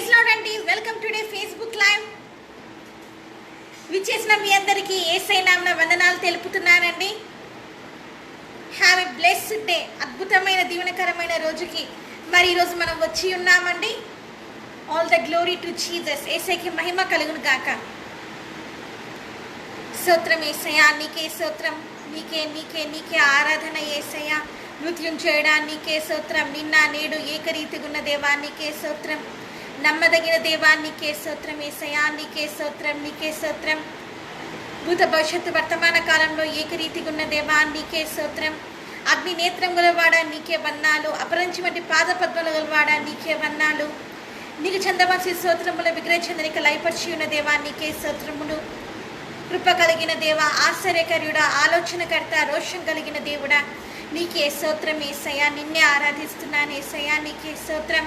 Praise lord అండి. Welcome today Facebook live. విచ్చేసిన మీ అందరికీ యేసయ్య నామమున వందనాలు తెలుపుతున్నానండి. Have a blessed day. అద్భుతమైన దీవెనకరమైన రోజుకి మరి ఈరోజు మనం వచ్చి ఉన్నామండి. All the glory to Jesus. యేసయ్యకి మహిమ కలుగును గాక. స్తోత్రం యేసయ్యా, నీకే స్తోత్రం. నీకే నీకే నీకే ఆరాధన యేసయ్యా. మృత్యుంజయుడా నీకే స్తోత్రం. నిన్న నేడు ఏకరీతిగా ఉన్న దేవా నీకే స్తోత్రం. నమ్మదగిన దేవా నీకే స్తోత్రం యేసయ్యా. నీకే స్తోత్రం, నీకే స్తోత్రం. భూత భవిష్యత్తు వర్తమాన కాలంలో ఏకరీతిగా ఉన్న దేవా నీకే స్తోత్రం. అగ్ని నేత్రం గలవాడా నీకే వన్నాలు. అపరంచి వంటి పాద పద్మలు గలవాడా నీకే వన్నాలు. నీకు చందమాసి స్తోత్రముల విగ్రహచంద్రిక లయపరిచి ఉన్న దేవా నీకే స్తోత్రములు. కృప కలిగిన దేవా, ఆశ్చర్యకరుడా, ఆలోచనకర్త, రోషం కలిగిన దేవుడా నీకే స్తోత్రం యేసయ్యా. నిన్నే ఆరాధిస్తున్నాను యేసయ్యా. నీకే స్తోత్రం.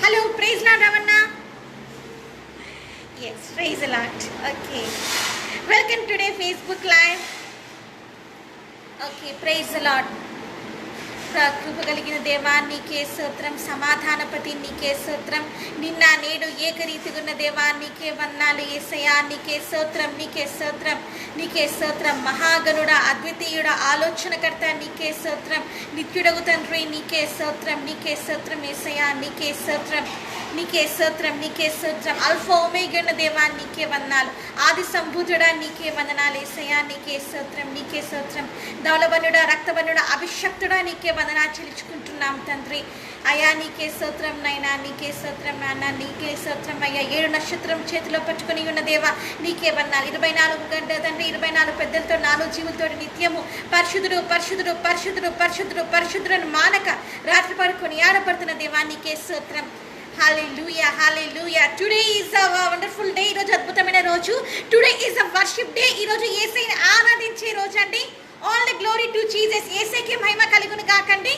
Hello, praise Lord Ravana. Yes, praise Lord. Okay, welcome today Facebook live. Okay, praise Lord. కృప కలిగిన దేవా నీకే స్తోత్రం. సమాధానపతి నీకే స్తోత్రం. నిన్న నేడు ఏకరీతిగా ఉన్న దేవా నీకే వన్నాలు యేసయ్యా. నీకే స్తోత్రం, నీకే స్తోత్రం, నీకే స్తోత్రం. మహాగణుడా, అద్వితీయుడ, ఆలోచనకర్త నీకే స్తోత్రం. నిత్యుడగు తండ్రి నీకే స్తోత్రం. నీకే స్తోత్రం యేసయ్యా. నీకే స్తోత్రం, నీకే స్తోత్రం, నీకే స్తోత్రం. అల్ఫా ఒమేగా ఉన్న దేవా నీకే వందనాలు. ఆది సంభూతుడా నీకే వందనాలు యేసయ్యా. నీకే స్తోత్రం, నీకే స్తోత్రం. ధవలవనుడా, రక్తవనుడా, అభిషక్తుడా నీకే వందనా చెల్లించుకుంటున్నాం తండ్రి. అయ్యా నీకే స్తోత్రం నైనా. నీకే స్తోత్రం నాన్న. నీకే స్తోత్రం అయ్యా. 7 నక్షత్రం చేతిలో పట్టుకుని ఉన్న దేవా నీకే వందనాలు. 24 గంటల తండ్రి, 24 పెద్దలతో 4 జీవులతో నిత్యము పరిశుద్ధుడు పరిశుద్ధుడు పరిశుద్ధుడు పరిశుద్ధుడు పరిశుద్ధులను మానక రాత్రి పడుకొని ఆడపడుతున్న దేవా నీకే స్తోత్రం. Hallelujah, hallelujah. Today is a wonderful day. ఈరోజు అద్భుతమైన రోజు. Today is a worship day. ఈరోజు యేసయ్యని ఆరాధించే రోజు అండి. All the glory to Jesus. యేసయ్యకి మహిమ కలుగును గాకండి.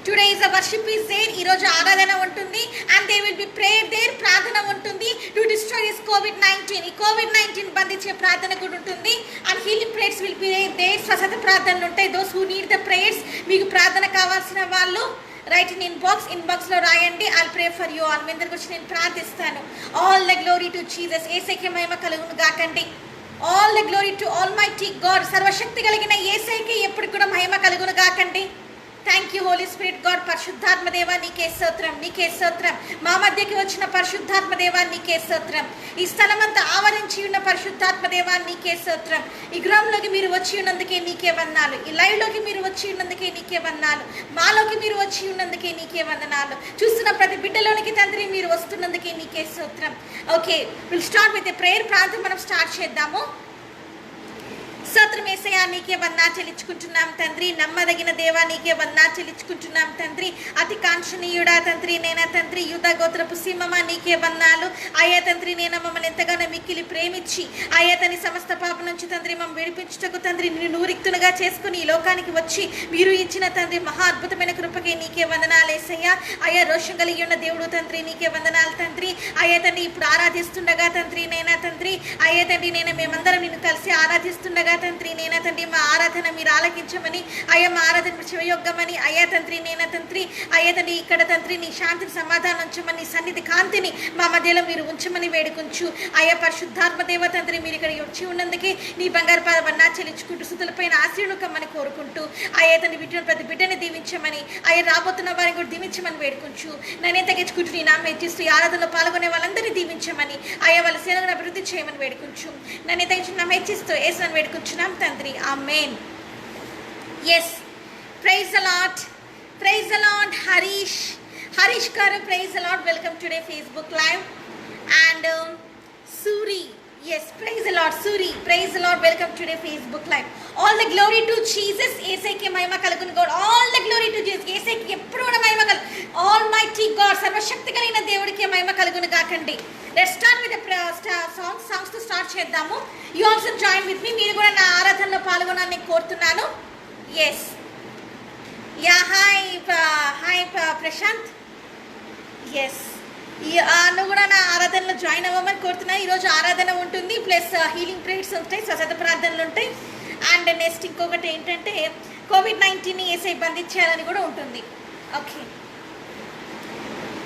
Today is a worship is there. ఈరోజు ఆరాధన ఉంటుంది and there will be prayer there. ప్రార్థన ఉంటుంది టు డిస్ట్రాయ్ దిస్ కోవిడ్-19. ఈ కోవిడ్-19 బంధించే ప్రార్థన కూడా ఉంటుంది and healing prayers will be there. స్వస్థత ప్రార్థనలు ఉంటాయి. Those who need the prayers. మీకు ప్రార్థన కావాల్సిన వాళ్ళు రైట్ ఇన్ ఇన్బాక్స్లో రాయండి. I'll pray for you all. మీ అందరి గురించి నేను ప్రార్థిస్తాను. All the glory to Jesus. యేసయ్యకి మహిమ కలుగును గాకండి. All the glory to almighty God. సర్వశక్తి కలిగిన యేసయ్యకి ఎప్పుడు కూడా మహిమ కలుగును గాకండి. Thank you Holi spirit God. పరిశుద్ధాత్మ దేవా నీకే స్తోత్రం, నీకే స్తోత్రం. మా మధ్యకి వచ్చిన పరిశుద్ధాత్మ దేవా నీకే స్తోత్రం. ఈ స్థలమంతా ఆవరించి ఉన్న పరిశుద్ధాత్మ దేవా నీకే స్తోత్రం. ఈ గృహంలోకి మీరు వచ్చి ఉన్నందుకే నీకే వందనాలు. ఈ లైవ్లోకి మీరు వచ్చి ఉన్నందుకే నీకే వందనాలు. మాలోకి మీరు వచ్చి ఉన్నందుకే నీకే వందనాలు. చూస్తున్న ప్రతి బిడ్డలోనికి తండ్రి మీరు వస్తున్నందుకే నీకే స్తోత్రం. Okay, will start with a prayer. ప్రార్థన మనం స్టార్ట్ చేద్దాము. స్తోత్రం యేసయ్యా. నీకే వందనాలు చెల్లించుకుంటున్నాం తండ్రి. నమ్మదగిన దేవా నీకే వందనాలు చెల్లించుకుంటున్నాం తండ్రి. అతి కాంక్షణీయుడా తండ్రి నేనా తండ్రి. యూద గోత్రపు సింహమ నీకే వందనాలు. అయ్యా తండ్రి నేను మమ్మల్ని ఎంతగానో మిక్కిలి ప్రేమించి అయ్యా తని సమస్త పాపం నుంచి తండ్రి మమ్మల్ని విడిపించుటకు తండ్రి నిన్ను నూరిక్తులుగా చేసుకుని ఈ లోకానికి వచ్చి మీరు ఇచ్చిన తండ్రి మహా అద్భుతమైన కృపకే నీకే వందనాలు యేసయ్యా. అయ్యా రోషం కలిగి ఉన్న దేవుడు తండ్రి నీకే వందనాలు తండ్రి. అయ్యా తండ్రి ఇప్పుడు ఆరాధిస్తుండగా తండ్రి నేనా తండ్రి అయ్యా తండ్రి నేను మేమందరం నిన్ను కలిసి ఆరాధిస్తుండగా తండ్రి నేనా తండ్రి మా ఆరాధన మీరు ఆలకించమని అయ్యా మా ఆరాధన శివయోగ్గమని అయ్యా తండ్రి నేనా తండ్రి అయ్యా తండ్రి ఇక్కడ తండ్రి నీ శాంతిని సమాధానం ఉంచమని సన్నిధి కాంతిని మా మధ్యలో మీరు ఉంచమని వేడుకుంచు. అయ్యా పరిశుద్ధాత్మ దేవ తండ్రి మీరు ఇక్కడ వచ్చి ఉన్నందుకే నీ బంగారు పాద వందనాలు చెల్లించుకుంటూ స్థుతులపైన ఆశీర్వకమని కోరుకుంటూ అయ్యా తండ్రి బిడ్డను ప్రతి బిడ్డని దీవించమని అయ్యా రాబోతున్న వారిని కూడా దీవించమని వేడుకుంటూ నన్నే తగ్గించుకుంటూ నీ నామం హెచ్చిస్తూ ఈ ఆరాధనలో పాల్గొనే వాళ్ళందరినీ దీవించమని అయ్యా వాళ్ళ సేవలను అభివృద్ధి చేయమని వేడుకుంటూ నన్నే తగ్గించు నామం హెచ్చిస్తూ యేసుని వేడుకుంటున్నాం తండ్రి. Amen. Yes, praise the lord. Praise the lord. Harish garu praise the Lord. Welcome today Facebook live. And Suri, yes, praise the Lord. Suri, praise the Lord. Welcome today Facebook live. All the glory to Jesus. యేసయ్యకి మహిమ కలుగును God. All the glory to Jesus. యేసయ్యకి ఎప్పుడు కూడా మహిమ కలుగు. Almighty God, సర్వశక్తి కలిగిన దేవుడికి మహిమ కలుగును గాకండి. Let's start with the songs తో స్టార్ట్ చేద్దాము. You also join with me. మీరు కూడా నా ఆరాధనలో పాల్గొనాలని కోరుతున్నాను. Yes. Yeah, hi Prashanth. Yes. నువ్వు కూడా నా ఆరాధనలో జాయిన్ అవ్వమని కోరుతున్నాను. ఈరోజు ఆరాధన ఉంటుంది, ప్లస్ హీలింగ్ ప్రేయర్స్ ఉంటాయి, స్వస్థత ప్రార్థనలు ఉంటాయి. అండ్ నెక్స్ట్ ఇంకొకటి ఏంటంటే కోవిడ్-19ని యేసయ్య బంధించాలని కూడా ఉంటుంది. Okay,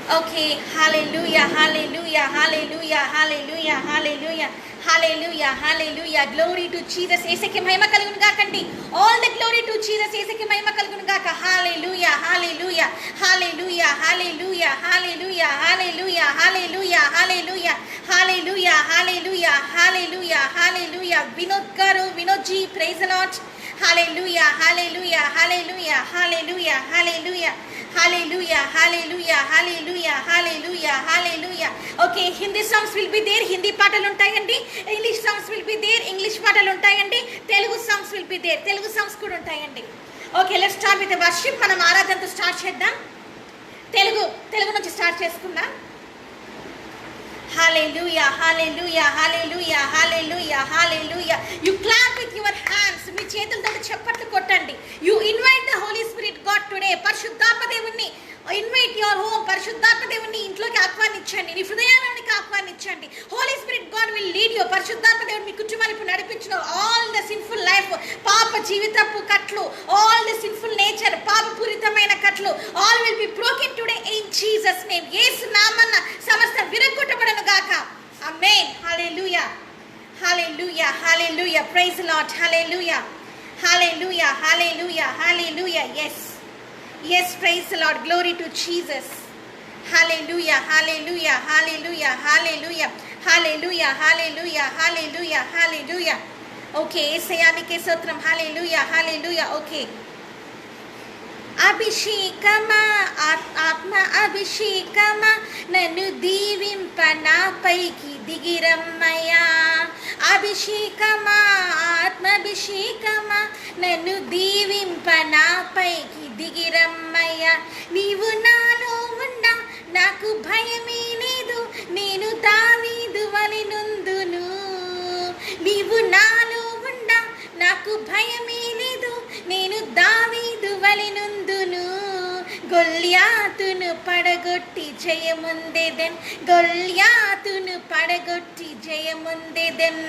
Okay, hallelujah, hallelujah, hallelujah, hallelujah, hallelujah, hallelujah, hallelujah. Glory to Jesus. యేసుకి మహిమ కలుగును గాకండి. All the glory to Jesus. యేసుకి మహిమ కలుగును గాక. Hallelujah, hallelujah, hallelujah, hallelujah, hallelujah, hallelujah, hallelujah, hallelujah, hallelujah, hallelujah, hallelujah, hallelujah. Vinod garu, Vinod ji, praise the Lord. Hallelujah, hallelujah, hallelujah, hallelujah, hallelujah. Hallelujah, hallelujah, hallelujah, hallelujah, hallelujah. Okay, Hindi songs will be there, Hindi పాటలు ఉంటాయండి. English songs will be there, English పాటలు ఉంటాయండి. Telugu songs will be there, Telugu songs కూడా ఉంటాయండి. Okay, let's start with the worship. మనం ఆరాధనతో start చేద్దాం. తెలుగు నుంచి start చేసుకుందాం. Hallelujah, hallelujah, hallelujah, hallelujah, hallelujah. You clap with your hands. మీ చేతులతో చప్పట్లు కొట్టండి. You invite the Holy Spirit God today. పరిశుద్ధాత్మ దేవుణ్ణి ఇన్వైట్ యువర్ హోమ్. పరిశుద్ధాత్మ దేవుణ్ణి ఇంట్లోకి ఆహ్వానించండి. నీ హృదయానికి ఆహ్వానించండి. Holy spirit God will lead you. పరిశుద్ధాత్మ దేవుడు మీ కుటుంబాన్ని ఇప్పుడు నడిపించును. ఆల్ ద సిన్ఫుల్ లైఫ్, పాప జీవితపు కట్లు, ఆల్ ద సిన్ఫుల్ నేచర్, పాపపూరితమైన కట్లు, all will be broken today in Jesus name. Yesu నామమున సమస్త విరగొట్టబడును గాక. Amen. Hallelujah, hallelujah, hallelujah. Praise the Lord. Hallelujah, hallelujah, hallelujah, hallelujah. Yes, praise the Lord. Glory to Jesus. Hallelujah, hallelujah, hallelujah, hallelujah, hallelujah, hallelujah, hallelujah, hallelujah. Okay, యేసయ్యానికే స్తోత్రం. hallelujah, hallelujah. Okay, అభిషేకమా, ఆత్మ అభిషేకమా, నన్ను దీవింప నాపైకి దిగిరమ్మయ్యా. అభిషేకమా, ఆత్మాభిషేకమా, నన్ను దీవింప నాపైకి దిగిరమ్మయ్యా. నీవు నాలో ఉన్నా నాకు భయమే లేదు, నేను దావీదు వలెనుందును. నీవు నాలో ఉన్నా నాకు భయమే లేదు, నేను దావీదు వలెనుందును. గొల్యాతును పడగొట్టి జయముందెదెన్, గొల్యాతును పడగొట్టి జయముందెదెన్.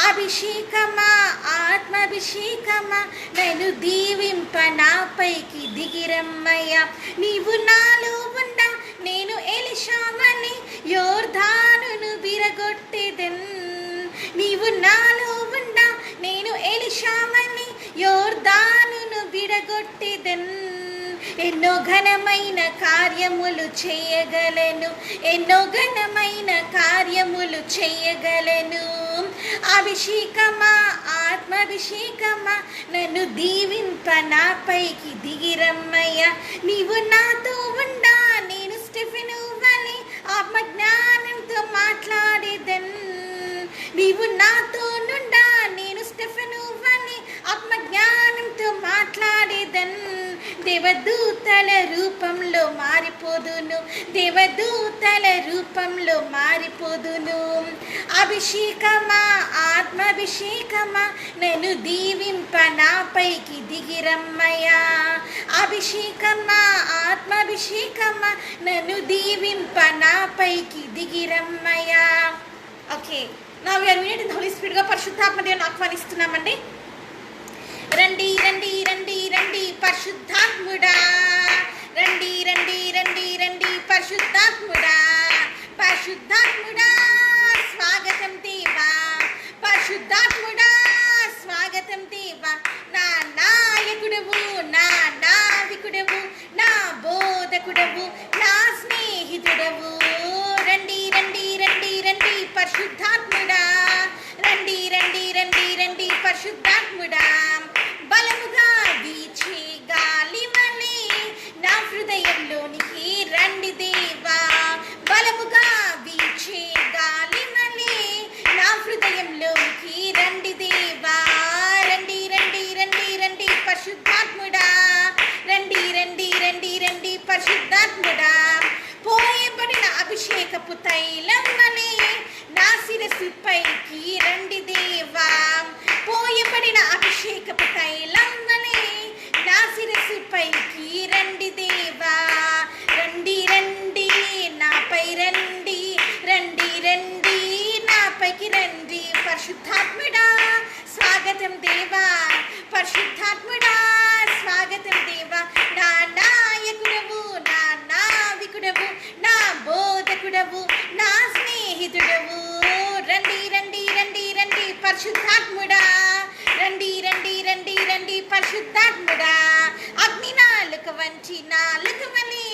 అభిషేకమా, ఆత్మాభిషేకమా, నన్ను దీవింప నాపైకి దిగిరమ్మయ్యా. నీవు నాలో ఉన్నా నేను ఎలీషావని యోర్దానును విరగొట్టెదెన్. నీవు నాలో ఉన్నా నేను ఎలీషావని యోర్దానును విడగొట్టెదెన్. ఎన్నో ఘనమైన కార్యములు చేయగలను, ఎన్నో ఘనమైన కార్యములు చేయగలను. అభిషేకమా, ఆత్మాభిషేకమా, నన్ను దీవింప నాపైకి దిగిరమ్మయ్యా. నీవు నాతో ఉండా నేను స్టెఫెను వలె ఆత్మజ్ఞానంతో మాట్లాడేదన్. నీవు నాతో నుండా నేను స్టెఫెను వలె ఆత్మజ్ఞానంతో మాట్లాడేదన్. దేవదూతల రూపంలో మారిపోదును, దేవదూతల రూపంలో మారిపోదును. అభిషేకమా, ఆత్మాభిషేకమా, నన్ను దీవింప నాపైకి దిగిరమ్మయ్యా. అభిషేకమా, ఆత్మాభిషేకమా, నన్ను దీవింప నాపైకి దిగిరమ్మయ్యా. ఓకే, నా వీఆర్ వినేటింగ్ హోలీ స్పిరిట్ గా పరిశుద్ధాత్మ దేవుని ఆహ్వానిస్తున్నామండి. రండి రండి రండి రండి పరిశుద్ధాత్ముడా, రండి రండి రండి రండి పరిశుద్ధాత్ముడా. పరిశుద్ధాత్ముడా స్వాగతం దేవా, పరిశుద్ధాత్ముడా స్వాగతం దేవా. నా నాయకుడవు, నా నావికుడవు, నా బోధకుడవు, నా స్నేహితుడవు. రండి రండి రండి రండి పరిశుద్ధాత్ముడా, రండి రండి రండి రండి పరిశుద్ధాత్ముడా. బలముగా వీచే గాలి వలె నా హృదయంలోనికి రండి దేవా. బలముగా వీచే గాలి వలె నా హృదయంలోనికి రండి దేవా. రండి రండి రండి రండి పరిశుద్ధాత్ముడా, రండి రండి రండి రండి పరిశుద్ధాత్ముడా. పరిశుద్ధాత్ముడా రండి రండి రండి రండి పరిశుద్ధాత్ముడా అగ్ని నాలుక వంచి నాలుక వలె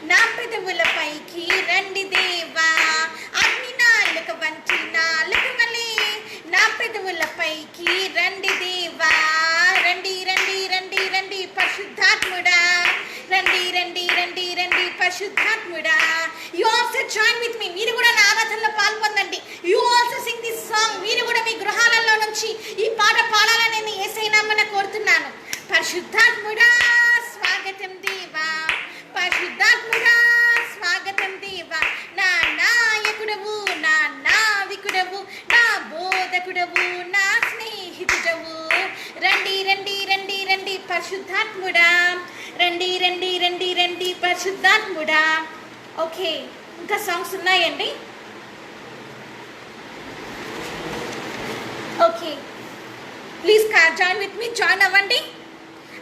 నా పెదవుల పైకి రండి దేవా అగ్ని నాలుక వంచి నాలుక వలె నా పెదవుల పైకి రండి దేవా రండి రండి రండి రండి పరిశుద్ధాత్ముడా రండి రండి రండి రండి పరిశుద్ధాత్ముడా you also join with me మీరు కూడా నా ఆరాధనలో పాల్పొందండి you also sing this song మీరు కూడా మీ గృహాలలో నుంచి ఈ పాట పాడాలని నేను యేసయ్య నామమున కోరుతున్నాను పరిశుద్ధాత్ముడా స్వాగతం దేవా పరిశుద్ధాత్ముడా స్వాగతం దేవా నా నాయకుడవు నా నావికుడవు నా బోధకుడవు నా స్నేహితుడవు రండి రండి రండి రండి పరిశుద్ధాత్ముడా రండి రండి రండి రండి పరిశుద్ధాత్ముడా ఓకే ఇంకా సాంగ్స్ ఉన్నాయండి okay please join with me join అవ్వండి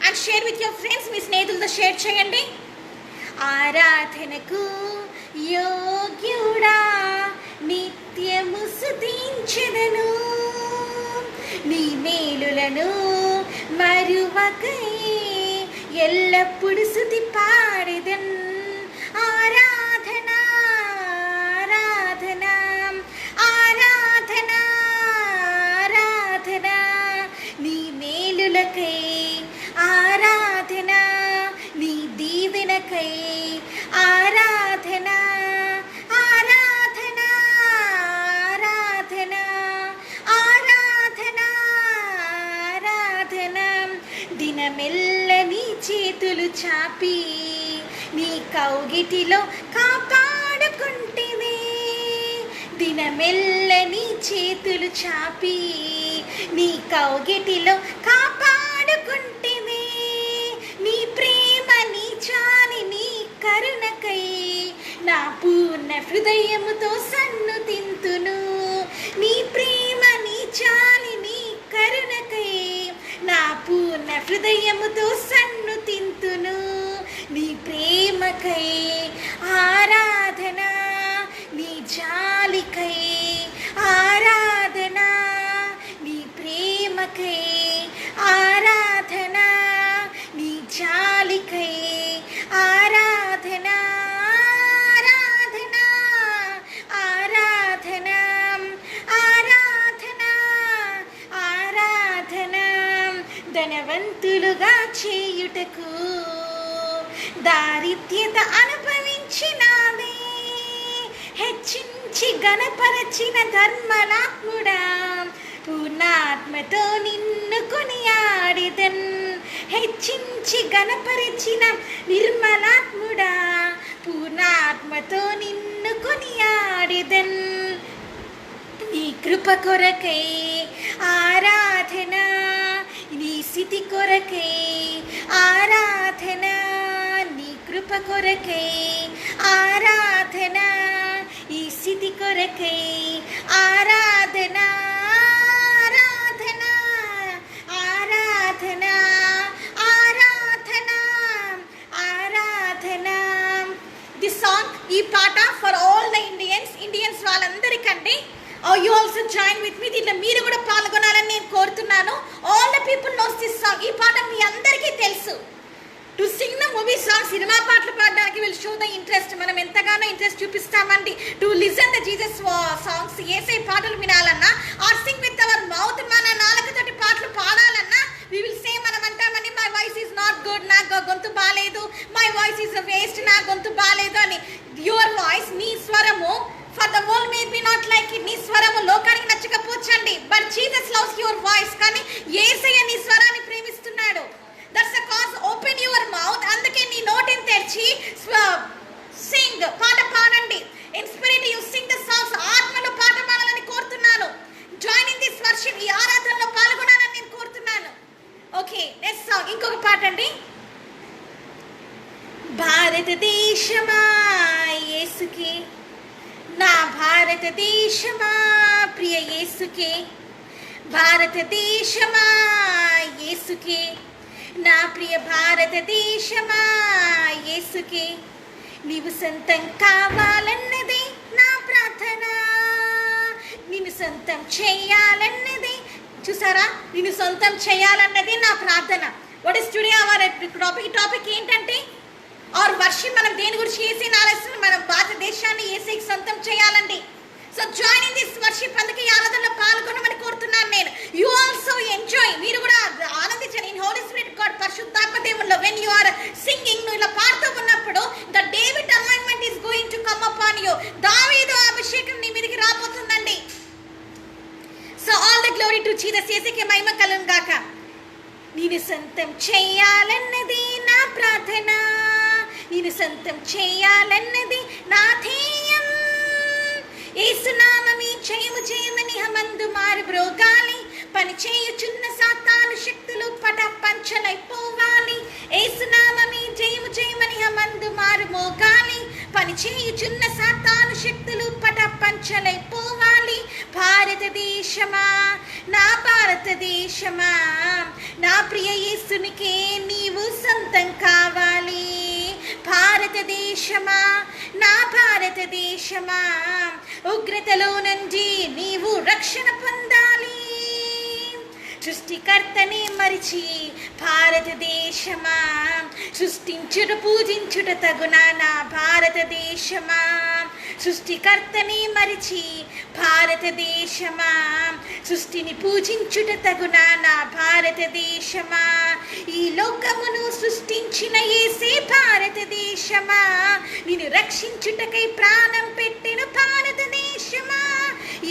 and share with your friends మీ స్నేహితులతో షేర్ చేయండి ఆరాధనకు యోగ్యుడా నిత్యము స్తుతించెదను నీ మేలులను మరువకై ఎల్లప్పుడు స్తుతి పాడెదన్ ఆరాధన ఆరాధన ఆరాధన ఆరాధన నీ మేలులకై ఆరాధన నీ దీవెనకై ఆరాధన ఆరాధన ఆరాధన ఆరాధన ఆరాధన దినమెల్ల నీ చేతులు చాపి నీ కౌగిటిలో కాపాడుకుంటివే దినమెల్ల నీ చేతులు చాపి నీ కౌగిటిలో కాపాడుకుంటివే నీ ప్రేమ నీ చాలి నీ కరుణకై నా పూర్ణ హృదయముతో సన్నుతింతును నీ ప్రేమ నీ చాలి నీ కరుణకై నా పూర్ణ హృదయముతో సన్నుతింతును నీ ప్రేమకై ఆరాధన నీ జాలికై ఆరాధన నీ ప్రేమకై ఆరాధన నీ జాలికై ఆరాధన ఆరాధన ఆరాధన ఆరాధన ఆరాధన ధనవంతులుగా చేయుటకు దారిద్ర్యత అనుభవించినావే హెచ్చించి గణపరచిన ధర్మలాత్ముడా పూర్ణాత్మతో నిన్ను కొనియాడెదన్ హెచ్చించి గణపరిచిన నిర్మలాత్ముడా పూర్ణాత్మతో నిన్ను కొనియాడెదన్ నీ కృప కొరకై ఆరాధన నీ స్థితి కొరకై ఆరాధన నీ కృప కొరకై ఆరాధన ఈ స్థితి కొరకై ఆరాధన ఆరాధన ఆరాధన ఆరాధన ఆరాధన దిస్ సాంగ్ ఈ పాట ఫర్ ఆల్ ద ఇండియన్స్ వాళ్ళందరికండి you also join with me దీంట్లో మీరు కూడా పాల్గొనాలని నేను కోరుతున్నాను all the people knows this song ఈ పాట మీ అందరికీ తెలుసు to sing the movie song సినిమా పాటలు పాడడానికి విల్ షో ద ఇంట్రెస్ట్ మనం ఎంతగానో ఇంట్రెస్ట్ చూపిస్తామండి to listen the Jesus songs యేసయ్య పాటలు వినాలన్నా or sing with our mouth మన నాలుకతోటి పాటలు పాడాలన్నా వి విల్ సే మనం అంటామని my voice is not good నా గొంతు బాలేదు మై వాయిస్ ఈజ్ వేస్ట్ నా గొంతు బాలేదు అని యువర్ వాయిస్ నీ స్వరము for the world may be not like it నీ స్వరము లోకానికి నచ్చకపోవచ్చండి but Jesus loves your voice కానీ యేసయ్య నీ స్వరాన్ని ప్రేమిస్తున్నాడు that's a cause open your mouth అందుకే నీ నోటిని తెరిచి సింగ్ పాట పాడండి in spirit you sing the songs ఆత్మలో పాట పాడాలని కోరుతున్నాను జాయిన్ ఇన్ దిస్ వర్షిప్ ఈ ఆరాధనలో పాల్గొనాలని నేను కోరుతున్నాను ఓకే నెక్స్ట్ సాంగ్ ఇంకొక పాట అండి భారతదేశమా యేసుకి నా భారతదేశమా ప్రియ యేసుకే భారతదేశమా యేసుకే నా ప్రియ భారతదేశమా యేసుకే నీవు సొంతం కావాలన్నది నా ప్రార్థన నిన్ను సొంతం చేయాలన్నది చూసారా, నిన్ను సొంతం చేయాలన్నది నా ప్రార్థన. What is today our topic ఏంటంటే ఆర్ వర్షిప్. మనం దేని గురించి ఏసీ ఆలోచన, మన భారతదేశాన్ని ఏసీకి సొంతం చేయాలండి. So join in this worship. అందుకే ఈ ఆరాధనలో పాల్గొనమని కోరుతున్నాను నేను. You also enjoy. మీరు కూడా ఆనందించండి. ఇన్ హోలీ స్పిరిట్ గాడ్, పరిశుద్ధాత్మ దేవుల్లో వెన్ యు ఆర్ సింగింగ్, నువ్వు ఇలా పాడుతూ ఉన్నప్పుడు the David anointment is going to come upon you. దావీదు అభిషేకం నీ మీదకి రాబోతుందండి. So all the glory to Jesus. యేసుకే మహిమ కలుగును గాక. నేను సొంతం చేయాలన్నది నా ప్రార్థన, నేను సొంతం చేయాలన్నది నా ధ్యేయం. యేసునామమే జయము జయమని హమందు మారు బ్రోగాలి. పని చేయుచున్న సాతాను శక్తులు పటపంచలైపోవాలి. యేసునామమే జయము జయమని హమందు మారు మోగాలి. పని చేయుచున్న సాతాను శక్తులు పటపంచలైపోవాలి. భారతదేశమా, నా భారతదేశమా, నా ప్రియ యేసునికే నీవు సొంతం కావాలి. భారతదేశమా, నా భారతదేశమా, ఉగ్రతలో నుండి నీవు రక్షణ పొందాలి. సృష్టికర్తనే మరిచి భారతదేశమా, సృష్టించుట పూజించుట తగునా నా భారతదేశమా. సృష్టికర్తనే మరిచి భారతదేశమా, సృష్టిని పూజించుట తగునా నా భారతదేశమా. ఈ లోకమును సృష్టించిన యేసే భారతదేశమా, నిన్ను రక్షించుటకై ప్రాణం పెట్టెను భారతదేశమా.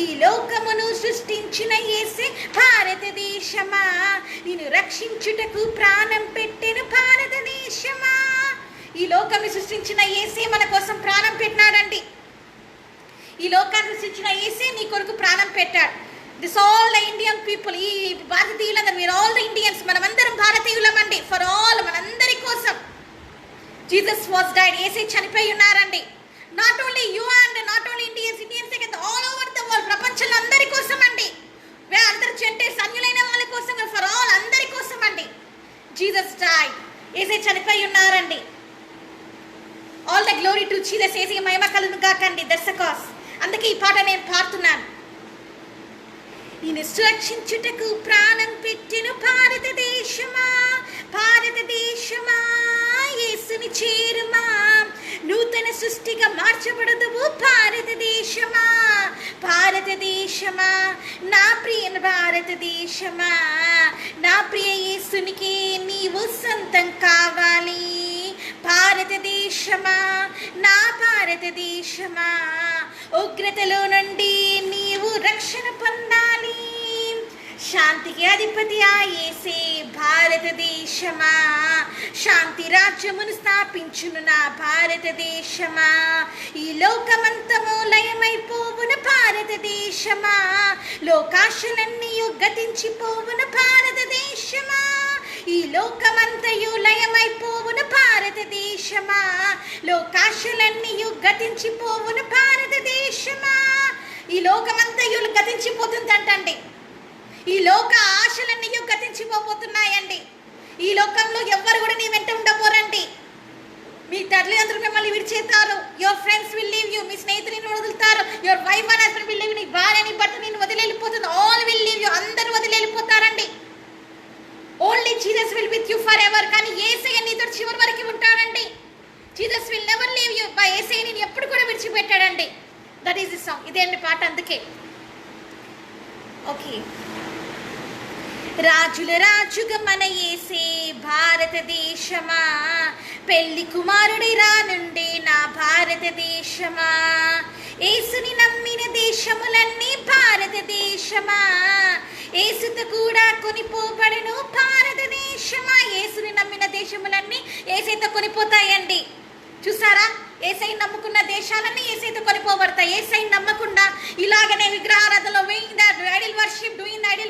ఈ లోకమును సృష్టించిన యేసే భారతదేశమా, నిన్ను రక్షించుటకు ప్రాణం పెట్టెను భారతదేశమా. ఈ లోకాన్ని సృష్టించిన యేసే మన కోసం ప్రాణం పెట్టినాడండి. ఈ లోకాన్ని సృష్టించిన యేసే నీ కొరకు ప్రాణం పెట్టాడు. This all the Indian people, ఈ భారతీయులందరూ, మీరు ఆల్ ద ఇండియన్స్, మనమందరం భారతీయులమండి. ఫర్ ఆల్, మనందరి కోసం జీసస్ వాస్ డైడ్. యేసే చనిపోయి ఉన్నారండి. Not only you and not only Indians కదా, ఆల్ ఓవర్ ద వరల్డ్, ప్రపంచంలో అందరి కోసం అండి. అందరు చెంటే సన్యులైన వాళ్ళ కోసం, ఫర్ ఆల్, అందరి కోసం అండి. Jesus died. యేసే చనిపోయి ఉన్నారండి. All the glory to Jesus. యేసే మహిమ కలుగును గాకండి. That's the cause. అందుకే ఈ పాట నేను పాడుతున్నాను. నిన్ను సురక్షించుటకు ప్రాణం పెట్టెను భారతదేశమా, భారతదేశమా, యేసుని చేరుమా, నూతన సృష్టిగా మార్చబడదువు భారతదేశమా. భారతదేశమా, నా ప్రియ భారతదేశమా, నా ప్రియ యేసునికి నీవు సొంతం కావాలి. భారతదేశమా, నా భారతదేశమా, ఉగ్రతలో నుండి నీవు రక్షణ పొందాలి. శాంతికి అధిపతి ఆ యేసే భారతదేశమా, శాంతి రాజ్యమును స్థాపించును నా భారతదేశమా. ఈ లోకమంతము లయమైపోవున భారతదేశమా, లోకాశలన్నీ గతించిపోవున భారతదేశమా. ఈ లోకమంతయు లయమైపోవున భారతదేశమా, లోకాశలన్నీ గతించిపోవున భారతదేశమా. ఈ లోకమంతయు గతించిపోతుందంటండి. ఈ లోక ఆశలన్నీ గతించిపోతున్నాయండి. ఈ లోకంలో ఎవ్వరు కూడా నీ వెంట ఉండబోరండి. మీ తల్లిదండ్రులు మిమ్మల్ని విడిచేస్తారు. Your friends will leave you. మీ స్నేహితులు నిన్ను వదులుతారు. Your wife and husband will leave. నీ భార్య, నీ భర్త నిన్ను వదిలేళ్ళిపోతుంది. All will leave you. అందరూ వదిలేళ్ళిపోతారండి. Only Jesus will with you for ever. కానీ యేసయ్య నీతో చివరి వరకు ఉంటాడండి. Jesus will never leave you. యేసయ్య నేను ఎప్పుడు కూడా విడిచిపెట్టాడండి. That is the song. ఇదే అండి పాట. అందుకే ఓకే. రాజుల రాజుగా మన యేసే భారతదేశమా, పెళ్లి కుమారుడి రానుండే నా భారతదేశమా. యేసుని నమ్మిన దేశములన్నీ భారతదేశమా, యేసుతో కూడా కొనిపోబడను భారతదేశమా. యేసుని నమ్మిన దేశములన్నీ యేసైతో కొనిపోతాయండి. చూసారా, యేసై నమ్ముకున్న దేశాలన్నీ యేసైతో కొనిపోబడతాయి. యేసై నమ్మకుండా ఇలాగనే విగ్రహారాధనలో ఐడల్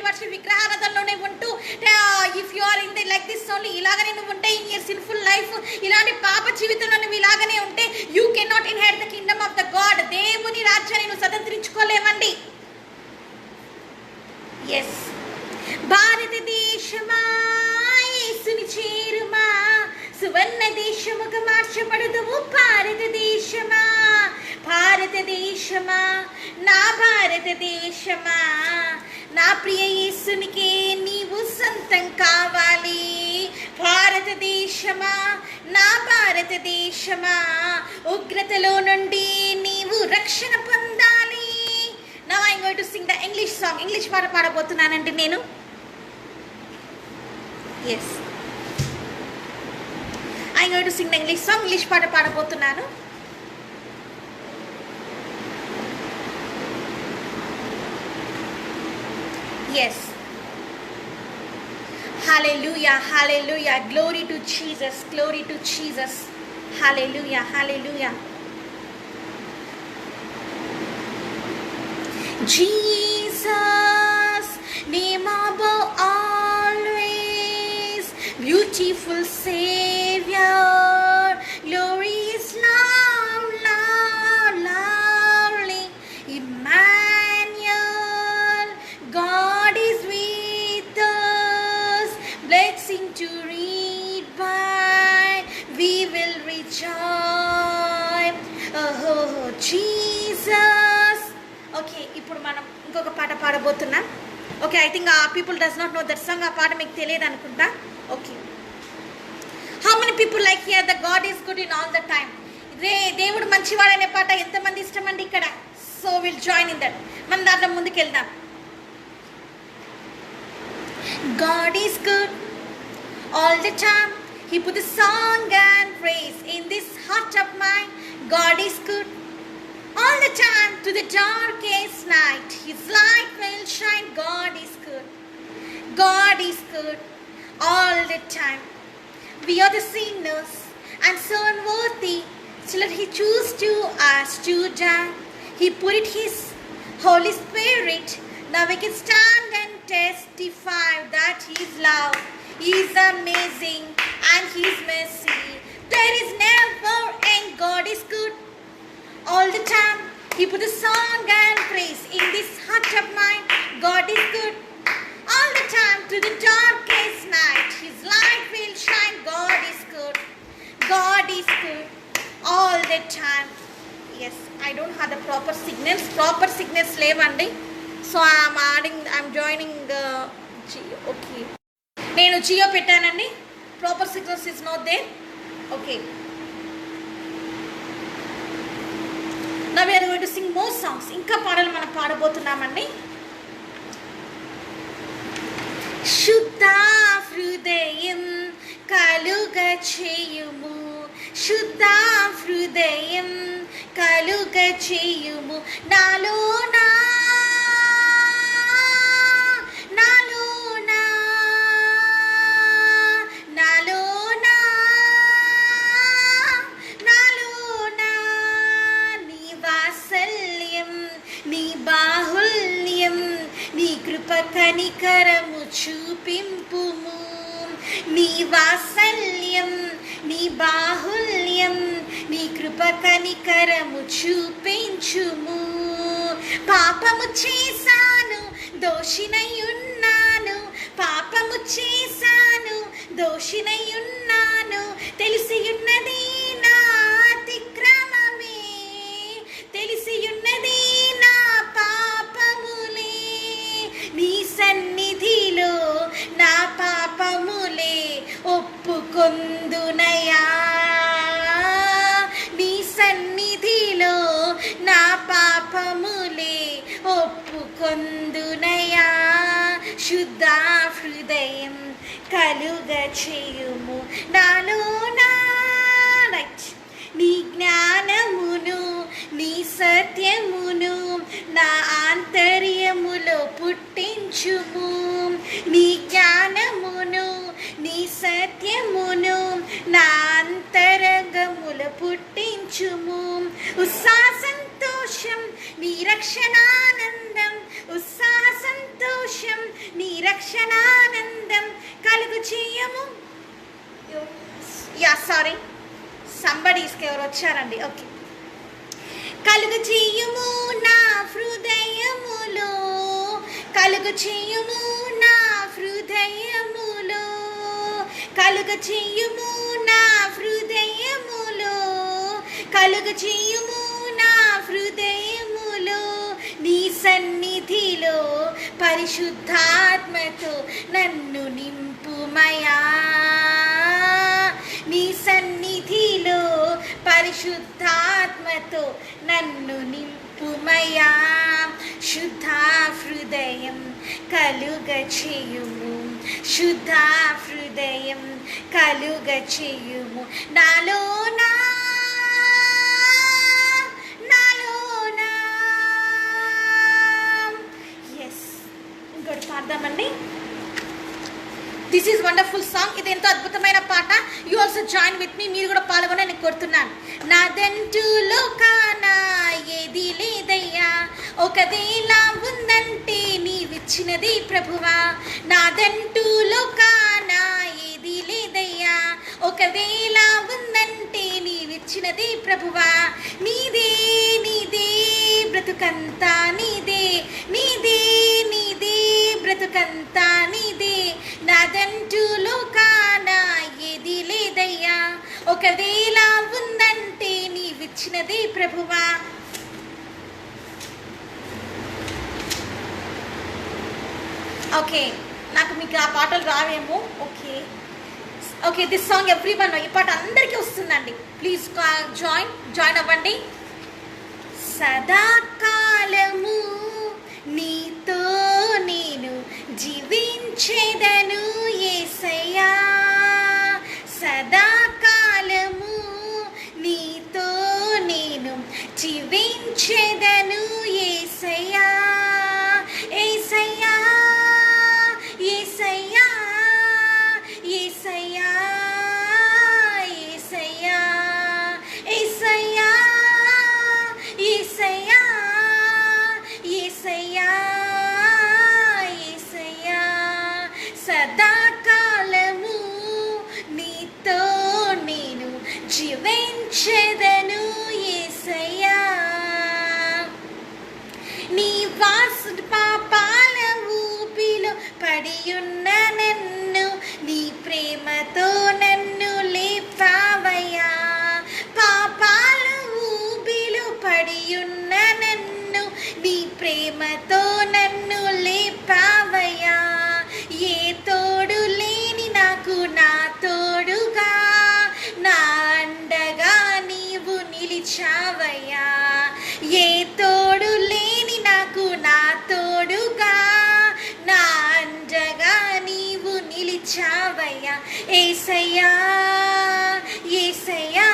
వర్షిప్ విగ్రహారాధనలోనే ఉంటూ if you are in the like this only, ఇలాగనే నువ్వు ఉంటే ఇన్ యువర్ సిన్ఫుల్ లైఫ్, ఇలాంటి పాప జీవితంలో నువ్వు ఇలాగనే ఉంటే you can not inherit the Kingdom of the God. దేవుని రాజ్యాన్ని నువ్వు స్వతంత్రించుకోలేమండి. ఎస్. భారతదేశమా, యేసుని చేరుమా, సువర్ణ దేశముగా మార్చబడదువు భారతదేశమా. భారతదేశమా, నా భారతదేశమా, నా ప్రియ యేసునికే నీవు సొంతం కావాలి. భారతదేశమా, నా భారతదేశమా, ఉగ్రతలో నుండి నీవు రక్షణ పొందాలి. Now I'm going to sing the English song. English పాట పాడబోతున్నానండి నేను. Yes, I'm going to sing the English song. English పాట పాడబోతున్నాను. Yes. Hallelujah, hallelujah. Glory to Jesus, glory to Jesus. Hallelujah, hallelujah. Jesus, name above always, beautiful Savior, glorious love, love, lovely Emmanuel, God is with us, blessing to read by, we will rejoice. Oh, Jesus. Okay, ఇప్పుడు మనం ఇంకొక పాట పాడబోతున్నాం. Okay, I think ఆ people does not know that song. ఆ పాట మీకు తెలియదు అనుకుంటా. Okay, how many people like here the God is good in all the time. దేవుడు మంచివాడనే పాట ఎంతమంది ఇష్టమండి ఇక్కడ? So will join in that. మనం దాంట్లో ముందుకు వెళ్దాం. God is good all the time. He put the song and praise in this heart of mine. God is good all the time to the darkest night. His light will shine. God is good. God is good all the time. We are the sinners and so unworthy. Still He chose to us to die. He put it His Holy Spirit. Now we can stand and testify that His love is amazing and His mercy. There is never end. God is good all the time. He put a song and praise in this heart of mine. God is good all the time to the darkest night. His light will shine. God is good. God is good all the time. Yes, I don't have the proper signals. Proper signals levandi. So I'm joining Jio. Okay, నేను జియో పెట్టానండి. Proper signals is not there. Okay, now we are going to sing more songs. ఇంకా పాటలు మనం పాడబోతున్నామండి. శుద్ధ హృదయం కలుగ చేయుము, శుద్ధ హృదయం కలుగ చేయుము, నాలోనా నాలోనా నాలోనా నాలోనా నీ వాత్సల్యం, నీ బాహుల్యం, నీ కృప కనికరము చూపింపుము. నీ వాత్సల్యం, నీ బాహుల్యం, నీ కృప కనికరము చూపించుము. పాపము చేశాను, దోషినై ఉన్నాను, పాపము చేశాను, దోషినై ఉన్నాను, తెలిసియున్నది నా అతిక్రమమే, తెలిసియున్నది నా పాపములే, నీ సన్నిధిలో నా పాపములే ఒప్పుకొందునయా, నీ సన్నిధిలో నా పాపములే ఒప్పుకొందునయా. శుద్ధ హృదయం కలుగ చేయుము, నాలోనా నీ జ్ఞానమును, నీ సత్యమును నా ఆంతర్యములో పుట్టించుము. నీ జ్ఞానమును, నీ సత్యమును నా అంతరంగములో పుట్టించుము. ఉత్సాహ సంతోషం నీ రక్షణానందం, ఉత్సాహ సంతోషం నీ రక్షణానందం కలుగు చేయము. యా సారీ, సంబడీస్కి ఎవరు వచ్చారండి. ఓకే, కలుగు చేయుము నా హృదయములో, కలుగు చేయుము నా హృదయములో, కలుగు చేయుము నా హృదయములో, కలుగు చేయుము నా పరిశుద్ధాత్మతో నన్ను నింపుమయా. నీ సన్నిధిలో పరిశుద్ధాత్మతో నన్ను నింపుమయా. శుద్ధ హృదయం కలుగ చేయుము, శుద్ధ హృదయం కలుగ చేయుము నాలోనా. ఎస్, ఇంకోటి పాడదామండి. This is wonderful song. ఇది ఎంతో అద్భుతమైన పాట. You also join with me. మీరు కూడా పాల్గొని నేను కోరుతున్నాను. నాదంటూ లోకాన ఏది లేదయ్యా, ఒకవేళ ఉందంటే నీవిచ్చినది ప్రభువా. నాదంటూ లోకాన ఏది లేదయ్యా, ఒకవేళ ఉందంటే నీవిచ్చినది ప్రభువా. నీదే నీదే బ్రతుకంతా నీదే, నీదే నీదే బ్రతుకంతా నీదే. నాదంటూ లోకాన ఏది లేదయ్యా, ఒకవేళ ఉందంటే నీవిచ్చినది ప్రభువా. ఓకే, నాకు మీకు ఆ పాటలు రావేమో. Okay okay, this song everyone, ఈ పాట అందరికీ వస్తుందండి. ప్లీజ్ జాయిన్ అవ్వండి. సదాకాలము నీతో నేను జీవించేదను యేసయ్యా, సదాకాలము నీతో నేను జీవించేదను యేసయ్యా. యేసయ్యా యేసయ్యా యేసయ్యా యేసయ్యా యేసయ్యా యేసయ్యా యేసయ్యా యేసయ్యా. సదాకాలము నీతో నేను జీవించెదను యేసయ్యా. నీ పాపాల ఊపిలో పడియున్న నన్ను నీ ప్రేమతో నన్ను లేపావయ్యా. పాపాల ఊపిలో పడియున్న నన్ను నీ ప్రేమతో నన్ను లేపావయ్యా. ఏ తోడు లేని నాకు నా తోడుగా, నా అండగా నీవు నిలిచావయ్యా. ఏ తోడు లేని నాకు నా తోడుగా, నా అండగా నీవు నిలిచావయ్యా. యేసయ్యా యేసయ్యా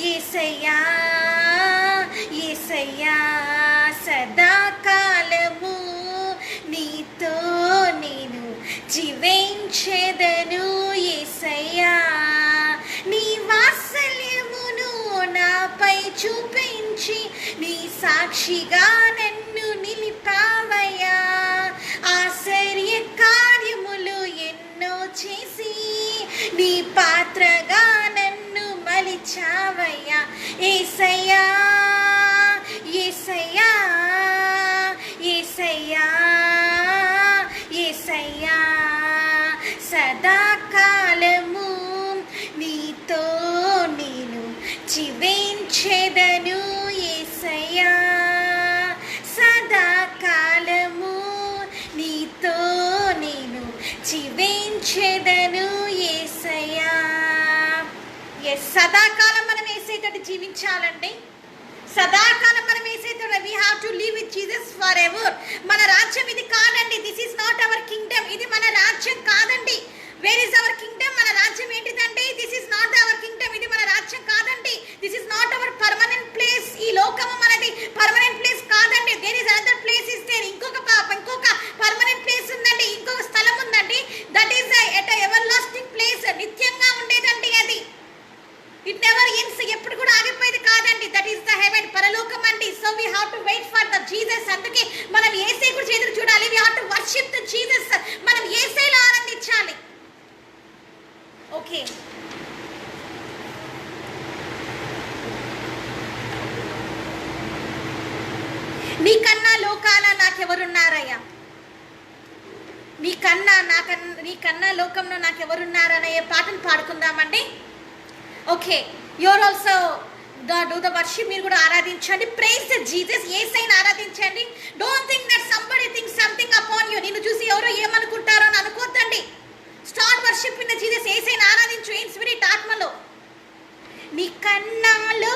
యేసయ్యా యేసయ్యా. సదాకాలము నీతో నేను జీవించెదను యేసయ్యా. నీ వాత్సల్యమును నాపై చూపించి నీ సాక్షిగా నన్ను నిలిపావయ్యా. ఆశ్చర్య కార్యములు ఎన్నో చేసి నీ పాత్రగా నన్ను మలిచావయ్యా. యేసయ్యా యేసయ్యా యేసయ్యా యేసయ్యా. సదాకాలము నీతో నేను జీవించెదను యేసయ్యా. సదాకాలము నీతో నేను జీవించెదను యేసయ్యా. ఎస్, సదాకాలం మనం యేసయ్యతో జీవించాలండి. సదాకాలం మనం యేసయ్యతో we have to live with Jesus forever. మన రాజ్యం ఇది కాదండి. This is not our kingdom. ఇది మన రాజ్యం కాదండి. Where is our kingdom? మన రాజ్యం ఏంటిదంటే this is not our kingdom. ఇది మన రాజ్యం కాదండి. This is not our permanent place. ఈ లోకము మనది పర్మనెంట్ ప్లేస్ కాదండి. There is another place is there. ఇంకొక పర్మనెంట్ ప్లేస్ ఉందండి. ఇంకొక స్థలం ఉందండి. That is at everlasting place. నిత్యంగా ఉండేదండి అది. It never ends. ఎప్పుడు కూడా ఆగిపోయేది కాదండి. దట్ ఈస్ ద హెవెన్, పరలోకం అండి. So we have to wait for the Jesus. అందుకే మనం యేసయ్య గురించి ఎదురు చూడాలి. We have to worship the Jesus. మనం యేసయ్యలో ఆనందించాలి. ఓకే, నీకన్నా లోకాల నాకెవరున్నారయ్యా, నీకన్నా లోకంలో నాకెవరున్నారనే పాటను పాడుకుందామండి. Okay, you're also do the worship. మీరు కూడా ఆరాధించండి. Praise the Jesus. యేసయ్యని ఆరాధించండి. Don't think that somebody think something upon you. నిన్ను చూసి ఎవరో ఏమనుకుంటారో అని అనుకోద్దండి. Start worship in the Jesus. యేసయ్యని ఆరాధించు ఇన్ స్పిరిట్, ఆత్మలో. నీ కన్నాలో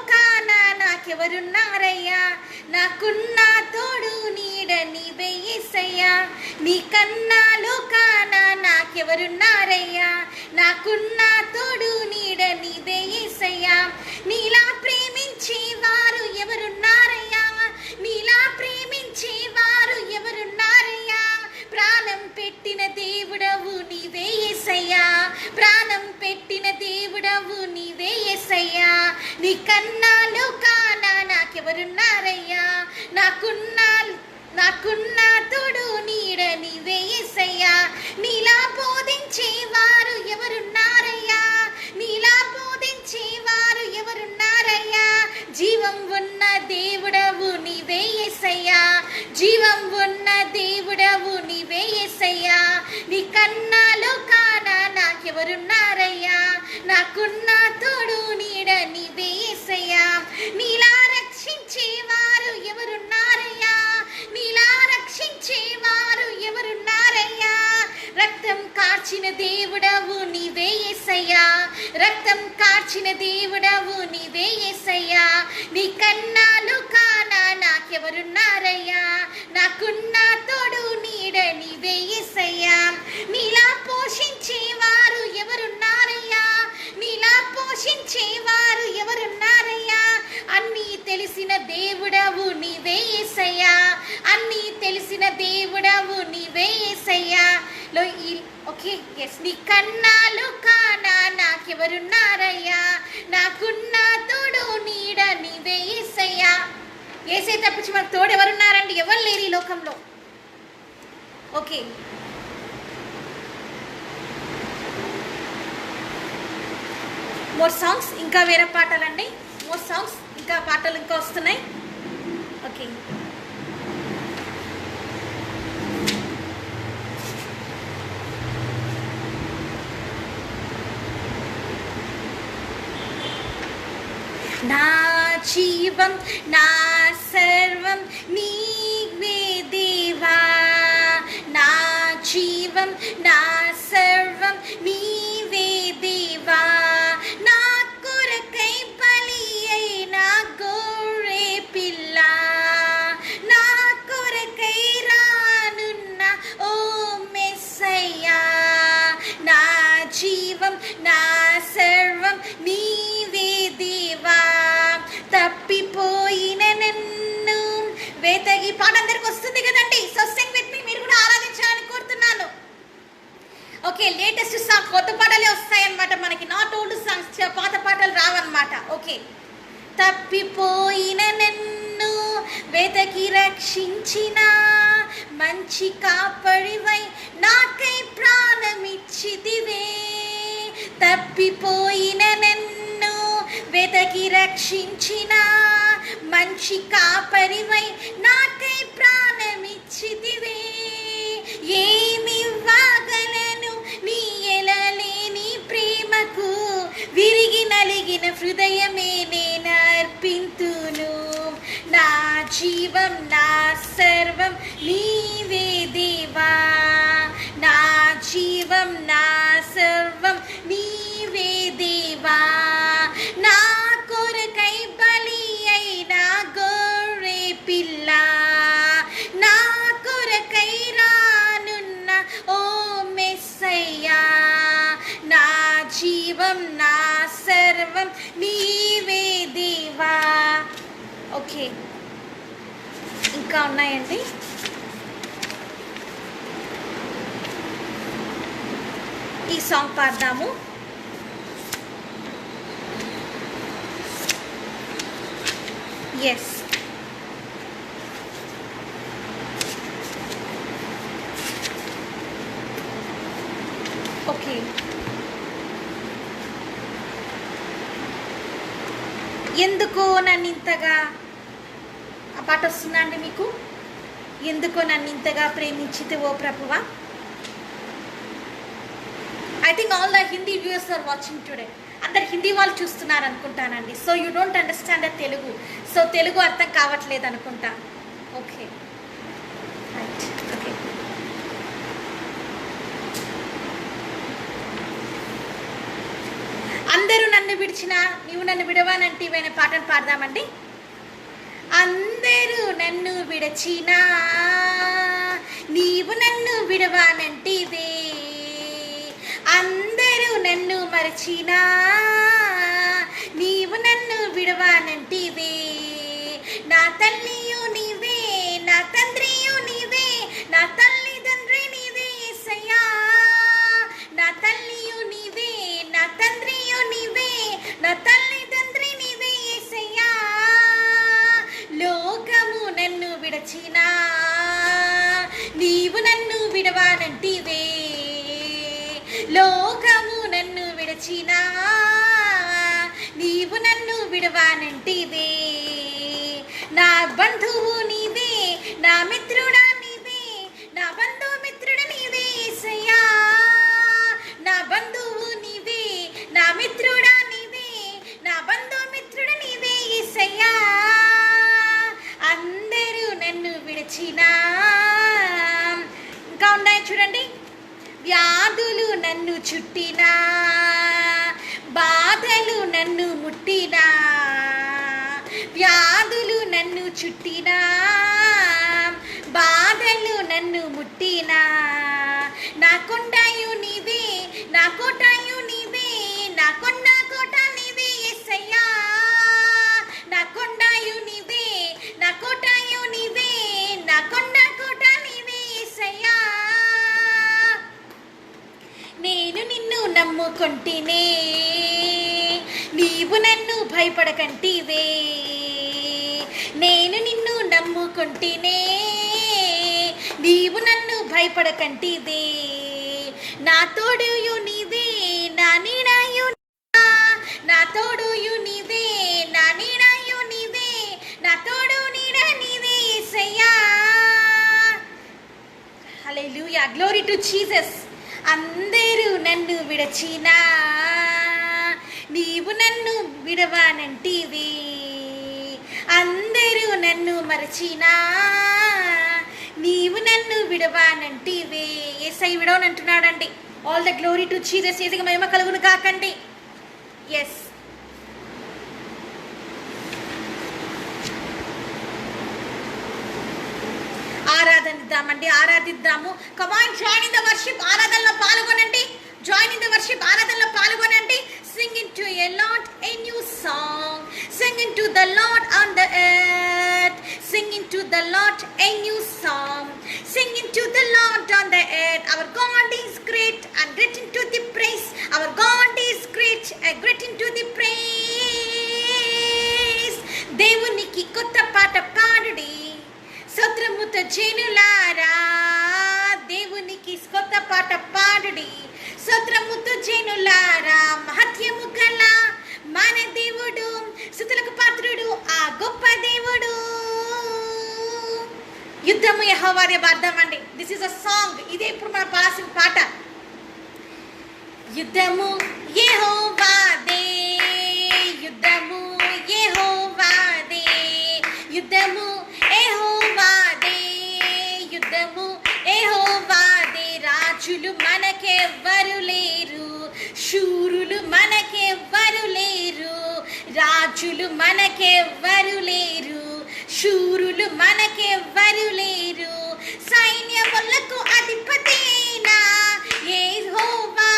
కానా నాకెవరున్నారయ్యా, నాకున్న తోడు నీడ నీవే యేసయ్యా. నీ కన్నాలో కానా నాకెవరున్నారయ్యా, నాకున్న తోడు నీడ నీవే యేసయ్యా. నీలా ప్రేమించే వారు ఎవరున్నారయ్యా, నీలా ప్రేమించే వారు ఎవరున్నారయ్యా. ప్రాణం పెట్టిన దేవుడవు నీవే యేసయ్యా, ప్రాణం పెట్టిన దేవుడవు నీవే యేసయ్యా. నీ కన్నాలో కానా నాకెవరున్నారయ్యా, నాకున్న తోడు నీడ నీవే యేసయ్యా. నీలా బోధించే వారు ఎవరున్నారయ్యా, నీలా బోధించే వారు ఎవరున్నారయ్యా. జీవం ఉన్న దేవుడవు నీవే యేసయ్యా, జీవం ఉన్న దేవుడవు నీవే యేసయ్యా. నీ కన్నాలో కానా నాకెవరున్నారయ్యా, నాకున్న తోడు నీడ నీవే యేసయ్యా. నీలా రక్షించే వారు ఎవరున్నారయ్యా, నీలా రక్షించే వారు ఎవరున్నారయ్యా. రక్తం కార్చిన దేవుడవు నీవే యేసయ్యా, రక్తం కార్చిన దేవుడవు నీవే యేసయ్యా. నీ కన్నాలు కానా నాకెవరున్నారయ్యా, నాకున్న తోడు నీడ నీవే యేసయ్యా. నీలా పోషించే వారు ఎవరున్నారయ్యా, నీలా పోషించే వారు ఎవరున్నారయ్యా. అన్నీ తెలిసిన దేవుడవు నీవే యేసయ్యా, అన్నీ తెలిసిన దేవుడవు నీవే యేసయ్యా. Okay yes. నీ కన్నాలు కానా నాకెవరున్నారయ్యా, నాకున్న తోడు నీడ నీవే యేసయ్యా. యేసయ్య తప్పించి మనకు తోడు ఎవరున్నారండి? ఎవరు లేరు ఈ లోకంలో. ఓకే, మోర్ సాంగ్స్, ఇంకా వేరే పాటలండి. మోర్ సాంగ్స్, ఇంకా పాటలు ఇంకా వస్తున్నాయి. ఓకే, నా జీవం నా సర్వం నీవే దేవా, నా జీవం నా సర్వం నీవే దేవా. నా కొరకై బలి అయిన గొర్రె పిల్ల, నా కొరకై రానున్న ఓ మెస్సయ్యా. నా జీవం నా సర్వం నీవే దేవా. తప్పిపోయిన నన్ను వెతకి. పాట అందరికి వస్తుంది కదండి. So sing with me. మీరు కూడా ఆరాధించాలని కోరుతున్నాను. ఓకే, లేటెస్ట్ సాంగ్, కొత్త పాటలే వస్తాయన్నమాట మనకి. నాట్ ఓల్డ్ సాంగ్స్, పాత పాటలు రావన్నమాట. ఓకే, తప్పిపోయిన నన్ను వెతకి రక్షించిన మంచి కాపరివై నాకై ప్రాణమిచ్చితివే. తప్పిపోయిన నన్ను వెతకి రక్షించిన మంచి కాపరివై నాకై ప్రాణమిచ్చితివే. ఏమివ్వగలను నీ ఎలలేని ప్రేమకు, విరిగి నలిగిన హృదయమే నేను అర్పింతును. నా జీవం నా సర్వం నీవే దేవా, నా జీవం నా సర్వం నీవే దేవా. నా కొరకై బలి అయిన గొర్రె పిల్ల, నా కొరకై రానున్న ఓ మెస్సయ్యా. నా జీవం నా సర్వం నీవే దేవా. ఓకే, ఇంకా ఉన్నాయండి. ఈ సాంగ్ పాడదాము. Yes, okay. ఎందుకో నన్ను ఇంతగా, ఆ పాట వస్తుందా అండి మీకు? ఎందుకో నన్ను ఇంతగా ప్రేమించితే ఓ ప్రభువా. I think all the Hindi viewers are watching today. అందరు హిందీ వాళ్ళు చూస్తున్నారు అనుకుంటానండి. So you don't understand the Telugu. So Telugu అర్థం కావట్లేదు అనుకుంటా. Okay right. ఓకే అందరూ నన్ను విడిచినా నీవు నన్ను విడవానంటే ఇవైన పాటను పాడదామండి. అందరూ నన్ను విడచినా నీవు నన్ను విడవానంటిదే, అందరూ నన్ను మరచినా నీవు నన్ను విడవానంటిదే, నా తల్లియు నీవే నా తండ్రియు నీవే నా తల్లిదండ్రి నీవే యేసయ్యా, నా తల్లియు నీవే నా తండ్రియు నీవే నా తల్లిదండ్రి నీవే యేసయ్యా, లోకము నన్ను విడచినా నీవు నన్ను విడవానంటివే, లోకము నన్ను విడచినా నీవు నన్ను విడవానంటివే, నా బంధువు నీవే నా మిత్రుడా నీవే నా బంధుమిత్రుడు నీవే యేసయ్యా, నా బంధువు నీవే నా మిత్రుడా నీవే నా బంధుమిత్రుడు నీవే యేసయ్యా, అందరూ నన్ను విడిచినా. ఇంకా ఉన్నాయి చూడండి. వ్యాధులు నన్ను చుట్టినా బాధలు నన్ను ముట్టినా, వ్యాధులు నన్ను చుట్టినా బాధలు నన్ను ముట్టినా, నా కొండయు నీవే నా కోటయు నీవే నా కొండ కోట నీవే యేసయ్యా, నా కొండయు నీవే నా కోటయు నీవే నా కొండ కోట నీవే యేసయ్యా, నేను నిన్ను నమ్ముకొంటినే నీవు నన్ను భయపడకంటివే, నేను నిన్ను నమ్ముకొంటినే నీవు నన్ను భయపడకంటివే, నా తోడుయు నీవే నా నీడయు నా తోడుయు నీవే నా నీడయు నీవే నా తోడు నీడ నీవే యేసయ్యా. హల్లెలూయా, గ్లోరీ టు జీసస్. అందరూ నన్ను విడచినా నీవు నన్ను విడవానంటివి, అందరూ నన్ను మరచినా నీవు నన్ను విడవానంటివి. యేసయ్య విడవనంటున్నాడండి. All the glory to Jesus. యేసయ్యకి మహిమ కలుగును కాకండి. ఎస్, ఆరాధిద్దామండి, ఆరాధిద్దాము. Come on, join in the worship. ఆరాధనలో పాల్గొనండి. Join in the worship. ఆరాధనలో పాల్గొనండి. Singing to a Lord a new song, singing to the Lord on the earth, singing to the Lord a new song, singing to the Lord on the earth. Our God is great and great into the praise. Our God is great and great into the praise. దేవునికి కొత్త పాట పాడుడి స్తోత్రముతో జనులారా, దేవునికి కొత్త పాట పాడుడి స్తోత్రముతో జనులారా, మహత్యము గల మన దేవుడు, స్తుతులకు పాత్రుడు ఆ గొప్ప దేవుడు. యుద్ధము యెహోవాదే పాడదామండి. This is a song. ఇదే ఇప్పుడు మనం పాడాల్సిన పాట. యుద్ధము యెహోవాదే, యుద్ధము యెహోవాదే, యుద్ధము యెహోవాదే, యుద్ధము యెహోవాదే. రాజులు మనకెవ్వరు లేరు, శూరులు మనకెవ్వరు లేరు, రాజులు మనకెవ్వరు లేరు, శూరులు మనకెవ్వరు లేరు. సైన్యములకు అధిపతేనా యెహోవా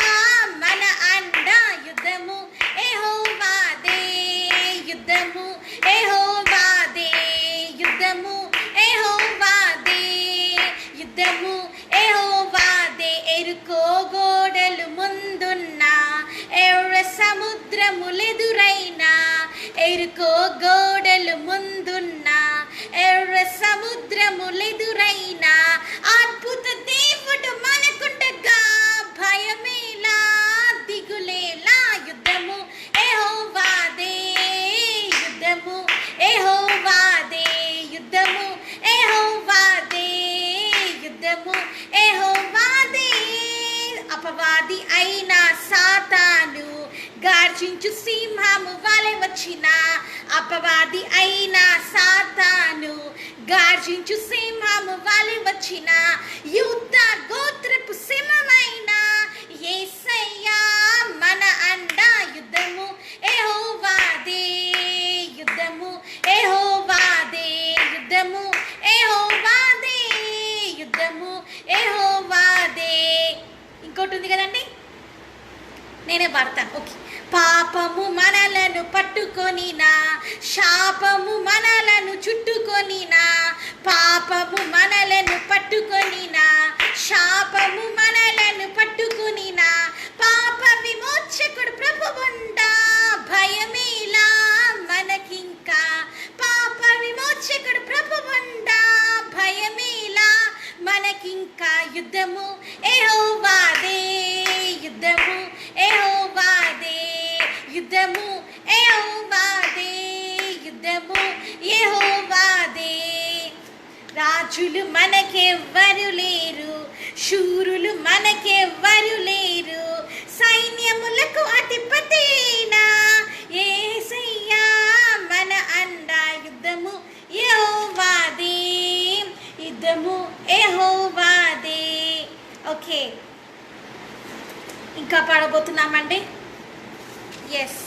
మన అండ. యుద్ధము యెహోవాదే, యుద్ధము యెహోవాదే, యుద్ధము యెహోవాదే, యుద్ధము యెహోవాదే. ఎరుకో గోడలు ముందున్న ఎర్ర సముద్రములెదురైనా, ఎరుకో గోడలు ముందున్న ఎర్ర సముద్రములెదురైనా, అద్భుత దేవుడు మనకుండగా భయమేలా దిగులేలా. యుద్ధము యెహోవాదే, యుద్ధము యెహోవాదే, యుద్ధము యెహోవాదే, యుద్ధము యెహోవాదే. అపవాది అయిన సాతాను గార్జి గార్జించు సింహము వలె వచ్చిన అపవాది అయిన సాతాను, గార్జించు సింహము వలె వచ్చిన యూద గోత్రపు సింహమైన యేసయ్యా మన అండ. యుద్ధము యెహోవాదే, యుద్ధము యెహోవాదే, యుద్ధము యెహోవాదే, యుద్ధము యెహోవాదే. ఇంకోటి ఉంది కదండి, నేనే పాడతాను. ఓకే. పాపము మనలను పట్టుకొనినా, శాపము మనలను చుట్టుకొనినా, పాపము మనలను పట్టుకొనినా, శాపము మనలను పట్టుకొనినా, పాప విమోచకుడు ప్రభువుండా భయమేలా మనకింకా. పాప విమోచకుడు ప్రభువుండా భయమేలా మనకింకా. యుద్ధము యెహోవాదే, యుద్ధము యెహోవాదే, యుద్ధము యెహోవాదే, యుద్ధము యెహోవాదే. రాజులు మనకెవ్వరు లేరు, శూరులు మనకెవ్వరు లేరు, సైన్యములకు అధిపతైనా యేసయ్యా మన అండ. యుద్ధము యెహోవాదే, యుద్ధము యెహోవాదే. ఓకే, ఇంకా పాడబోతున్నామండి. Yes,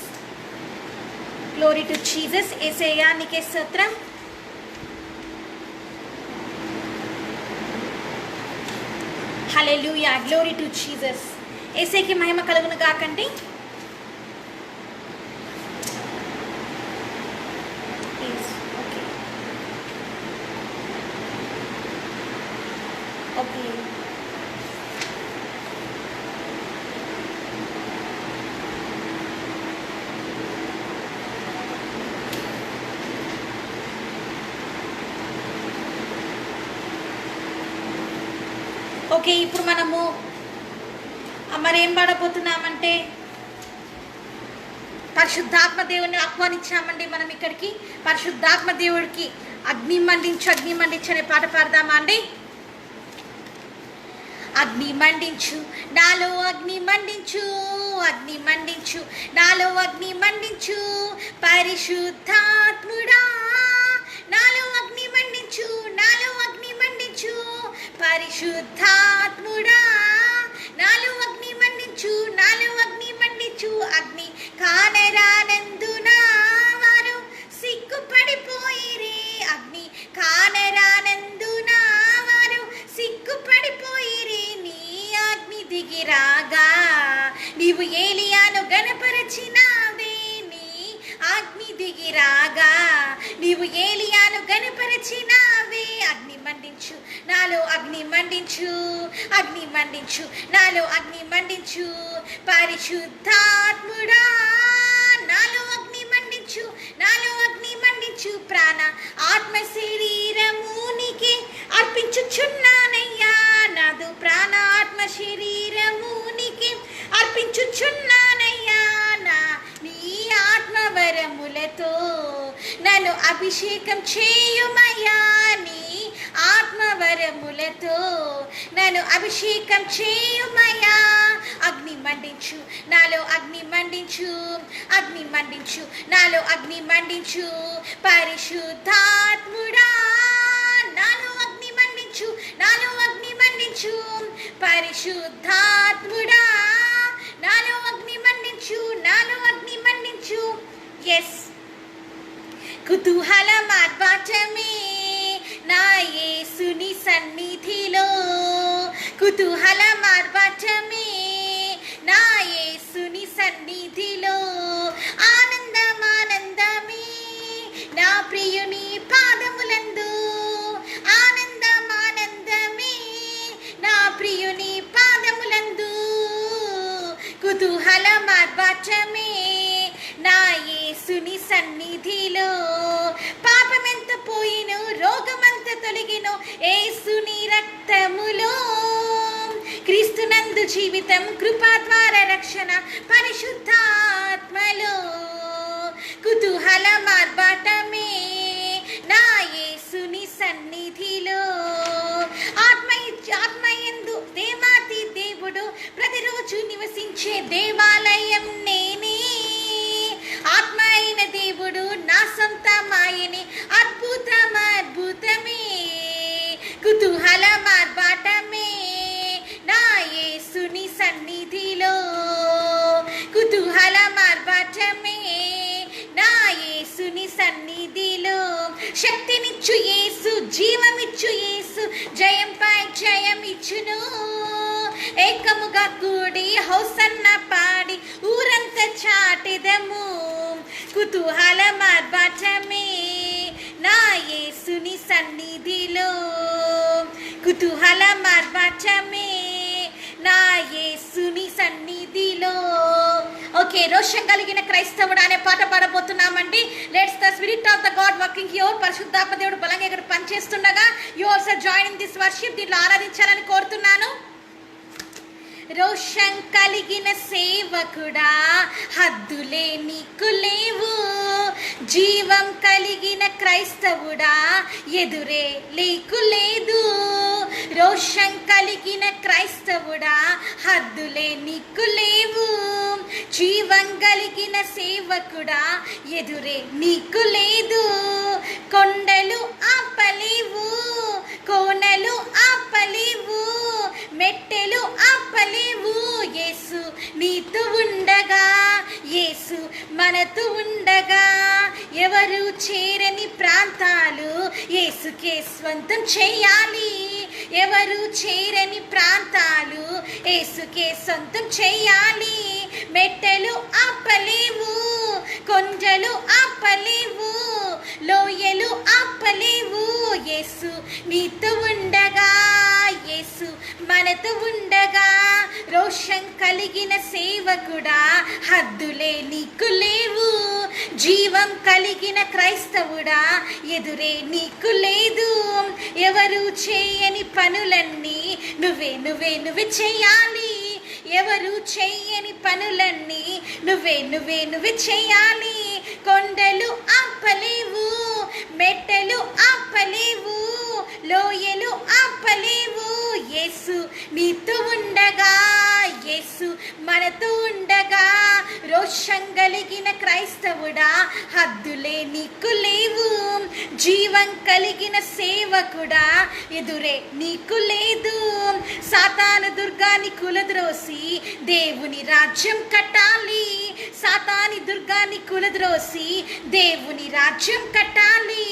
glory to Jesus. యేసయ్యా నీకే స్తోత్రం. Hallelujah, glory to Jesus. యేసయ్యకి మహిమ కలుగును గాకండి. Okay, okay. ఇప్పుడు మనము మరి ఏం పాడబోతున్నామంటే, పరిశుద్ధాత్మ దేవుని ఆహ్వానించామండి మనం ఇక్కడికి. పరిశుద్ధాత్మ దేవుడికి అగ్ని మండించు, అగ్ని మండించు అనే పాట పాడదామా అండి? అగ్ని మండించు నాలో, అగ్ని మండించు, అగ్ని మండించు నాలో, అగ్ని మండించు పరిశుద్ధాత్ముడా. నాలో అగ్ని మండించు, నాలో అగ్ని మండించు పరిశుద్ధాత్ముడా. నాలో అగ్ని మండించు, నాలో అగ్ని మండించు. అగ్ని కానరానందున వారు సిగ్గుపడిపోయిరే, అగ్ని కానరానందున వారు సిగ్గుపడిపోయిరే. నీ అగ్ని దిగిరాగా నీవు ఏలియాను గణపరచినావే, నీ అగ్ని దిగిరాగా నీవు ఏలియాను గణపరచినావే. అగ్ని మండించు నాలో, అగ్ని మండించు, అగ్ని మండించు నాలో, అగ్ని మండించు పరిశుద్ధాత్ముడా. నాలో అగ్ని మండించు, నాలో అగ్ని మండించు. ప్రాణ ఆత్మ శరీరమునికి అర్పించుచున్నానయ్యా, నాదు ప్రాణ ఆత్మ శరీరమునికి అర్పించుచున్నానయ్యా. నీ ఆత్మవరములతో నన్ను అభిషేకం చేయుమయ్యా, నీ ఆత్మవరములతో నన్ను అభిషేకం చేయుమయ్యా. అగ్ని మండించు నాలో, అగ్ని మండించు, అగ్ని మండించు నాలో, అగ్ని మండించు పరిశుద్ధాత్ముడా. నాలో అగ్ని మండించు, నాలో అగ్ని మండించు పరిశుద్ధాత్ముడా. నాలో అగ్ని మండించు, నాలో అగ్ని మండించు. ఎస్, కుతూహలం ఆర్భాటమే నా యేసుని సన్నిధిలో, కుతూహలం ఆర్భాటమే నా యేసుని సన్నిధిలో. ఆనందం ఆనందమే నా ప్రియుని పాదములందు, ఆనందం ఆనందమే నా ప్రియుని పాదములందు. కుతూహలం ఆర్భాటమే నా యేసుని సన్నిధిలో. పాపమెంత పోయిను, రోగమంత తొలగిను యేసుని రక్తములో. క్రీస్తునందు జీవితం, కృపా ద్వారా రక్షణ పరిశుద్ధాత్మలో. కుతూహలం ఆర్భాటమే నా యేసుని సన్నిధిలో. ఆత్మయందు దేవాతి దేవుడు ప్రతిరోజు నివసించే దేవాలయం నేనే. సొంతమాయని అద్భుతం అద్భుతమే కుతూహల మార్బాటమే నా యేసుని సన్నిధిలో కుతూహల మార్బాటమే నా యేసుని సన్నిధిలో శక్తినిచ్చు యేసు జీవమిచ్చు యేసు జయంపై జయమిచ్చును ఏకముగా కూడి హోసన్న పాడి ఊరంతా చాటెదము కుతూహల మార్బాటమే నా యేసుని సన్నిధిలో కుతూహల మార్బాటమే నా యేసుని సన్నిధిలో. ఓకే, రోషం కలిగిన క్రైస్తవుడు అనే పాట పాడబోతున్నామండి. Let's the spirit of the God working here. పరిశుద్ధాత్మ దేవుడు బలంగా ఇక్కడ పనిచేస్తుండగా you also join in this worship. దీంట్లో ఆరాధించాలని కోరుతున్నాను. రోషం కలిగిన సేవకుడా హద్దులే నీకు లేవు, జీవం కలిగిన క్రైస్తవుడా ఎదురే లేకు లేదు. రోషం కలిగిన క్రైస్తవుడా హద్దులే నీకు లేవు, జీవం కలిగిన సేవకుడా ఎదురే నీకు లేదు. కొండలు ఆపలేవు, కోనలు ఆపలేవు, మెట్టెలు ఆపలేవు. యేసు నీతో ఉండగా, యేసు మనతో ఉండగా ఎవరు చేరని ప్రాంతాలు యేసుకే స్వంతం చేయాలి. ఎవరు చేరని ప్రాంతాలు యేసుకే సొంతం చేయాలి. మెట్టెలు ఆపలేవు, కొండలు ఆపలేవు, లోయలు ఆపలేవు. యేసు నీతో ఉండగా, యేసు మనతో ఉండగా రోషం కలిగిన సేవకుడా హద్దులే నీకు లేవు, జీవం కలిగిన క్రైస్తవుడా ఎదురే నీకు లేదు. ఎవరు చేయని పనులన్నీ నువ్వే నువ్వే నువ్వే చేయాలి. ఎవరు చేయని పనులన్నీ నువ్వే నువ్వే నువ్వే చేయాలి. కొండలు ఆపలేవు, మెట్టెలు ఆపలేవు, లోయలు ఆపలేవు. యేసు నీతో ఉండగా, యేసు మనతో ఉండగా రోషం కలిగిన క్రైస్తవుడా హద్దులే నీకు లేవు, జీవం కలిగిన సేవకుడా ఎదురే నీకు లేదు. సాతాను దుర్గాన్ని కులద్రోసి దేవుని రాజ్యం కట్టాలి. సాతాని దుర్గాన్ని కులద్రోసి దేవుని రాజ్యం కట్టాలి.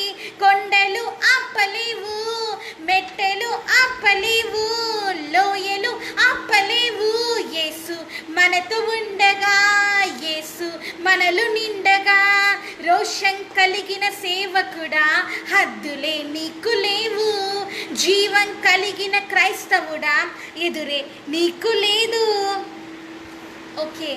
కొండలు ఆపలేవు, మెట్టెలు ఆపలేవు, లోయలు ఆపలేవు. యేసు మనతో ఉండగా, యేసు మనలు నిండగా రోషం కలిగిన సేవకుడా హద్దులే నీకు లేవు, జీవం కలిగిన క్రైస్తవుడా ఎదురే నీకు లేదు. ఓకే,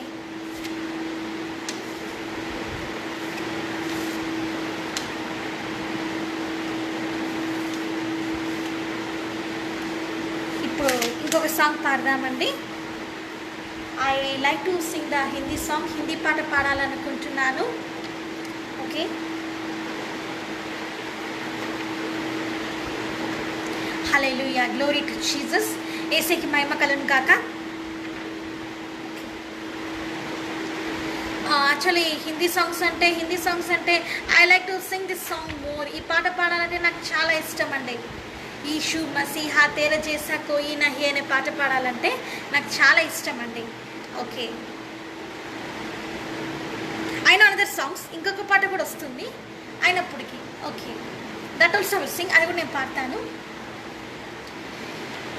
ఇప్పుడు ఇంకొక సాంగ్ పాడదామండి. I like to sing the Hindi song. Hindi పాట పాడాలనుకుంటున్నాను. Okay, hallelujah, glory to Jesus. యేసుకి మహిమ కలుగును గాక. యాక్చువల్లీ హిందీ సాంగ్స్ అంటే I like to sing this song more. ఈ పాట పాడాలంటే నాకు చాలా ఇష్టం అండి. ఈషు మసీహా తేర జైసా కోయి నహీ అనే పాట పాడాలంటే నాకు చాలా ఇష్టం అండి. ఓకే, అయినా అనదర్ సాంగ్స్ ఇంకొక పాట కూడా వస్తుంది అయినప్పటికీ. Okay, that also will sing. అది కూడా నేను పాడతాను.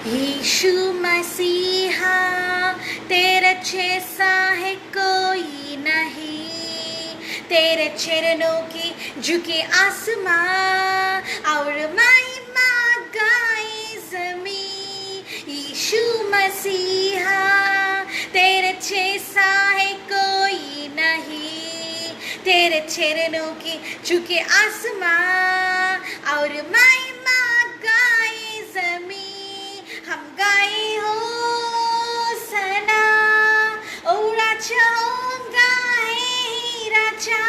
यीशु मसीहा तेरा जैसा है कोई नहीं, तेरे चरणों की झुके आसमां और महिमा गाए ज़मीं. यीशु मसीहा तेरे जैसा है कोई नहीं, तेरे चरणों की झुके आसमां और महिमा गाए ज़मीं. हम गाए हो सना ओ राजा, ओ गाए राजा,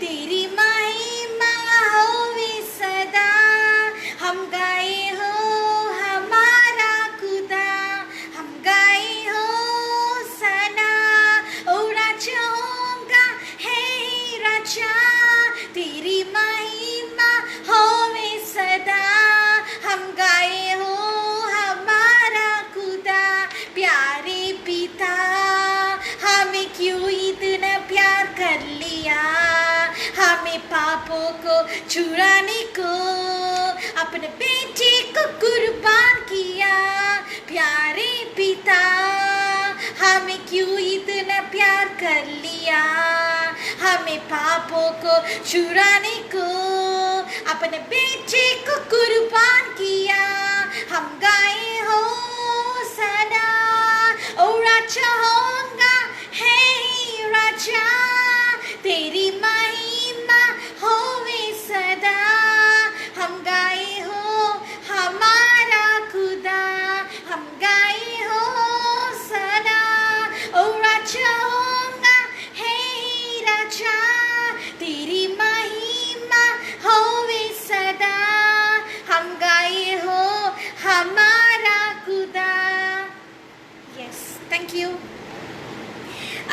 तेरी महिमा होवे सदा. हम गाए हो हमारा खुदा, हम गाए हो सना ओ राजा, ओ गाए राजा, तेरी पापों को छुड़ाने को अपने बेटे को कुर्बान किया। प्यारे पिता हमें क्यों इतना प्यार कर लिया, हमें पापों को छुड़ाने को अपने बेटे को कुर्बान किया। हम गाए हो सदा ओ राजा होगा है राजा, तेरी महिमा होवे सदा। हम गाए हो हमारा खुदा, हम गाए हो सदा ओ राजा होगा है राजा, तेरी महिमा होवे सदा। हम गाए हो हमारा खुदा। Yes, thank you.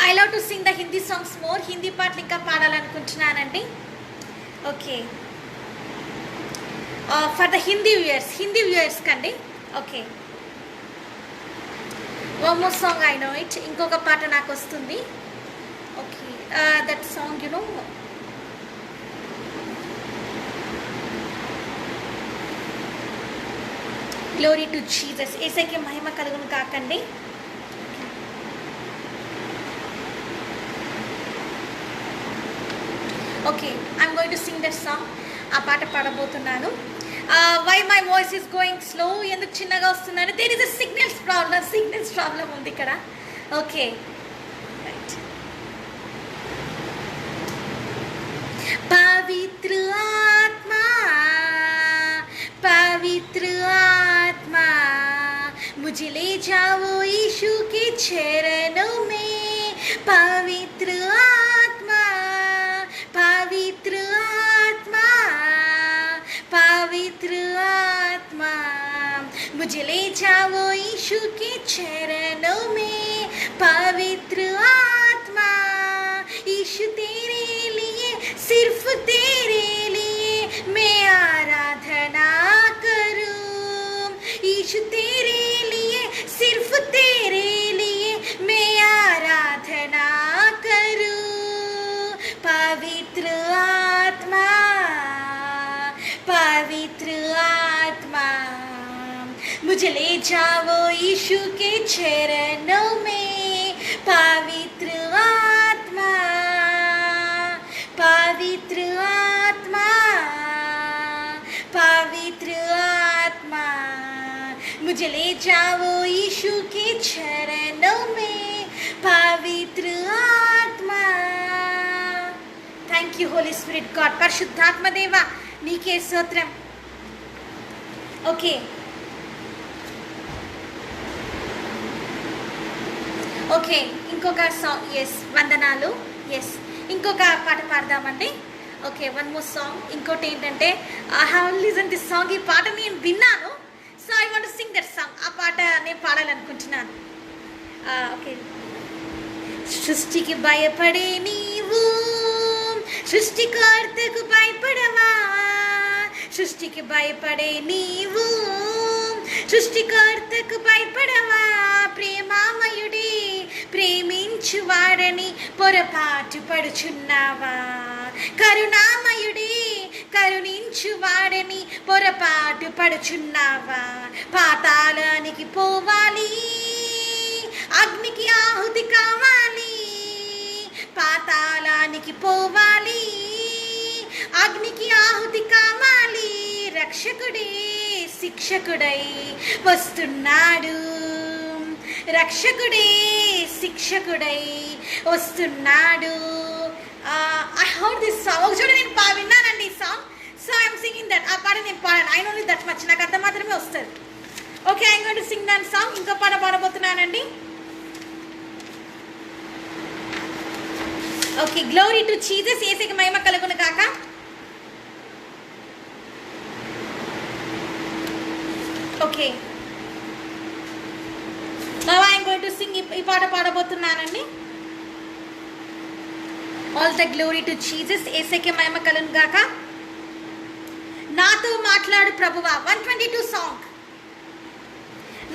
I love to sing the Hindi songs more. Hindi పాటలు ఇంకా పాడాలనుకుంటున్నానండి. Okay, for the Hindi viewers కండి. Okay, one more song I know it. ఇంకొక పాట నాకు వస్తుంది. Okay, that song you know, glory to Jesus. యేసయ్యకి మహిమ కలుగును కాకండి. Okay, I'm going to sing that song. ఆ పాట పాడబోతున్నాను. Why my voice is going slow, ఎందుకు చిన్నగా వస్తున్నాను? There is a signals problem ఉంది ఇక్కడ. Okay, right. పవిత్ర आत्मा मुझे ले जाओ यीशु के चरणों में। पवित्र आत्मा मुझे ले जाओ यीशु के चरणों में। पवित्र आत्मा यीशु तेरे लिए, सिर्फ तेरे लिए मैं आराधना करूं। यीशु तेरे लिए, सिर्फ तेरे लिए मैं आराधना करूं। पवित्र आत्मा मुझे ले जाओ यीशु के चरणों में। पवित्र आत्मा मुझे ले जाओ यीशु के चरणों में। पवित्र आत्मा। Thank you Holy Spirit God. పరిశుద్ధాత్మ దేవా నీకే స్తోత్రం. ఓకే, ఓకే, ఇంకొక సాంగ్. ఎస్, వందనాలు. ఎస్, ఇంకొక పాట పాడదామండి. Okay, one more song. ఇంకోటి ఏంటంటే, I have listen this song. ఈ పాట నేను విన్నాను, so I want to sing that song. ఆ పాట నేను పాడాలనుకుంటున్నాను. ఓకే. సృష్టికి భయపడే నీవు సృష్టికర్తకు భయపడవా? సృష్టికి భయపడే నీవు సృష్టికర్తకు భయపడవా? ప్రేమామయుడే ప్రేమించువాడని పొరపాటు పడుచున్నావా? కరుణామయుడే కరుణించువాడని పొరపాటు పడుచున్నావా? పాతాళానికి పోవాలి, అగ్నికి ఆహుతి కావాలి. పాతాళానికి పోవాలి, అగ్నికి ఆహుతి కావాలి. రక్షకుడే శిక్షకుడై వస్తున్నాడు, రక్షకుడే శిక్షకుడై వస్తున్నాడు. I heard this song. ఒక చోట నేను విన్నానండి ఈ song, so I'm singing that. ఆ పాట నేను పాడాను. ఐ ఓన్లీ దట్ మచ్, నాకు అంత మాత్రమే వస్తుంది. Okay, I'm going to sing that song. ఇంకో పాట పాడబోతున్నానండి. Okay, glory to Jesus. యేసుకి మహిమ కలుగును గాక. Okay, now I am going to sing. ఈ పాట పాడబోతున్నానండి. All the glory to Jesus. యేసుకి మహిమ కలుగును గాక. నాతో మాట్లాడు ప్రభువా, 122 సాంగ్.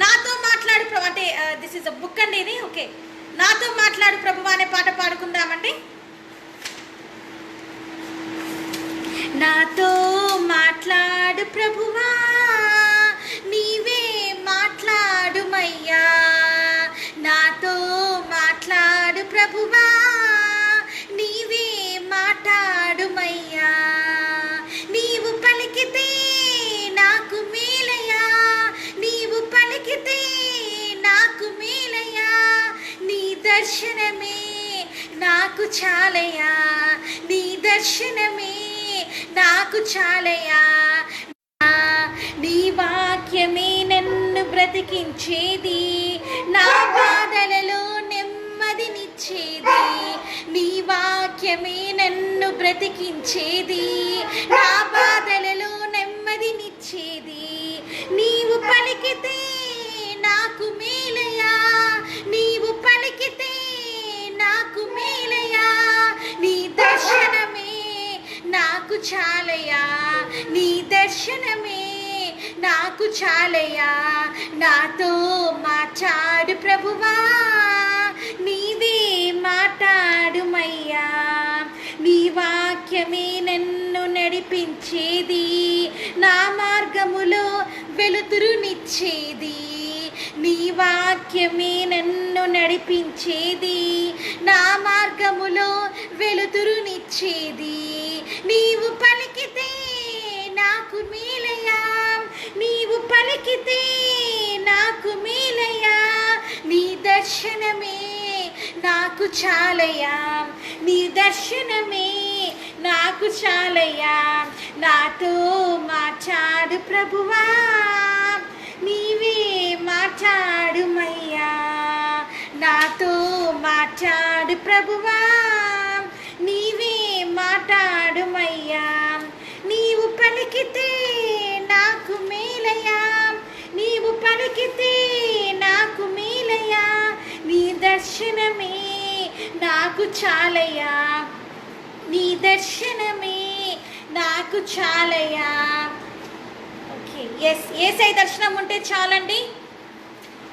నాతో మాట్లాడు ప్రభు అంటే దిస్ ఇస్ అ బుక్ అండి ఇది. ఓకే, నాతో మాట్లాడు ప్రభువా అనే పాట పాడుకుందామండి. నాతో మాట్లాడు ప్రభువా, నీవే మాట్లాడుమయ్యా. నాతో మాట్లాడు ప్రభువా, నీవే మాట్లాడుమయ్యా. నీవు పలికితే నాకు మేలయ్యా, నీవు పలికితే నాకు మేలయ్యా. నీ దర్శనమే నాకు చాలయ్యా, నీ దర్శనమే నాకు చాలయ్యా. నీ వాక్యమే నన్ను బ్రతికించేది, నా బాధలలో నెమ్మదినిచ్చేది. నీ వాక్యమే నన్ను బ్రతికించేది, నా బాధలలో నెమ్మదినిచ్చేది. నీవు పలికితే నాకు మేలయ్యా, నీవు పలికితే నాకు మేలయ్యా. నీ దర్శనమే నాకు చాలయ్యా, నీ దర్శనమే నాకు చాలయ్యా. నాతో మాట్లాడు ప్రభువా, నీవే మాట్లాడుమయ్యా. నీ వాక్యమే నన్ను నడిపించేది, నా మార్గములో వెలుతురునిచ్చేది. నీ వాక్యమే నన్ను నడిపించేది, నా మార్గములో వెలుతురునిచ్చేది. నీవు పలికితే నాకు మేలయ్యా, నీవు పలికితే నాకు మేలయ్యా. నీ దర్శనమే నాకు చాలయ్యా, నీ దర్శనమే నాకు చాలయ్యా. నాతో మాట్లాడు ప్రభువా, నీవే మాట్లాడుమయ్యా. నాతో మాట్లాడు ప్రభువా, నీవే మాట్లాడుమయ్యా. నీవు పలికితే నాకు మేలయ్యా, నీవు పలికితే నాకు మేలయ్యా. నీ దర్శనమే నాకు చాలయ్యా, నీ దర్శనమే నాకు చాలయ్యా. ఓకే, యేసయ్య దర్శనం ఉంటే చాలండి,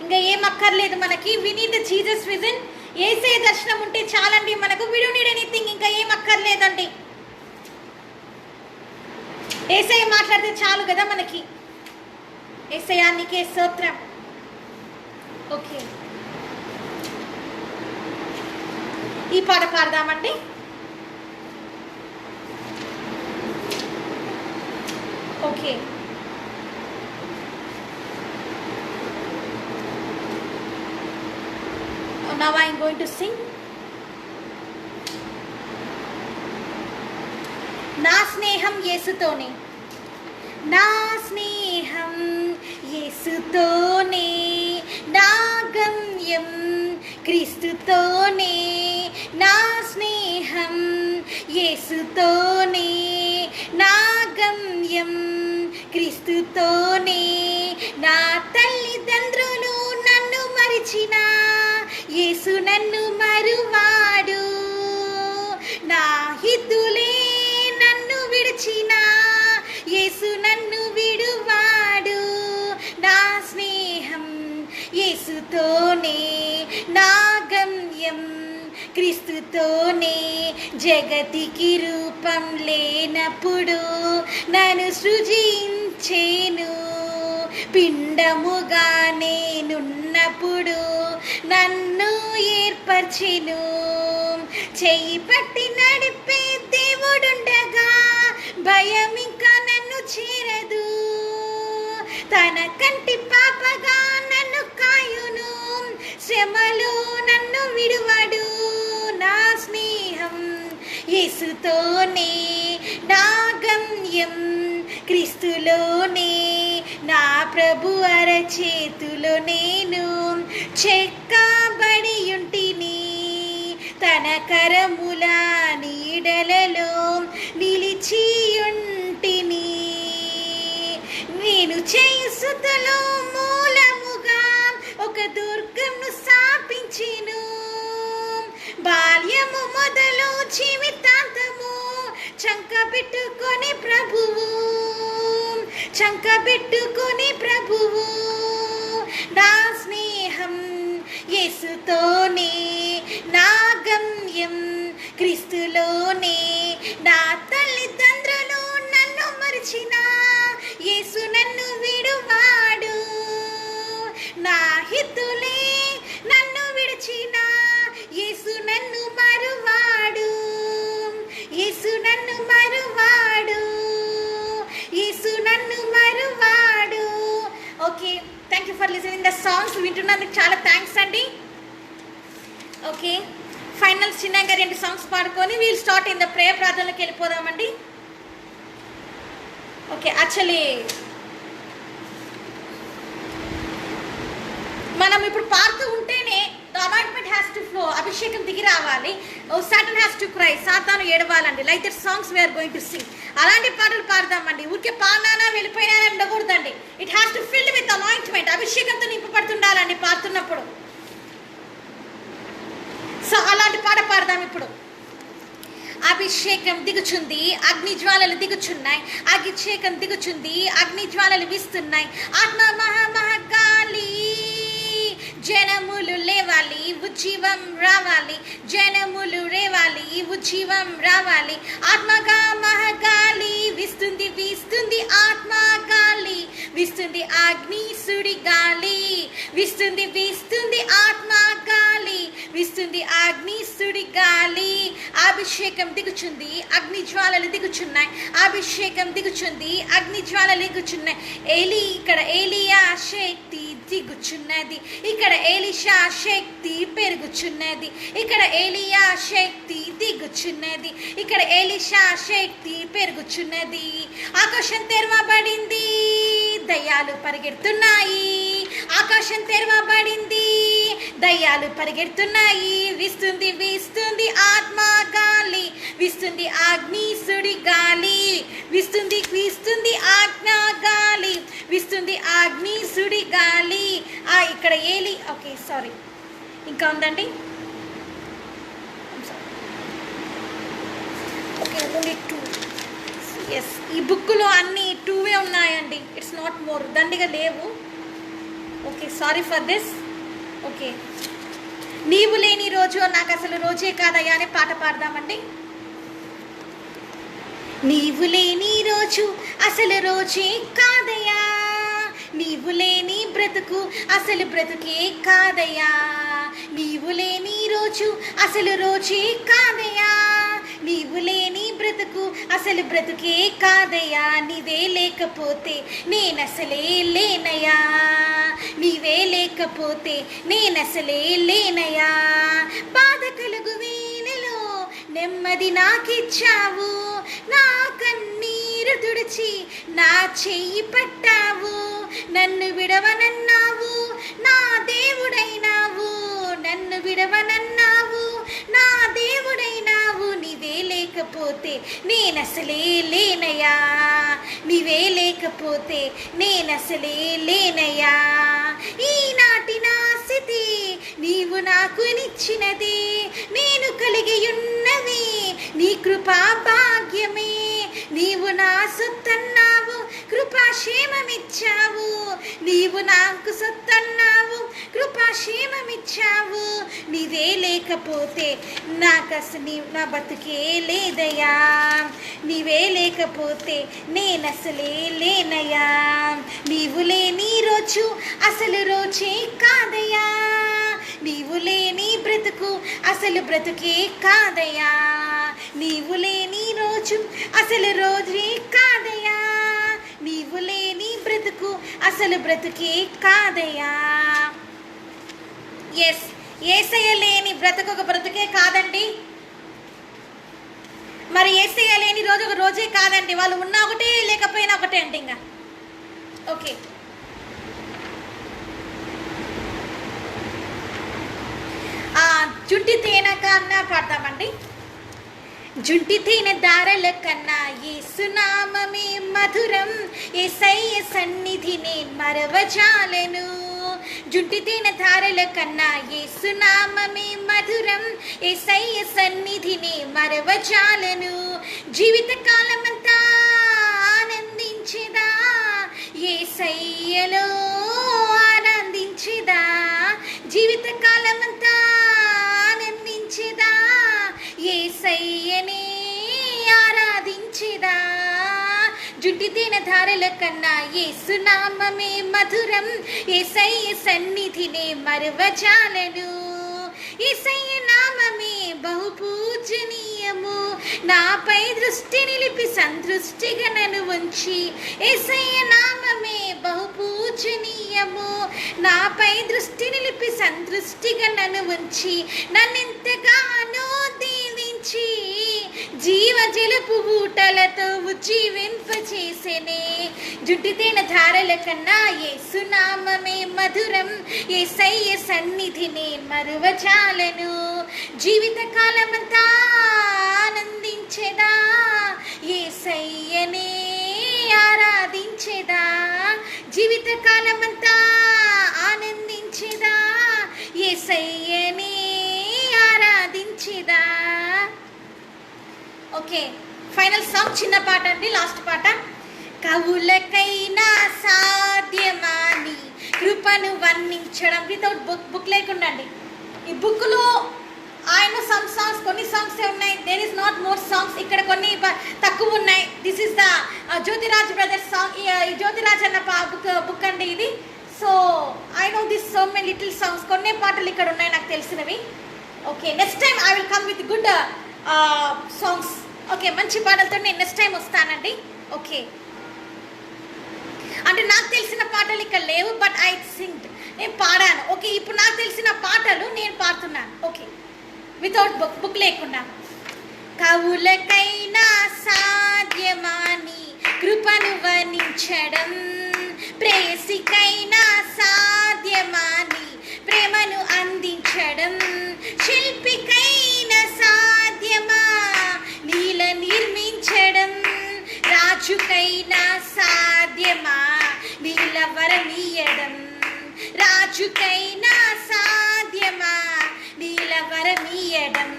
ఇంకా ఏం అక్కర్లేదు మనకి. We need the Jesus vision. యేసయ్య దర్శనం ఉంటే చాలండి మనకు. వి డోంట్ నీడ్ ఎనీథింగ్, ఇంకా ఏం అక్కర్లేదండి. యేసయ్య మాట్లాడితే చాలు కదా మనకి. యేసయ్యా నీకే స్తోత్రం. ఓకే, ఈ పాట పాడదామండి. Okay, now I am going to sing. నా స్నేహం యేసుతోనే, నా స్నేహం యేసుతోనే, నా గమ్యం క్రీస్తుతోనే. నా స్నేహం యేసుతోనే, నా గమ్యం క్రీస్తుతోనే. నా తల్లిదండ్రులు నన్ను మరిచిన యేసు నన్ను మరువాడు. నా హితులే నన్ను విడిచిన యేసు నన్ను విడువాడు. నా స్నేహం యేసుతోనే, నా గమ్యం క్రీస్తుతోనే. జగతికి రూపం లేనప్పుడు నన్ను సృజించేను, పిండముగా నేనున్నప్పుడు నన్ను ఏర్పర్చెను. చెయ్యి పట్టి నడిపే దేవుడుండగా భయం ఇంకా నన్ను చేరదు. తన కంటి పాపగా నన్ను కాయును, శ్రమలో నన్ను విడువడు. నా స్నేహం యేసుతోనే, నా గమ్యం క్రీస్తులోనే. నా ప్రభు అరచేతులో నేను చెక్కబడి ఉంటిని, తన కరముల నీడలలో నిలిచి ఉంటిని. నేను చేయుసుతలో మూలముగా ఒక దుర్గంను స్థాపించెను. బాల్యము మొదలు జీవితాంతము చంకబెట్టుకొని ప్రభువు, చంకబెట్టుకొని ప్రభువు. నా స్నేహం యేసుతోనే, నా గమ్యం క్రీస్తులోనే. నా తల్లిదండ్రులు okay, thank you for listening the songs. వింటున్నందుకు చాలా థ్యాంక్స్ అండి. ఓకే, ఫైనల్ చిన్నగా 2 సాంగ్స్ పాడుకొని we'll start in the prayer. ప్రార్థనలోకి వెళ్ళిపోదామండి. ఓకే, యాక్చువల్లీ మనం ఇప్పుడు పాడుతూ ఉంటేనే the anointment has to flow, అభిషేకం దిగి రావాలి. సాటన్ హ్యాస్ టు క్రై, సాతాను ఏడవాలండి. Like that songs we're going to sing. అలాంటి పాటలు పాడదామండి. ఊరికే పాడినా వెళ్ళిపోయినా ఉండకూడదండి. It has to filled with anointment, అభిషేకంతో నింపబడుతుండాలండి పాడుతున్నప్పుడు. సో అలాంటి పాట పాడదాం ఇప్పుడు. అభిషేకం దిగుచుంది, అగ్ని జ్వాలలు దిగుచున్నాయి. అభిషేకం దిగుచుంది, అగ్ని జ్వాలలు వీస్తున్నాయి. ఆత్మ మహామహగాలి, జనములు లేవాలి, ఉజ్జీవం రావాలి. జనములు రేవాలి, ఉజ్జీవం రావాలి. ఆత్మగా మహగాలి వీస్తుంది, వీస్తుంది ఆత్మగాలి. వీస్తుంది అగ్ని సుడి గాలి, వీస్తుంది, వీస్తుంది ఆత్మగాలి. వీస్తుంది అగ్ని సుడి గాలి. అభిషేకం దిగుచుంది, అగ్ని జ్వాలలు దిగుచున్నాయి. అభిషేకం దిగుచుంది, అగ్ని జ్వాలలు దిగుచున్నాయి. ఇక్కడ ఏలియా శక్తి దిగుచున్నది. ఇక్కడ ఏలిషా శక్తి పెరుగుచున్నది. ఇక్కడ ఏలియా శక్తి దిగుచున్నది. ఇక్కడ ఏలిషా శక్తి పెరుగుచున్నది. ఆకాశం తెరవబడింది, దయ్యాలు పరిగెడుతున్నాయి. ఆకాశం తెరవబడింది, దయ్యాలు పరిగెడుతున్నాయి. వీస్తుంది, వీస్తుంది ఆత్మ గాలి. వీస్తుంది అగ్ని సుడి గాలి. వీస్తుంది, వీస్తుంది ఆజ్ఞ గాలి. వీస్తుంది అగ్ని సుడి గాలి. ఇక్కడ ఏలి, ఓకే సారీ, ఇంకా ఉందండి. Okay, only 2. ఎస్, ఈ బుక్లో అన్ని 2వే ఉన్నాయండి. ఇట్స్ నాట్ మోర్, దండిగా లేవు. Okay, sorry for this. Okay, నీవు లేని రోజు నాకు అసలు రోజే కాదయ్యా అనే పాట పాడదామండి. నీవు లేని రోజు అసలు రోజే కాదయ్యా. నీవు లేని బ్రతుకు అసలు బ్రతుకే కాదయ్యా. నీవు లేని రోజు అసలు రోజే కాదయ్యా. నీవు లేని బ్రతుకు అసలు బ్రతుకే కాదయ్యా. నీవే లేకపోతే నేనసలే లేనయ్యా. నీవే లేకపోతే నేనసలే లేనయ్యా. బాధ కలుగు వేళలో నెమ్మది నాకిచ్చావు. నా కన్నీరు తుడిచి నా చెయ్యి పట్టావు. నన్ను విడవనన్నావు, నా దేవుడైనావు. నన్ను విడవనన్నావు, నా దేవుడైనావు. నీవే లేకపోతే నేనసలే లేనయ్యా. నీవే లేకపోతే నేనసలే లేనయ్యా. ఈనాటి నా స్థితి నీవు నాకు నిచ్చినది. నేను కలిగి ఉన్నవి నీ కృపా భాగ్యమే. నీవు నా సొత్తన్నావు, కృపాక్షేమమిచ్చావు. నీవు నాకు సొత్తన్నావు, కృపాక్షేమమిచ్చావు. నీవే లేకపోతే నాకసలు నా బతుకే లేదయ్యా. నీవే లేకపోతే నేనసలే లేనయ్యా. నీవు లేని రోజు అసలు రోజే కాదయ్యా. నీవు లేని బ్రతుకు అసలు బ్రతుకే కాదయ్యా. నీవు లేని రోజు అసలు రోజే కాదయ్యా. నీవు లేని బ్రతుకు అసలు బ్రతుకే కాదయ్యా. ఎస్, యేసయ్య లేని బ్రతుకు ఒక బ్రతుకే కాదండి. మరి యేసయ్య లేని రోజు ఒక రోజే కాదండి. వాళ్ళు ఉన్నా ఒకటే, లేకపోయినా ఒకటే అండి. ఇంకా ఓకే, జుంటి తేనె కన్నా పాడతామండి. జుంటి తేనె దారల కన్నా యేసునామమే మధురం. యేసయ్య సన్నిధి నేను మరవజాలను. జుంటి తేనె ధారల కన్నా యేసునామమే మధురం. యేసయ్య సన్నిధిని మరవజాలను. జీవిత కాలమంతా ఆనందించేదా, యేసయ్యలో ఆనందించేదా. జీవిత కాలమంతా ఆనందించేదా, యేసయ్యనే ఆరాధించేదా. జుంటి తేనె ధారల కన్నా యేసునామమే మధురం. యేసయ్య సన్నిధినే మరవజాలను. యేసయ్య నామమే బహు పూజనీయ. పూజనీయము. నాపై దృష్టి నిలిపి సంతృష్టిగా నన్ను ఉంచి యేసయ్య నామమే బహు పూజనీయము. నాపై దృష్టి నిలిపి సంతృష్టిగా నన్ను ఉంచి నన్నెంతగానో దీవించి జీవ జలపు ఊటలతో ఉజ్జీవింపచేసెనే. జుట్టితేన ధారల కన్నా యేసునామమే మధురం. యేసయ్య సన్నిధినే మరువజాలను. జీవిత కాలమంతా ఆనందించెదా, యేసయ్యనే ఆరాధించెదా. జీవిత కాలమంతా ఆనందించెదా, యేసయ్యనే ఆరాధించెదా. ఓకే, ఫైనల్ సాంగ్ చిన్న పాట అండి, లాస్ట్ పాట. కవులకైనా సాధ్యమాని కృపను వర్ణించడం. వితౌట్ బుక్ లేకుండా అండి. ఈ బుక్లో ఆయన సమ్ సాంగ్స్, కొన్ని సాంగ్స్ ఉన్నాయి. There is not more songs. ఇక్కడ కొన్ని తక్కువ ఉన్నాయి. This is the Jyothiraj brothers song. ఈ జ్యోతిరాజ్ అన్న బుక్ అండి ఇది. So I know this so many little songs. కొన్ని పాటలు ఇక్కడ ఉన్నాయి నాకు తెలిసినవి. Okay, next time I will come with good songs. Okay, మంచి పాటలతో నేను నెక్స్ట్ టైం వస్తానండి. ఓకే, అంటే నాకు తెలిసిన పాటలు ఇక్కడ లేవు, బట్ ఐ సింగ్, నేను పాడాను. ఓకే, ఇప్పుడు నాకు తెలిసిన పాటలు నేను పాడుతున్నాను. ఓకే, వితౌట్ బుక్ లేకుండా. కవులకైనా సాధ్యమాని కృపను వర్ణించడం, ప్రేయసికైనా సాధ్యమాని ప్రేమను అందించడం, శిల్పికైనా సాధ్యమా నీల నిర్మించడం, రాజుకైనా సాధ్యమా నీల వరమీయడం, రాజుకైనా సాధ్యమా నీల వరమీయడం,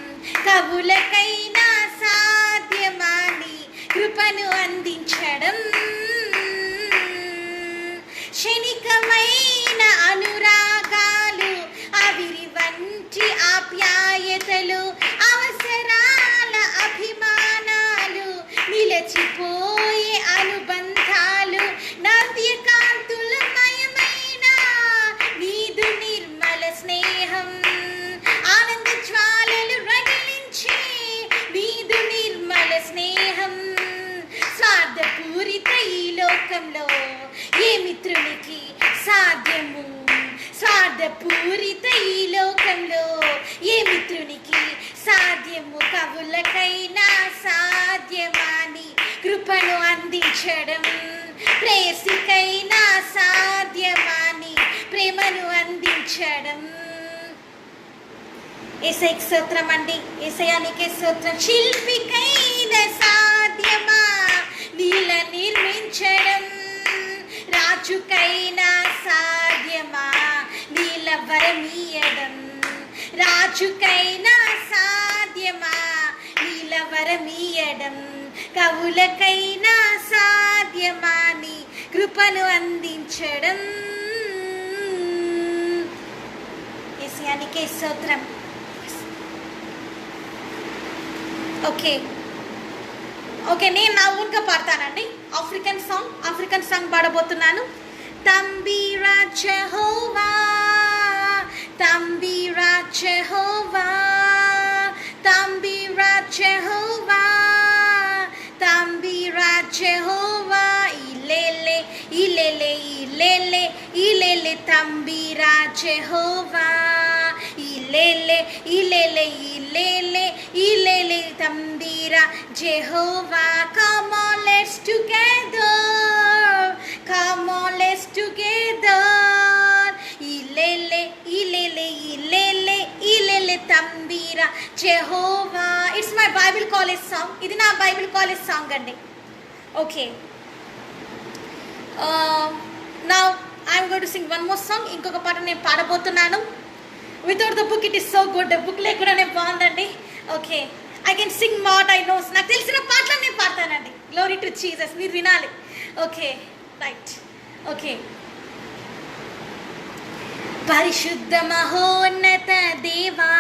కవులకైనా సాధ్యమాని కృపను అందించడం, క్షణికమైన అనురాగాలు ఆవిరి వంటి ఆప్యాయతలు, అవసరాల అభిమానాలు, నిలచిపోయే అనుబంధాలు, నవ్యకాంతుల మయమైన నీదు నిర్మల స్నేహం, ఆనంద జ్వాలలు రగిలించే నీదు నిర్మల స్నేహం, స్వార్థపూరిత ఈ లోకంలో ఏ మిత్రునికి సాధ్యము, స్వార్థపూరిత ఈ లోకంలో ఏ మిత్రునికి సాధ్యము, కవులకైనా సాధ్యమాని కృపను అందించడం, ప్రేయసికైనా సాధ్యమాని ప్రేమను అందించడం. యేసయ్యకి స్తోత్రం అండి, యేసయ్యానికే స్తోత్రం. శిల్పికైనా సాధ్యమా నీల నిర్మించడం, రాజుకైనా సాధ్యమా నీల వరమీయడం, రాజుకైనా సాధ్యమా నీల వరమీయడం, కవులకైనా సాధ్యమాని కృపను అందించడం. యేసయ్యానికే స్తోత్రం. ఓకే ఓకే, నేను నా ఊన్గా పాడతానండి. ఆఫ్రికన్ సాంగ్ పాడబోతున్నాను. తంబీరా జెహోవా, తంబీరా జెహోవా, తంబీరా జెహోవా, తంబీరా జెహోవా, ఇలేలే ఇలేలే ఇలేలే ఇలేలే తంబీరా జెహోవా, ఇలేలే ఇలేలే ఇలేలే ఇలేలే తంబీరా Jehovah. Come on, let's together, come on, let's together, ఇలేలే ఇలేలే ఇలేలే ఇలేలే తంబీరా Jehovah. It's my Bible college song. ఇది నా బైబిల్ కాలేజ్ సాంగ్ అండి. Okay, now I'm going to sing one more song. ఇంకొక పాట నేను పాడబోతున్నాను. Without the book it is so good. Book లేకుండానే బాగుందండి. Okay, I can sing what I knows. నాకు తెలిసిన పాటలు నేను పాడతానండి. గ్లోరీ టు జీసస్, మీరు వినాలి. Okay, right. ఓకే, పరిశుద్ధ మహోన్నత దేవా,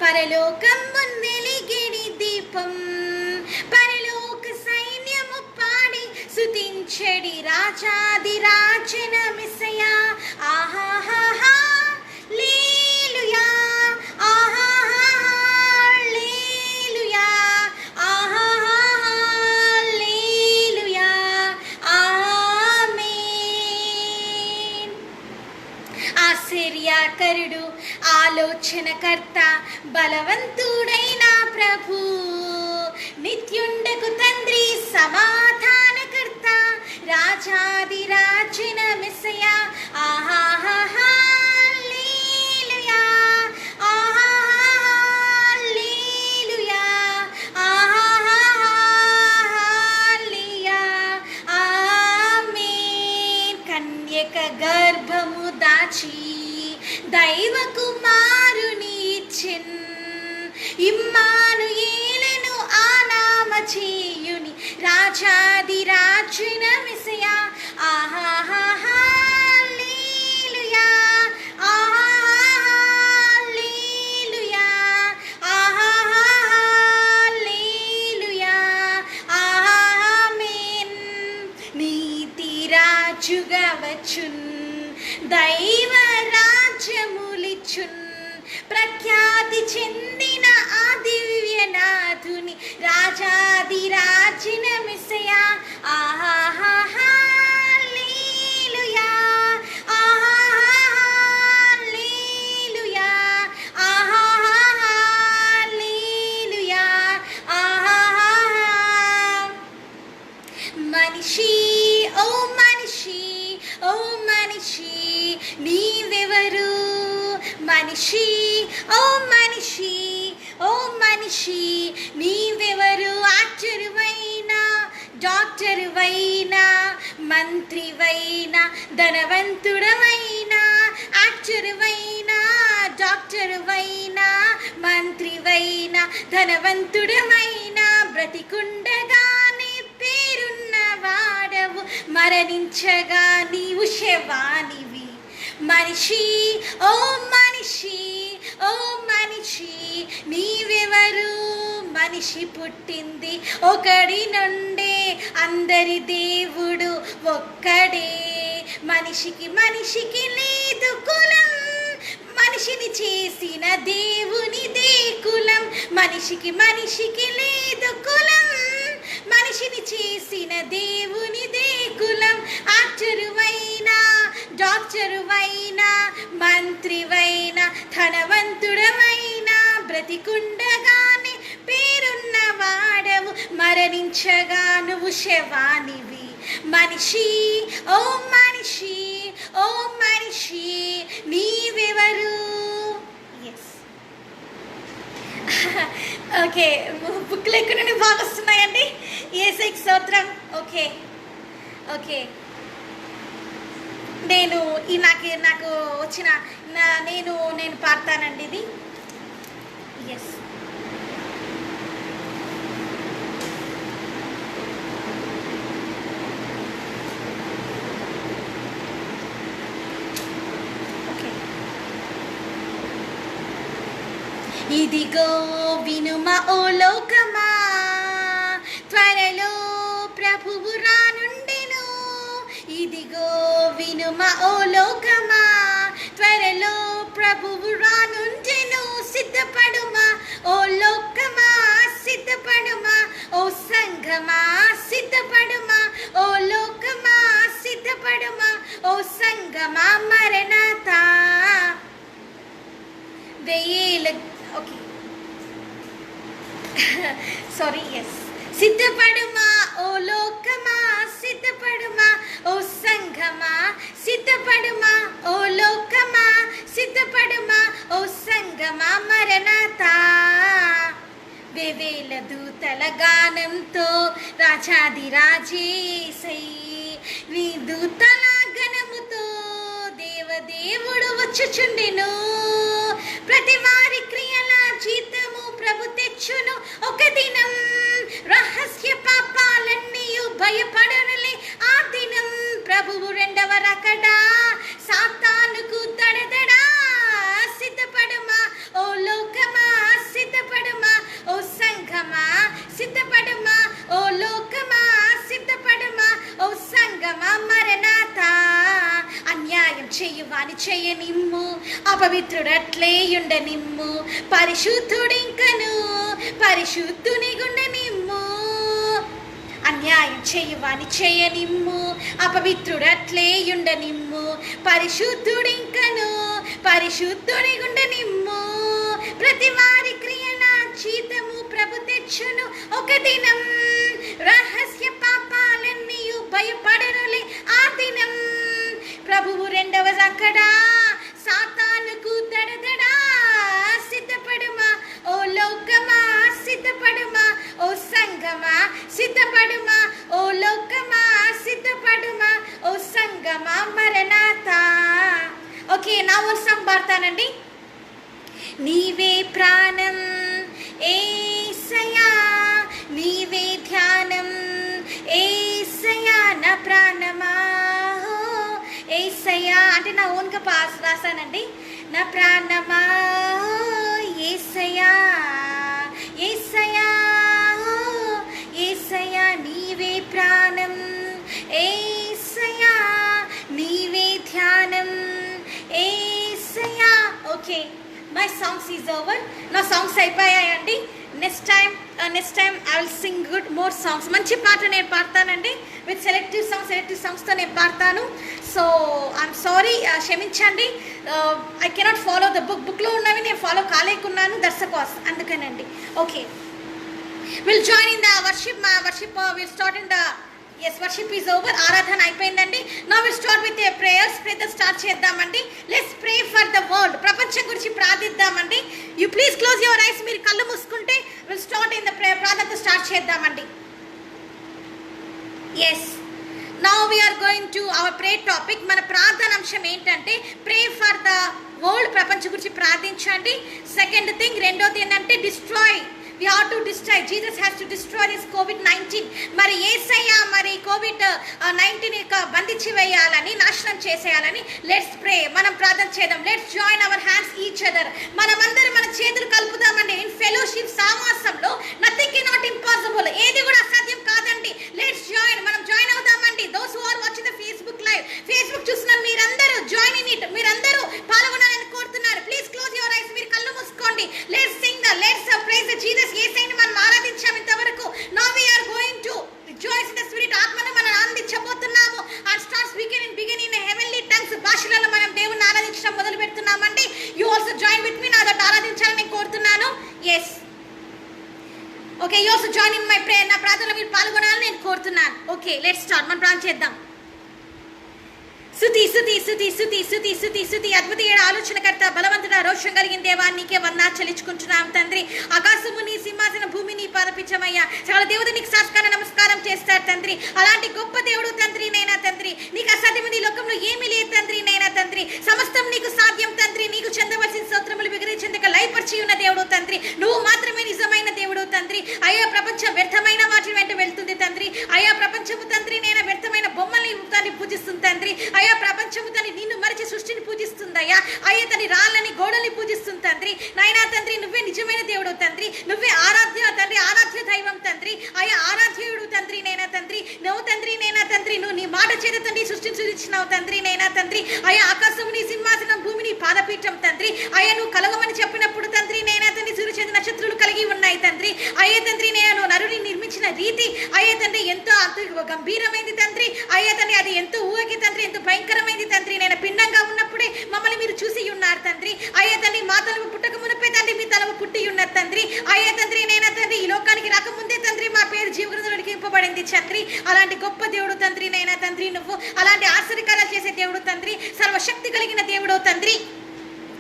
పరలోకం ముందెలిగేడి దీపం, పరలోక సైన్యము పాడి స్తుతించెడి రాజాది రాజన మెస్సయా. ఆహాహా లేలుయా, ఆహాహా లేలుయా, ఆలోచనకర్త బలవంతుడైన ప్రభు, నిత్యుండకు తండ్రి సమాధానకర్త, రాజాది రాజున మెస్సయా. ఆహాహా గర్భము దాచి దైవ కుమారుని ఇచ్చిన్, ఇమ్మానుయేలును ఆ నామ చేయుని, రాజాది రాజున మెస్సయా. ఆహాహా హల్లెలూయా, హల్లెలూయా, హల్లెలూయా, ఆమేన్. నీతి రాజుగా వచ్చున్, దైవ రాజ్యములిచ్చున్, ప్రఖ్యాతి చెందిన ఆ దివ్యనాథుని, రాజాది రాజున మెస్సయా. ఆహాహా హల్లెలూయా, హల్లెలూయా, హల్లెలూయా, మనిషి ఓ మనిషి, ఓ మనిషి నీవెవరు, మనిషి ఓ మనిషి, ఓ మనిషి నీవెవరు, యాక్టరువైనా డాక్టరువైనా మంత్రివైనా ధనవంతుడవైనా, యాక్టరువైనా డాక్టరువైనా మంత్రివైనా ధనవంతుడవైనా, బ్రతికుండగానే పేరున్న వాడవు, మరణించగా నీవు శవానివి. మనిషి ఓ మనిషి, ఓ మనిషి నీవెవరు, మనిషి పుట్టింది ఒకడి నుండే, అందరి దేవుడు ఒక్కడే, మనిషికి మనిషికి లేదు కులం, మనిషిని చేసిన దేవునిదే కులం, మనిషికి మనిషికి లేదు కులం, మనిషిని చేసిన దేవునిదే కులం. యాక్టరువైనా డాక్టరువైనా మంత్రివైనా ధనవంతుడవైనా, బ్రతికుండగానే పేరున్న వాడవు, మరణించగా నువ్వు శవానివి. మనిషి ఓ మనిషి, ఓ మనిషి నీవెవరు. ఓకే, బుక్లు ఎక్కడ నుండి బాగా వస్తున్నాయండి. యేసుకి స్తోత్రం. ఓకే ఓకే, నేను ఈ నాకు వచ్చిన నేను పాడతానండి ఇది. ఎస్, ఇదిగో వినుమా ఓ లోకమా, త్వరలో ప్రభువు రానుండెను. ఇదిగో వినుమా ఓ లోకమా, త్వరలో ప్రభువు రానుండెను. సిద్ధపడుమా ఓ లోకమా, సిద్ధపడుమా ఓ సంఘమా, సిద్ధపడుమా ఓ లోకమా, సిద్ధపడుమా ఓ సంఘమా. మరణాత వేల ఓకే సారీ ఎస్, సిద్ధపడుమా ఓ లోకమా, సిద్ధపడుమా ఓ సంఘమా, సిద్ధపడుమా ఓ లోకమా, సిద్ధపడుమా ఓ సంఘమా. మరణాత వేవేల దూతల గానంతో రాజాది రాజేసై, నీ దూతల గణముతో దేవదేవుడు వచ్చుచుండెను. ప్రతి వారి క్రియల జీతము ప్రభు తెచ్చును ఒక దినం. రహస్య పాపాలన్నీ భయపడనులే ఆ దినం. ప్రభువు రెండవ రకడా సాతానుకు దడదడా. సిద్ధపడుమా ఓ లోకమా, సిద్ధపడుమా ఓ సంఘమా, సిద్ధపడుమా ఓ లోకమా, సిద్ధపడుమా ఓ సంఘమా. మరణాత అన్యాయం చెయ్యువాని చెయ్యనిమ్ము, అపవిత్రుడట్లేయుండనిమ్ము, పరిశుద్ధుడింకను పరిశుద్ధుని గుండనిమ్ము. అన్యాయం చెయ్యువాని చెయ్యనిమ్ము, అపవిత్రుడట్లేయుండనిమ్ము, పరిశుద్ధుడింకను పరిశుద్ధుని గుండనిమ్ము. ప్రతి వారి క్రియల జీతము ప్రభు తెచ్చును ఒక దినం. రహస్య పాపాలన్నీయు భయపడనులే ఆ దినం. ప్రభువు రెండవ రాకడా సాతానుకు దడదడా. సిద్ధపడుమా ఓ లోకమా, సిద్ధపడుమా ఓ సంగమా, సిద్ధపడుమా ఓ లోకమా, సిద్ధపడుమా ఓ సంగమా, మరణాత. ఓకే, నా వర్షం పాడతానండి. నీవే ప్రాణం యేసయ్యా, నీవే ధ్యానం యేసయ్యా, నా ప్రాణమా యేసయ్యా అంటే నా ఓన్గా రాసానండి. నా ప్రాణమా యేసయ్యా, యేసయ్యా యేసయ్యా, నీవే ప్రాణం యేసయ్యా, నీవే ధ్యానం యేసయ్యా. Okay, my songs is over. నా సాంగ్స్ అయిపోయాయండి. Next time I will sing good more songs. మంచి పాట నేను పాడతానండి. విత్ సెలెక్టివ్ సాంగ్స్తో నేను పాడతాను. సో ఐఎమ్ సారీ, క్షమించండి. ఐ కెనాట్ ఫాలో ద బుక్లో ఉన్నవి నేను ఫాలో కాలేకున్నాను, దట్స్ అ కాస్, అందుకనండి. Okay, will join in the worship will start in the worship is over. ఆరాధన అయిపోయిందండి. Now will start with prayers. ప్రేయర్తో స్టార్ట్ చేద్దామండి. Let's pray for the world. ప్రపంచం గురించి ప్రార్థిద్దామండి. You please close your eyes. మీరు కళ్ళు మూసుకుంటే will start in the prayer. ప్రార్థనతో స్టార్ట్ చేద్దామండి. Yes, now we are going to our pray topic. మన ప్రార్థన అంశం ఏంటంటే ప్రే ఫర్ ద వరల్డ్. ప్రపంచం గురించి ప్రార్థించండి. సెకండ్ థింగ్, రెండోది ఏంటంటే destroy. We have to destroy. Jesus has to destroy this COVID-19. మరి యేసయ్య మరి COVID-19 బంధించి వేయాలని, నాశనం చేసేయాలని. Let's pray. మనం ప్రార్థన చేద్దాం. Let's join our hands each other. మనమందరం మన చేతులు కలుపుదామండి. ఇన్ ఫెలోషిప్, సామాసంలో నథింగ్ కెనాట్ ఇంపాసిబుల్. ఏది కూడా అసాధ్యం కాదండి. Let's join. మనం జాయిన్ అవుదామండి. Those who are watching the Facebook live, Facebook చూసిన మీరందరూ జాయిన్ ఇన్ ఇట్. మీరందరూ పాల్గొనాలని కోరుతున్నారు. Please close your eyes. మీరు కళ్ళు మూసుకోండి. Let's sing the let's praise the Jesus. యేసయ్యని మనం ఆరాధించాం ఇంతవరకు. Now we are going to rejoice in the spirit. ఆత్మను మనం ఆనందించబోతున్నాము. And start speaking in heavenly tongues. భాషలలో మనం దేవుని ఆరాధించడం మొదలు పెడుతున్నామండి. You also join with me. నా దట్ ఆరాధించాలని నేను కోరుతున్నాను. Yes, okay, you also join in my prayer. నా ప్రార్థనలో మీరు పాల్గొనాలని నేను కోరుతున్నాను. Okay, let's start. మనం ప్రార్థన చేద్దాం. స్తుతి స్తుతి స్తుతి స్తుతి స్తుతి స్తుతి స్తుతి. అద్భుతీయ ఆలోచనకర్త, బలవంతుడ, రోషం కలిగిన దేవా, నీకే వందనాలు చెల్లించుకుంటున్నాం తండ్రి. ఆకాశము నీ సింహాసన, భూమి నీ పాదపించమయ్యా. చాలా దేవుడు నీకు సాష్కార నమస్కారం చేస్తారు తండ్రి. అలాంటి గొప్ప దేవుడు తండ్రి నైనా తండ్రి. నీకు అసాధ్యమైన ఈ లోకంలో ఏమీ లేదు తండ్రి నైనా తండ్రి. సమస్తం నీకు సాధ్యం తండ్రి. నీకు చెందవలసిన స్తోత్రములు విగ్రహించేందుకు లయపరిచి ఉన్న దేవుడు తండ్రి. నువ్వు మాత్రమే నిజమైన దేవుడు తండ్రి. అయ్యా, ప్రపంచం వ్యర్థమైన వాటి వెంట వెళ్తుంది తండ్రి. అయ్యా, ప్రపంచము తండ్రి నైనా వ్యర్థమైన బొమ్మల్ని తాన్ని పూజిస్తుంది తండ్రి. అయ్యా, ప్రపంచము తని నిన్ను మరిచి సృష్టిని పూజిస్తుందయ్యా. అయ్యా, తని రాళ్ళని గోడల్ని పూజిస్తుంది తండ్రి. నాయనా తండ్రి, నువ్వే నిజమైన దేవుడు తండ్రి. నువ్వే ఆరాధ్య తండ్రి, ఆరాధ్య దైవం తండ్రి. అయ్యా, ఆరాధ్యుడు తండ్రి నైనా తండ్రి. నువ్వు తండ్రి నైనా తండ్రి, నువ్వు నీ మాట చేత తండ్రి సృష్టిని సృష్టించినావు తండ్రి నైనా తండ్రి. అయ్యా, ఆకాశము నీ సింహాసనం, భూమి నీ పాదపీఠం తండ్రి. అయ్యా, నువ్వు కలగమని చెప్పినప్పుడు తండ్రి నైనా తండ్రి సూర్యచంద్ర నక్షత్రాలు కలిగి ఉన్నాయి తండ్రి. అయ్యా తండ్రి, నేను నువ్వు నరుని నిర్మించిన రీతి అయ్యా తండ్రి ఎంతో గంభీరమైంది తండ్రి. అయ్యా తండ్రి, అది ఎంతో ఊహకి తండ్రి, ఎంతో భయంకరమైంది తండ్రి. నేను పిండంగా ఉన్నప్పుడే మమ్మల్ని మీరు చూసి ఉన్నారు తండ్రి. అయ్యా తండ్రి, మా తలము పుట్టక మునిపే తండ్రి మీ తలము పుట్టి ఉన్నది తండ్రి. అయ్యా తండ్రి నైనా తండ్రి, ఈ లోకానికి రాకముందే తండ్రి మా పేరు జీవగ్రంథంలో లిఖింపబడింది తండ్రి. అలాంటి గొప్ప దేవుడు తండ్రి నైనా తండ్రి. నువ్వు అలాంటి ఆశ్చర్యకార్యాలు చేసే దేవుడు తండ్రి. సర్వశక్తి కలిగిన దేవుడు తండ్రి.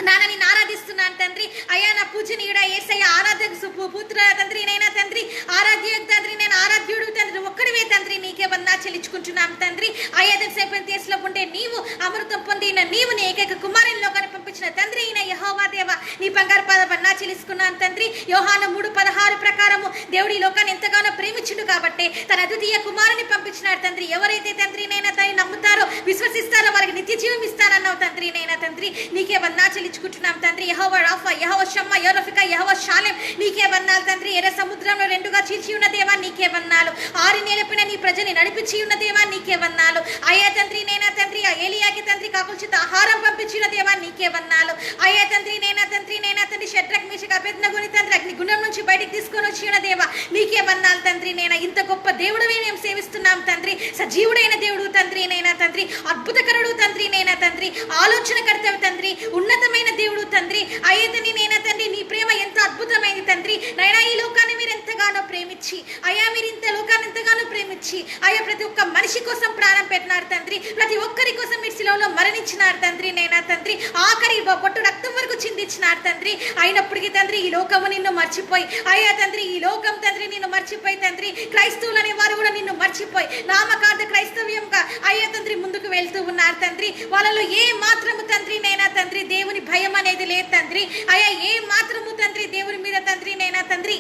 నాన్న, నేను ఆరాధిస్తున్నాను తండ్రి. అయ్యా, నా పూజనీయుడ యేసయ్య, ఆరాధ్య పుత్ర తండ్రి నైనా తండ్రి. ఆరాధ్య తండ్రి, నేను ఆరాధ్యుడు తండ్రి. ఒక్కడివే తండ్రి, నీకే వందనాలు చెల్లించుకుంటున్నాం తండ్రి. అయ్యా, దేశంలో ఉంటే నీవు అమృతం పొందిన నీవు నీ ఏకైక కుమారునిలో కనిపించిన తండ్రి అయిన యెహోవా దేవా, నీ బంగారు పాద వందనాలు చెల్లించుకున్నాను తండ్రి. యోహాను 3:16 ప్రకారము దేవుడి లోకాన్ని ఎంతగానో ప్రేమించుడు కాబట్టి తన అద్వితీయ కుమారుని పంపించినాడు తండ్రి. ఎవరైతే తండ్రి నైనా తండ్రి నమ్ముతారో, విశ్వసిస్తారో వారికి నిత్య జీవం ఇస్తానన్నావు తండ్రి నైనా తండ్రి. నీకే వందనాలు చెల్లించుకుంటున్నాం తండ్రి. యెహోవా రాఫా, యెహోవా షమ్మా, యెహోవా యెహోవా షాలెం, నీకే వందనాలు తండ్రి. ఎర్ర సముద్రంలో రెండుగా చీల్చి ఉన్న దేవా, నీకే వందనాలు. ఆరి నేలపైన నీ ప్రజల్ని నడిపించి ఉన్న దేవా, నీకే వందనాలు. అయ్యా తండ్రి నైనా తండ్రి, ఏలియాకి తండ్రి కాకుల్చిత ఆహారం పంపించిన దేవా, నీకే వందనాలు. అయ్యా తండ్రి నైనా తండ్రి, షడ్రక్ మేషక్ అబేద్నెగోని తండ్రి అగ్ని గుండం నుంచి బయటికి తీసుకొని వచ్చిన దేవా, నీకే వందనాలు తండ్రి నైనా. ఇంత గొప్ప దేవుడివే మేము సేవిస్తున్నాం తండ్రి. సజీవుడైన దేవుడు తండ్రి నైనా తండ్రి, అద్భుతకరుడు తండ్రి నైనా తండ్రి, ఆలోచనకర్త తండ్రి, ఉన్నతమైన దేవుడు తండ్రి. అయ్యా తండ్రి నైనా తండ్రి, నీ ప్రేమ అద్భుతమైంది తండ్రి నైనా. ఈ లోకాన్ని మీరు ఎంతగానో ప్రేమించి అయ్యా, మీరు ఇంత లోకాన్ని ఎంతగానో ప్రేమించి అయ్యా ప్రతి ఒక్క మనిషి కోసం ప్రాణం పెట్టినారు తండ్రి. ప్రతి ఒక్కరి కోసం మీరు శిలువలో మరణించినారు తండ్రి నైనా తండ్రి. ఆఖరి బొట్టు రక్తం వరకు చిందించినారు తండ్రి. అయినప్పటికీ తండ్రి ఈ లోకము నిన్ను మర్చిపోయి అయ్యా తండ్రి, ఈ లోకం తండ్రి నిన్ను మర్చిపోయి తండ్రి, క్రైస్తవులు అనే వారు కూడా నిన్ను మర్చిపోయి నామకార్థ క్రైస్తవ్యంగా అయ్యా తండ్రి ముందుకు వెళ్తూ ఉన్నారు తండ్రి. వాళ్ళలో ఏ మాత్రము తండ్రి నైనా తండ్రి దేవుని భయం అనేది లేదు తండ్రి. అయ్యా ఏ మాత్రము తండ్రి దేవుని మీద తండ్రి నైనా తండ్రి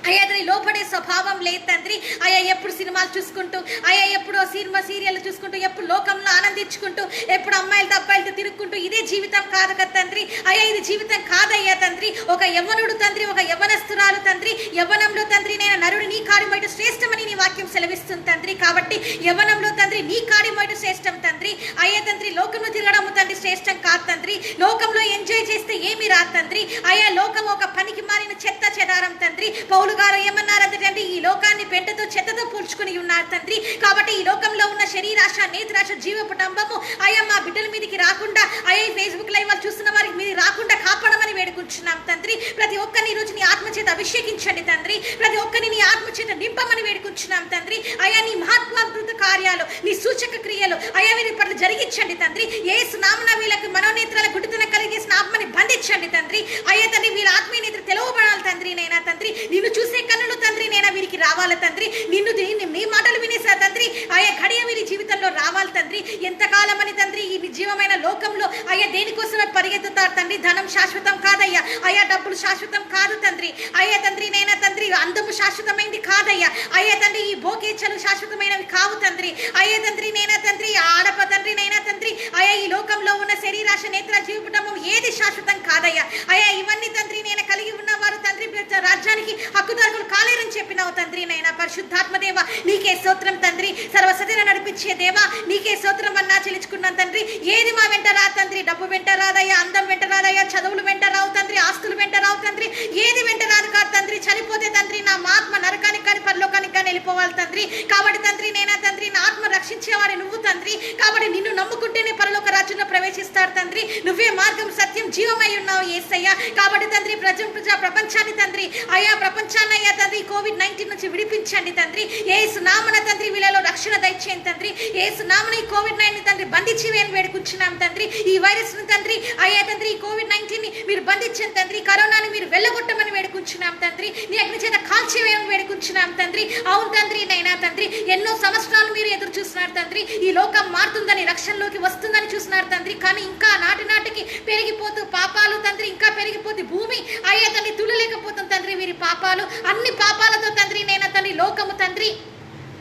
అయ్యా తండ్రి లోపడే స్వభావం లేదు తండ్రి. అయ్యా ఎప్పుడు సినిమాలు చూసుకుంటూ అయ్యా ఎప్పుడు సినిమా సీరియల్ చూసుకుంటూ ఎప్పుడు లోకంలో ఆనందించుకుంటూ ఎప్పుడు అమ్మాయిలతో అబ్బాయిలతో తిరుగుకుంటూ ఇదే జీవితం కాదు కదా తండ్రి. అయ్యా ఇది జీవితం కాదయ్యా తండ్రి. ఒక యవ్వనుడు తండ్రి, ఒక యవ్వనస్తురాలు తండ్రి, యవ్వనంలో తండ్రి నేను నరుడు నీ కాడి మొదట శ్రేష్టమని నీ వాక్యం సెలవిస్తుంది తండ్రి. కాబట్టి యవ్వనంలో తండ్రి నీ కాడి మొదట శ్రేష్టం తండ్రి. అయ్యా తండ్రి లోకంలో తిరగడము తండ్రి శ్రేష్టం కాదు తండ్రి. లోకంలో ఎంజాయ్ చేస్తే ఏమి రాదు తండ్రి. అయ్యా లోకం ఒక పనికి మారిన చెత్త చెదారం తండ్రి. పౌలు గారు ఏమన్నారంటే తండ్రి, ఈ లోకాన్ని పెంటతో చెత్తతో పోల్చుకుని ఉన్నారు తండ్రి. కాబట్టి ఈ లోకంలో ఉన్న శరీరాశ, నేత్రాశ, జీవపుటంబము అయ్యా మా బిడ్డల మీదకి రాకుండా అయ్యా ఫేస్బుక్ లైవ్ వాళ్ళు చూస్తున్న వారికి మీరు రాకుండా కాపాడమని వేడుకుంటున్నాం తండ్రి. ప్రతి ఒక్కరిని ఈ రోజు నీ ఆత్మచేత అభిషేకించండి తండ్రి. ప్రతి ఒక్కరిని నీ ఆత్మచేత నింపమని వేడుకుంటున్నాం తండ్రి. అయ్యా నీ మహాత్మాద్భుత కార్యాలు, నీ సూచక క్రియలు అయ్యా వీరి పట్ల జరిగించండి తండ్రి. యేసు నామమున వీళ్ళకి మనోనేత్రాల గుడ్డితనం కలిగేసిన ఆత్మని బంధించండి తండ్రి. అయ్యా తండ్రి వీళ్ళ ఆత్మీయ నేత్ర తెలవబడాలి తండ్రి నైనా తండ్రి. నిన్ను చూసే కన్నులు తండ్రి నైనా వీరికి రావాలి తండ్రి. నిన్ను నీ మాటలు వినేసా తండ్రి అయ్యా ఘడియ వీరి జీవితంలో రావాలి తండ్రి. ఎంతకాలం అని తండ్రి ఈ నిర్జీవమైన లోకంలో అయ్యా దేనికోసమే పరిగెత్తుతారు తండ్రి. ధనం శాశ్వతం కాదయ్యా, అయ్యా డబ్బులు శాశ్వతం కాదు తండ్రి. అయ్యా తండ్రి నైనా తండ్రి అందము శాశ్వతమైంది కాదయ్యా. అయ్యా తండ్రి ఈ భోగేచ్ఛలు శాశ్వతమైనవి కావు తండ్రి. అయ్యా తండ్రి నైనా తండ్రి ఆడప తండ్రి నైనా తండ్రి అయ్యా ఈ లోకంలో ఉన్న శరీరాశ, నేత్ర, జీవపుటంబం ఏది శాశ్వతం కాదయ్యా. అయ్యా ఇవన్నీ తండ్రి నేను కలిగి ఉన్నవారు తండ్రి రాజ్యానికి హక్కుదారులు కాలేరని చెప్పినావు తండ్రి నైనా. పరిశుద్ధాత్మదేవ నీకే స్తోత్రం తండ్రి. సర్వసతిన నడిపించే దేవ నీకే స్తోత్రం అన్నా చెల్లించుకున్నాను తండ్రి. ఏది మా వెంట రా తండ్రి. డబ్బు వెంట రాదయ్యా, అందం వెంట రాదయ్యా, చదువులు వెంట రావు తండ్రి, ఆస్తులు వెంట రావు తండ్రి. ఏది వెంట రాదు కాదు తండ్రి. చనిపోతే తండ్రి నా ఆత్మ నరకానికి కానీ పరలోకానికి కానీ వెళ్ళిపోవాలి తండ్రి. కాబట్టి తండ్రి నేనా తండ్రి నా ఆత్మ రక్షించేవాడు నువ్వు తండ్రి. కాబట్టి నిన్ను నమ్ముకుంటేనే పరలోక రాజ్యంలో ప్రవేశిస్తారు తండ్రి. నువ్వే మార్గం, సత్యం, జీవమై ఉన్నావు యేసయ్యా. కాబట్టి తండ్రి ప్రపంచాన్ని తండ్రి అయ్యా ప్రపంచాన్ని అయ్యా తండ్రి COVID-19 నుంచి విడిపించండి తండ్రి. యేసు నామమున తండ్రి వీళ్ళలో రక్షణ దయచేయండి తండ్రి. యేసు నామమున ఈ COVID-19 తండ్రి బంధించి వేడుకుంటున్నాం తండ్రి. ఈ వైరస్ ను తండ్రి అయ్యా తండ్రి ఈ COVID-19 ని మీరు బంధించండి తండ్రి. కరోనాని మీరు వెళ్ళగొట్టమని వేడుకుంటున్నాం తండ్రి. నీ అగ్ని చేత కాల్చివేయమని వేడుకుంటున్నాం తండ్రి. అవును తండ్రి నైనా తండ్రి ఎన్నో సంవత్సరాలు మీరు ఎదురు చూస్తున్నారు తండ్రి. ఈ లోకం మారుతుందని, రక్షణలోకి వస్తుందని చూస్తున్నారు తండ్రి. కానీ ఇంకా నాటికి పెరిగిపోతూ పాపాలు తండ్రి ఇంకా పెరిగిపోతే భూమి అయ్యా తండ్రి తులలేకపోతుంది తండ్రి. వీరి పాపాలు అన్ని పాపాలతో తండ్రి నైనా తండ్రి లోకము తండ్రి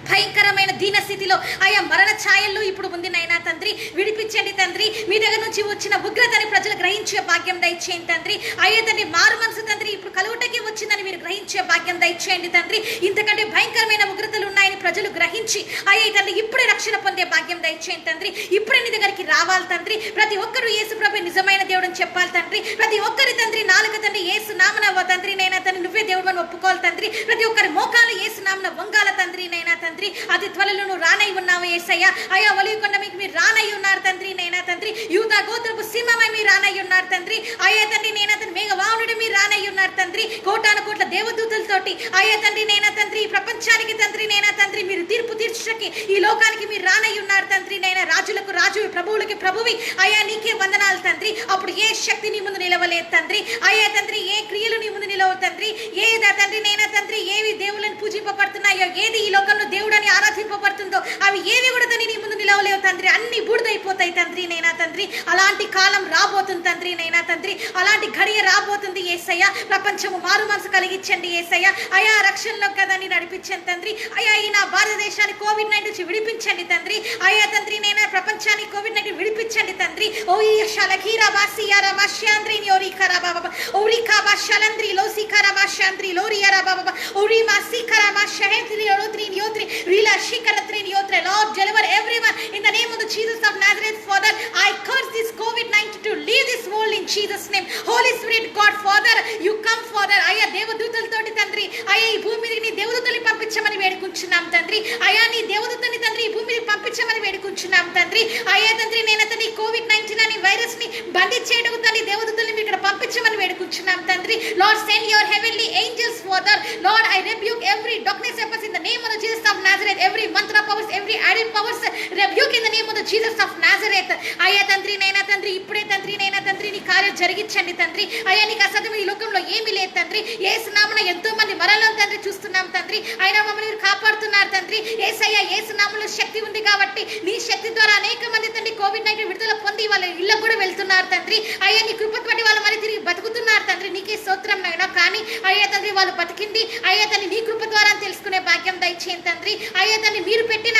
భయంకరమైన దీన స్థితిలో అయ్యా మరణ ఛాయల్లో ఇప్పుడు ఉంది నైనా తండ్రి. విడిపించండి తండ్రి. మీ దగ్గర నుంచి వచ్చిన ఉగ్రతని ప్రజలు గ్రహించే భాగ్యం దయచేయండి తండ్రి. అయ్యా తండ్రి మారు మనసు తండ్రి ఇప్పుడు కలుగుటకి వచ్చిందని మీరు గ్రహించే భాగ్యం దయచేయండి తండ్రి. ఇంతకంటే భయంకరమైన ఉగ్రతలు ఉన్నాయని ప్రజలు గ్రహించి అయ్యా తండ్రి ఇప్పుడే రక్షణ పొందే భాగ్యం దయచేయండి తండ్రి. ఇప్పుడే నీ దగ్గరికి రావాలి తండ్రి. ప్రతి ఒక్కరు యేసు ప్రభు నిజమైన దేవుడు అని చెప్పాలి తండ్రి. ప్రతి ఒక్కరి తండ్రి నాలుక తండ్రి యేసు నామమున తండ్రి నైనా తండ్రి నువ్వే దేవుడు అని ఒప్పుకోవాలి తండ్రి. ప్రతి ఒక్కరి మోకాలు యేసు నామమున వంగాల తండ్రి నైనా తండ్రి. అతి త్వరలో నువ్వు రానై ఉన్నావు యేసయ్యా. అయ్యా ఒలివకొండ మీకు మీరు రానై ఉన్నారు తండ్రి నైనా తండ్రి. యూదా గోత్రపు సింహమై మీరు రానై ఉన్నారు తండ్రి. అయ్యా తండ్రి నైనా తండ్రి మేఘవాహనుడు మీరు రానై ఉన్నారు తండ్రి. కోటాను కోట్ల దేవదూతలతోటి అయ్యా తండ్రి నైనా తండ్రి ప్రపంచానికి తండ్రి నైనా తండ్రి మీరు తీర్పు తీర్చకి ఈ లోకానికి మీరు రానై ఉన్నారు తండ్రి నైనా. రాజులకు రాజు, ప్రభువులకి ప్రభువి అయ్యా నీకే వందనాలు తండ్రి. అప్పుడు ఏ శక్తి నీ ముందు నిలవలేదు తండ్రి. అయ్యా తండ్రి ఏ క్రియలు నీ ముందు నిలవ తండ్రి. ఏదా తండ్రి నైనా తండ్రి ఏవి దేవుళ్ళని పూజింపబడుతున్నాయో, ఏది ఈ లోకంలో దేవుడని ఆరాధింపబడుతుందో అవి ఏవి కూడా తండ్రి నీ ముందు నిలవలేవు తండ్రి. అన్ని బూడిదైపోతాయి తండ్రి నైనా తండ్రి. అలాంటి కాలం రాబోతుంది తండ్రి నైనా తండ్రి. అలాంటి ఘడియ రాబోతుంది యేసయ్య. ప్రపంచము మారు మనసు కలిగించండి యేసయ్య. అయా రక్షణలో కదని నడిపించండి తండ్రి. అయా ఈ నా భారతదేశాన్ని COVID-19 నుంచి విడిపించండి తండ్రి. అయా తండ్రి నైనా ప్రపంచాన్ని COVID-19 విడిపించండి తండ్రి. ఓ షలఖీరా బాసియారా మాష్యాంద్రి నియోరి కరా బాబా ఓరి కాబా షలంద్రి లోసి కరా మాష్యాంద్రి లోరియరా బాబా ఓరి మాసి కరా మాషహేంద్రి లోత్రి నియోత్రి రీలా షికరత్రి నియోత్రి. Lord deliver everyone in the name of the Jesus of Nazareth. Father, I curse this COVID-19 to leave this world in Jesus name. Holy Spirit God Father, you come Father. అయ్యా దేవదూతలతోటి తండ్రి అయ్యా ఈ భూమి మీదకి నీ దేవదూతల్ని పంపించమని వేడుకుంటున్నాం తండ్రి. అయ్యా నీ దేవదూతల్ని తండ్రి ఈ భూమి మీదకి పంపించమని వేడుకుంటున్నాం తండ్రి. అయ్యా తండ్రి నేను తండ్రి COVID-19 అనే వైరస్ ని బంధించేయడం తండ్రి దేవదూతల్ని ఇక్కడ పంపించమని వేడుకుంటున్నాం వేడుకుంటున్నాం తండ్రి. Lord send your heavenly angels father. Lord I rebuke every darkness efforts in the name of Jesus of Nazareth. Every mantra powers, every idol powers rebuke in the name of Jesus of Nazareth. అయ్యా తండ్రి నైనా తండ్రి, ఇప్పుడే తండ్రి నైనా తండ్రి నీ కార్యం జరిగించండి తండ్రి. అయ్యా నీకు అసాధ్యం ఈ లోకంలో ఏమీ లేదు తండ్రి. యేసు నామమున ఎంతో మంది మరణం తండ్రి చూస్తున్నాం తండ్రి. అయినా మమ్మల్ని మీరు కాపాడుతున్నారు తండ్రి. యేసయ్య యేసు నామములో శక్తి ఉంది కాబట్టి నీ శక్తి ద్వారా అనేక మంది తండ్రి కోవిడ్-19 విడుదల పొంది వాళ్ళ ఇళ్ళకు కూడా వెళ్తున్నారు తండ్రి. అయ్యా నీ కృపను బట్టి వాళ్ళు మరి తిరిగి బతుకుతున్నారు తండ్రి. నీకే స్తోత్రం నైనా. కానీ అయ్యా తండ్రి వాళ్ళు బతికింది అయ్యా తండ్రి నీ కృప ద్వారా తెలుసుకునే భాగ్యం దయచేయండి తండ్రి. అయ్యా తండ్రి మీరు పెట్టిన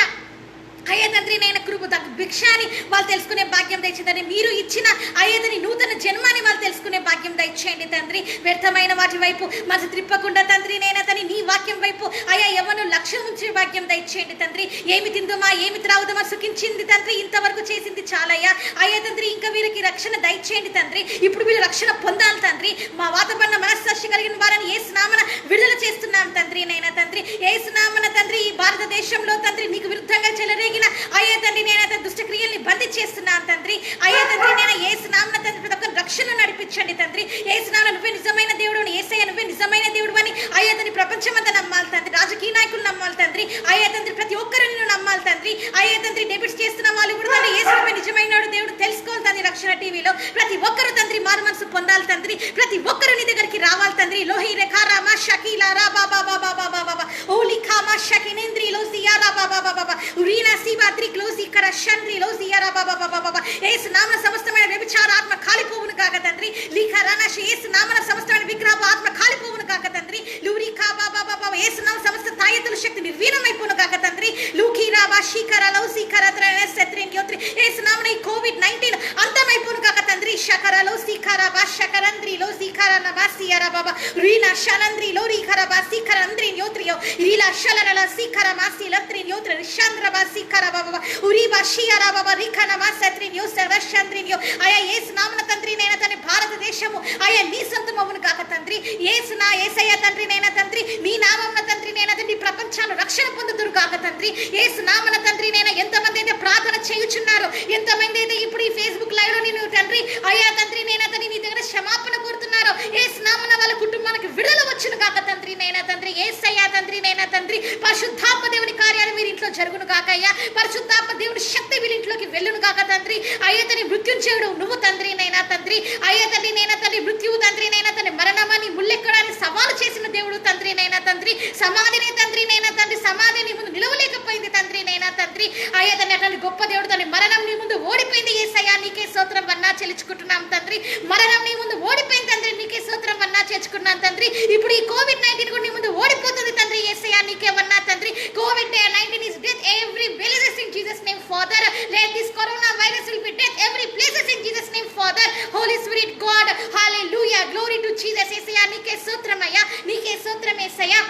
అయ్యా తండ్రి నేను కృప భిక్షాని వాళ్ళు తెలుసుకునే భాగ్యం దయచేయండి. మీరు ఇచ్చిన అయ్యా తండ్రి నూతన జన్మాన్ని వాళ్ళు తెలుసుకునే భాగ్యం దయచేయండి తండ్రి. వ్యర్థమైన వాటి వైపు మనసు త్రిప్పకుండా తండ్రి నేను తండ్రి నీ వాక్యం వైపు అయ్యా ఎవరు లక్ష్యం ఉంచే భాగ్యం దయచేయండి తండ్రి. ఏమి తిందుమా ఏమి త్రాగుదమా సుఖించింది తండ్రి, ఇంతవరకు చేసింది చాలయ్యా. అయ్యా తండ్రి ఇంకా వీరికి రక్షణ దయచేయండి తండ్రి. ఇప్పుడు వీళ్ళు రక్షణ పొందాలి తండ్రి. మా వాతావరణ మనస్సాక్షి కలిగిన వారిని యేసు నామమున విడుదల చేస్తున్నాం తండ్రి నైనా తండ్రి. యేసు నామమున తండ్రి ఈ భారతదేశంలో తండ్రి నీకు విరుద్ధంగా చెలరేగిన అయ్యా తండ్రి నేను దుష్ట క్రియల్ని బంధించేస్తున్నాను తండ్రి. అయ్యా తండ్రి నేను యేసు నామమున తండ్రి ప్రతి ఒక్క రక్షణ నడిపించండి తండ్రి. యేసు నామమున నువ్వే నిజమైన దేవుడు అని, యేసయ్య నువ్వే నిజమైన దేవుడు అని అయ్యా తండ్రి ప్రపంచమంతా నమ్మాలి తండ్రి. రాజకీయ నాయకులు నమ్మాలి తండ్రి. అయ్యా తండ్రి ప్రతి ఒక్కరిని నువ్వు నమ్మాలి తండ్రి. అయ్యా తండ్రి డెబిట్స్ చేస్తున్న వాళ్ళు కూడా తండ్రి యేసు నువ్వే నిజమైన దేవుడు తెలుసుకోవాలి తండ్రి. రక్షణ టీవీలో ప్రతి ఒక్కరు తండ్రి మారు మనసు పొందాలి తండ్రి. ప్రతి ఒక్కరు నీ దగ్గరికి రావాలి తండ్రి. లోహి రేఖారామ షకీలా రా బాబా బాబా బాబా బాబా ఓలి ఖామా షకినేంద్రి లోసియా రా బాబా బాబా బాబా ఉరీనా సిబాద్రి క్లోసి కర షంద్రి లోసియా రా బాబా బాబా బాబా యేసు నామమున సమస్తమైన వ్యభిచార ఆత్మ కాలిపోవును కాక తండ్రి. లీఖరానా యేసు నామమున సమస్తమైన విగ్రహ ఆత్మ కాలిపోవును కాక తండ్రి. లూరి ఖా బాబా బాబా యేసు నామమున సమస్త తాయతుల శక్తి నిర్వీర్యమైపోవును కాక తండ్రి. లూఖీరా బాషికర లౌసికర త్రనెసెత్రిన్ యోత్రి యేసు నామమున ఈ కోవిడ్-19 అంతమైపోవును కాక తండ్రి. షకర లౌసికర బాషకరంద్రి లోసికర నబాసియరా బాబా రీనా షలంద్రి లోరికర బాసికరంద్రి యోత్రియో రీలా షలరల సికర మాసి లత్రిన్ యోత్రి రిషంద్ర బాసికర బాబా ఉరి బాషియరా బాబా రికన మాసత్రిన్ యోసర షంద్రిన్ యో అయా యేసు నామమున తండ్రి నేను తండ్రి భారతదేశము అయా నీ సొంతమవును కాక తండ్రి. యేసు నా యేసయ్య తండ్రి నేను తండ్రి నీ నామమున తండ్రి నేను తండ్రి ప్రపంచాలు రక్షణ పొందుదురు కాక తండ్రి. యేసు నామమున తండ్రి నేను ఎంతమంది అయితే ప్రార్థన చేయుచున్నారు, ఎంతమంది అయితే ఇప్పుడు ఈ ఫేస్బుక్ లైవ్ లో నేను తండ్రి అయ్యా తండ్రి నేను తండ్రి నీ దగ్గర క్షమాపణ కోరుతున్నారు. యేసు నామమున వాళ్ళ కుటుంబానికి విడుదల వచ్చును కాక తండ్రి నేను తండ్రి. యేసయ్య తండ్రి నేను తండ్రి పరిశుద్ధాత్మ దేవుని కార్యాలు వీరి ఇంట్లో జరుగును కాక అయ్యా. పరిశుద్ధాత్మ దేవుని శక్తి వీరి ఇంట్లోకి వెళ్ళును కాక తండ్రి. అయ్యా తండ్రి మృత్యుంజయుడు నువ్వు తండ్రి నైనా తండ్రి. అయ్యా తండ్రి నైనా తండ్రి మృత్యువు తండ్రి నైనా తండ్రి మరణమని ముల్లెక్కడానికి సవాలు చేసిన దేవుడు తండ్రి నైనా తండ్రి. సమాధిని తండ్రి నైనా తండ్రి సమాధిని ముందు నిలవలేకపోయింది తండ్రి నైనా తండ్రి. అయ్యా తండ్రి అటువంటి గొప్ప దేవుడు తండ్రి మరణం నీ ముందు ఓడిపోయింది. యేసయ్యా నీకే స్తోత్రం వన్నా చెల్లించుకుంటున్నాం తండ్రి. మరణం నీ ముందు ఓడిపోయింది తండ్రి. నీకే స్తోత్రం వన్నా చేర్చుకున్నాం తండ్రి. ఇప్పుడు ఈ కోవిడ్-19 కూడా నీ ముందు ఓడిపోతుంది తండ్రి. యేసయ్యా నీకే వన్నా తండ్రి. COVID-19 is death every places in Jesus name Father. Let this corona virus will be death every places in Jesus name Father. Holy Spirit God, hallelujah, glory to Jesus. యేసయ్యా నీకే స్తోత్రం అయ్యా, నీకే స్తోత్రం యేసయ్యా,